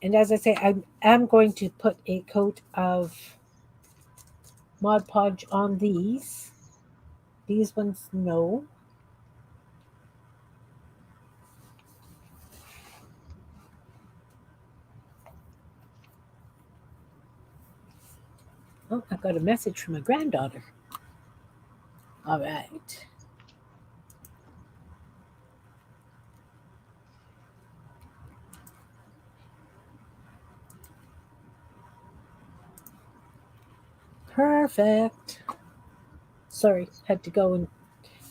And as I say, I am going to put a coat of Mod Podge on these. These ones, no. Oh, I got a message from my granddaughter. All right. Perfect. Sorry, had to go and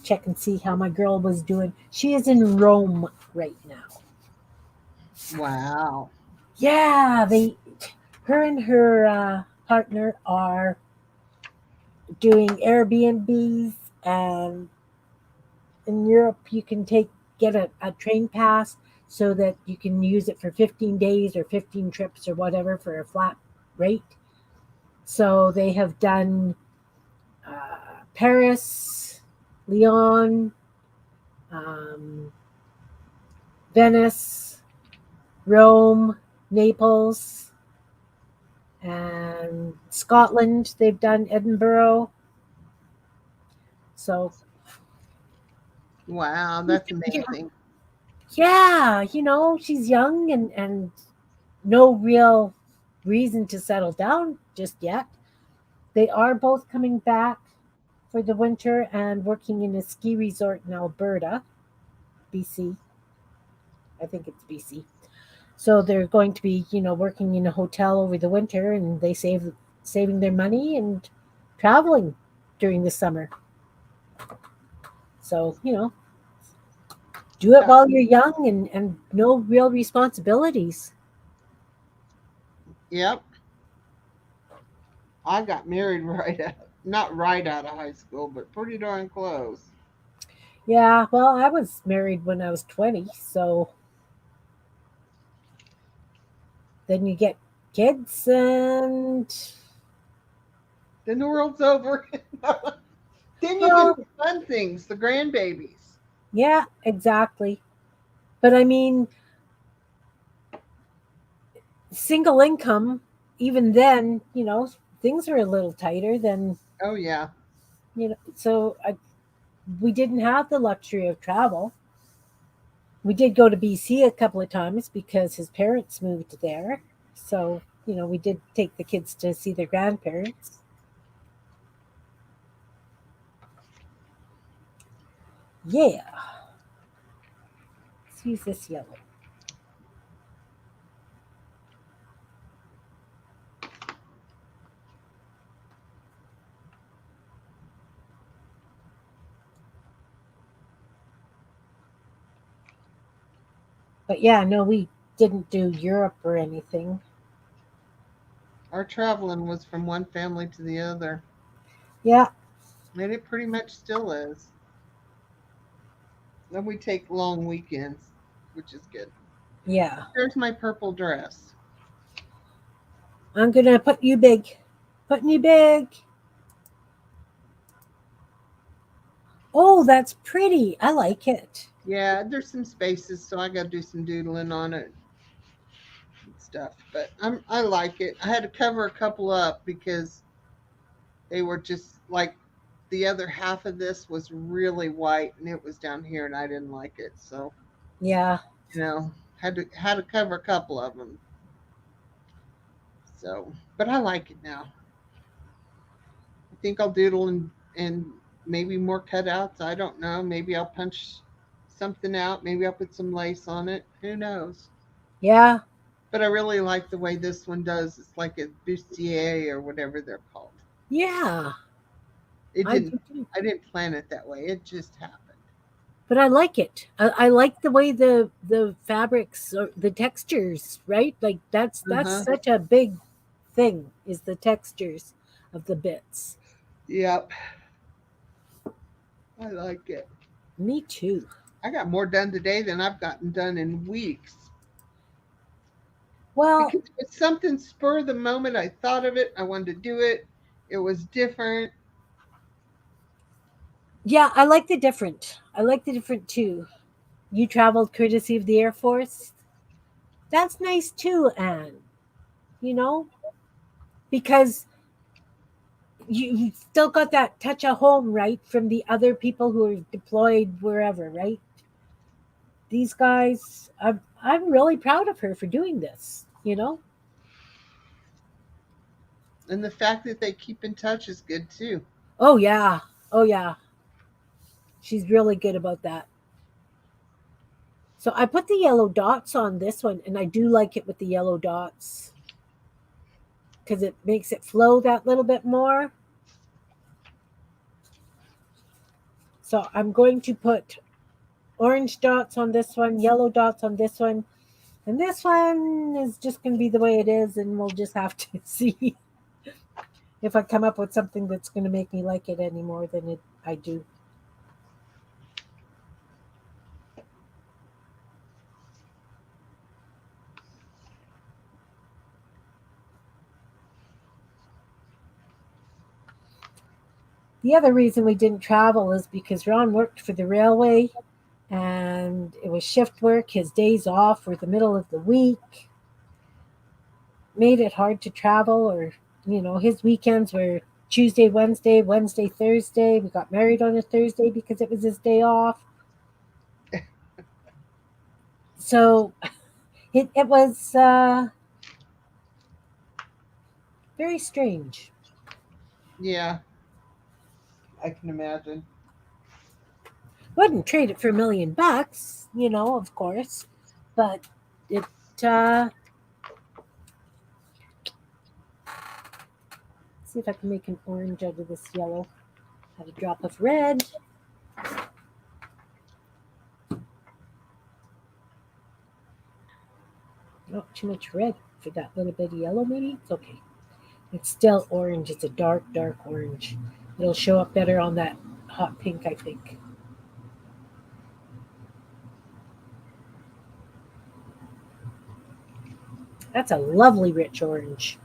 check and see how my girl was doing. She is in Rome right now. Wow. Yeah, her and her partner are doing Airbnbs, and in Europe you can get a train pass so that you can use it for 15 days or 15 trips or whatever for a flat rate. So they have done Paris, Lyon, um, Venice, Rome, Naples, and Scotland. They've done Edinburgh. So Wow, that's amazing. yeah, she's young and no real reason to settle down just yet. They are both coming back for the winter and working in a ski resort in Alberta, BC. I think it's BC. So they're going to be, working in a hotel over the winter, and they saving their money and traveling during the summer. So, do it Yeah. while you're young and no real responsibilities. Yep. I got married not right out of high school, but pretty darn close. Yeah, well, I was married when I was 20, so then you get kids and Then the world's over. Then you get well, the fun things, the grandbabies. yeah, exactly. But I mean, single income, even then, things are a little tighter than, Oh yeah. so we didn't have the luxury of travel. We did go to BC a couple of times because his parents moved there. So, we did take the kids to see their grandparents. Yeah. Let's use this yellow. But yeah, no, we didn't do Europe or anything. Our traveling was from one family to the other. Yeah, And it pretty much still is. Then we take long weekends, which is good. yeah. Here's my purple dress. I'm gonna put you big. Putting you big. Oh, that's pretty. I like it. Yeah, there's some spaces, so I got to do some doodling on it and stuff. But I like it. I had to cover a couple up because they were just like the other half of this was really white and it was down here and I didn't like it. So, Yeah, had to cover a couple of them. So, but I like it now. I think I'll doodle and maybe more cutouts. I don't know. Maybe I'll punch something out. Maybe I'll put some lace on it. Who knows? yeah, But I really like the way this one does. It's like a bustier or whatever they're called. yeah. It I didn't. do too. I didn't plan it that way. It just happened. But I like it. I like the way the fabrics or the textures, right? Like Uh that's huh. such a big thing is the textures of the bits. Yep. I like it. Me too. I got more done today than I've gotten done in weeks Well, because it was something spur of the moment. I thought of it. I wanted to do it. It was different. yeah, I like the different. I like the different too. You traveled courtesy of the Air Force. That's nice too, Anne. You know, because you still got that touch of home, right, from the other people who are deployed wherever, right? These guys, I'm really proud of her for doing this. And the fact that they keep in touch is good too. Oh yeah. Oh yeah. She's really good about that. So I put the yellow dots on this one, and I do like it with the yellow dots because it makes it flow that little bit more. So I'm going to put orange dots on this one, yellow dots on this one, and this one is just going to be the way it is, and we'll just have to see if I come up with something that's going to make me like it any more than I do. The other reason we didn't travel is because Ron worked for the railway and it was shift work. His days off were the middle of the week, made it hard to travel, or, his weekends were Tuesday, Wednesday, Wednesday, Thursday. We got married on a Thursday because it was his day off. So it was very strange. Yeah, I can imagine. Wouldn't trade it for $1 million, of course, but it. Uh, see if I can make an orange out of this yellow. Add a drop of red. Not too much red for that little bit of yellow, maybe. It's okay. It's still orange. It's a dark, dark orange. It'll show up better on that hot pink, I think. That's a lovely rich orange.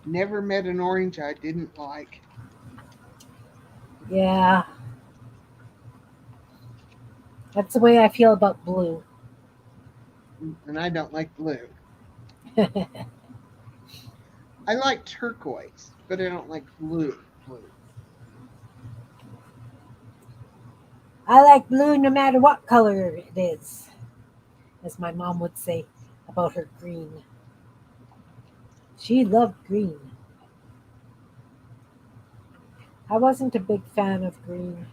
Never met an orange I didn't like. Yeah, that's the way I feel about blue. And I don't like blue. I like turquoise, but I don't like blue. Blue. I like blue no matter what color it is, as my mom would say about her green. She loved green. I wasn't a big fan of green.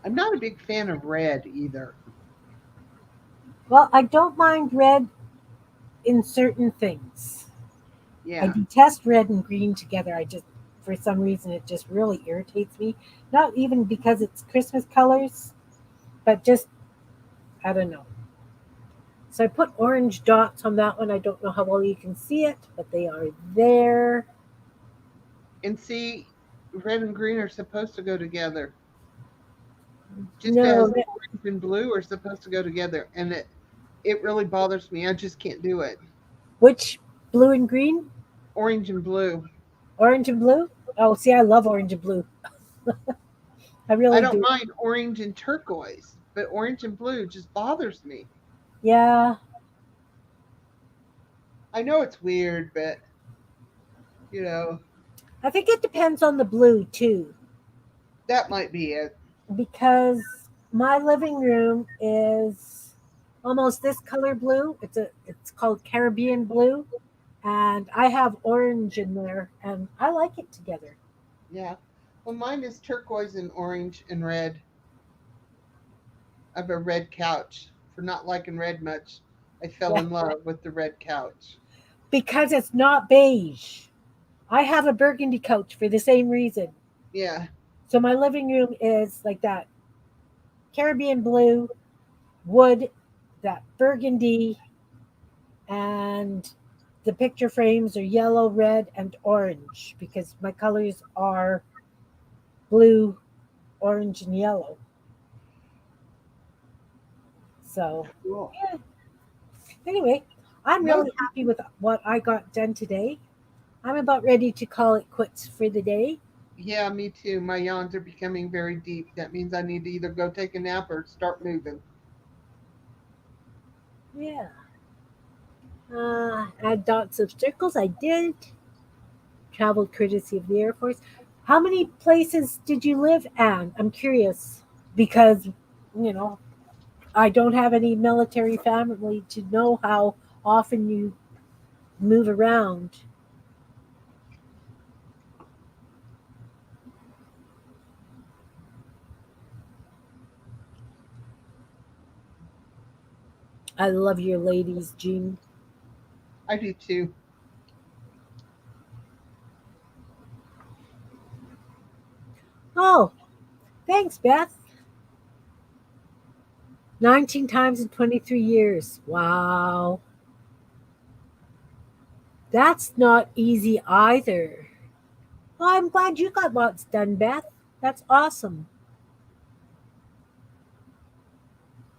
I'm not a big fan of red either. Well, I don't mind red in certain things. I Yeah. detest red and green together. For some reason, it just really irritates me. Not even because it's Christmas colors, but just, I don't know. So I put orange dots on that one. I don't know how well you can see it, but they are there. And see, red and green are supposed to go together. Just No, as orange and blue are supposed to go together. And it really bothers me. I just can't do it. which blue and green? Orange and blue. Orange and blue? Oh, see, I love orange and blue. I I really don't do. mind orange and turquoise, but orange and blue just bothers me. Yeah, I know it's weird, but you know, I think it depends on the blue too, that might be it. because my living room is almost this color blue. It's called Caribbean blue, and I have orange in there, and I like it together. Yeah. Well, mine is turquoise and orange and red. I have a red couch. For not liking red much, I fell Yeah, in love with the red couch. because it's not beige. I have a burgundy couch for the same reason. Yeah. So my living room is like that Caribbean blue, wood, that burgundy, and the picture frames are yellow, red, and orange because my colors are blue, orange, and yellow. So, Cool. yeah. Anyway, I'm Well, really happy with what I got done today. I'm about ready to call it quits for the day. yeah, me too. My yawns are becoming very deep. That means I need to either go take a nap or start moving. Yeah. Add dots of circles. I did. Traveled courtesy of the Air Force. How many places did you live, Anne? I'm curious because, you know, I don't have any military family to know how often you move around. I love your ladies, Jean. I do too. Oh, thanks, Beth. 19 times in 23 years. Wow. That's not easy either. Well, I'm glad you got lots done, Beth. That's awesome.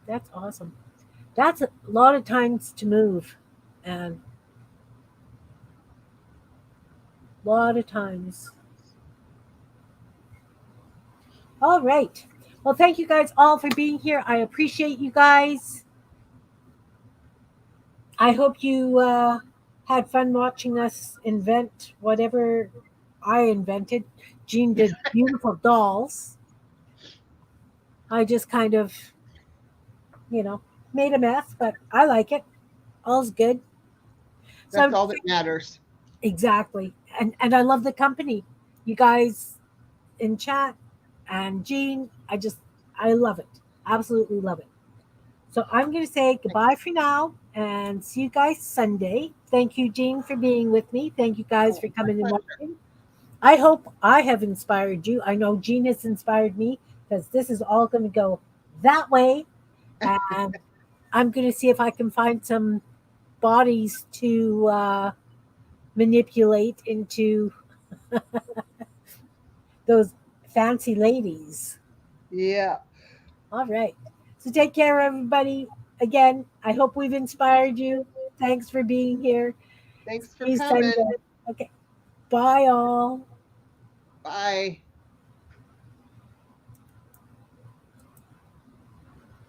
That's awesome. That's a lot of times to move. And a lot of times. All right. Well, thank you guys all for being here. I appreciate you guys. I hope you had fun watching us invent whatever I invented. Jean did beautiful dolls. I just kind of, you know, made a mess, but I like it. All's good. That's So all that matters. exactly, and I love the company. You guys in chat and Jean, I love it. Absolutely love it. So I'm going to say goodbye for now and see you guys Sunday. Thank you, Jean, for being with me. Thank you guys Oh, for my coming and pleasure. watching. I hope I have inspired you. I know Jean has inspired me because this is all going to go that way. And I'm going to see if I can find some bodies to manipulate into those fancy ladies. Yeah. All right. So take care, everybody. Again, I hope we've inspired you. Thanks for being here. Thanks for See you coming. Sunday. Okay. Bye, all. Bye.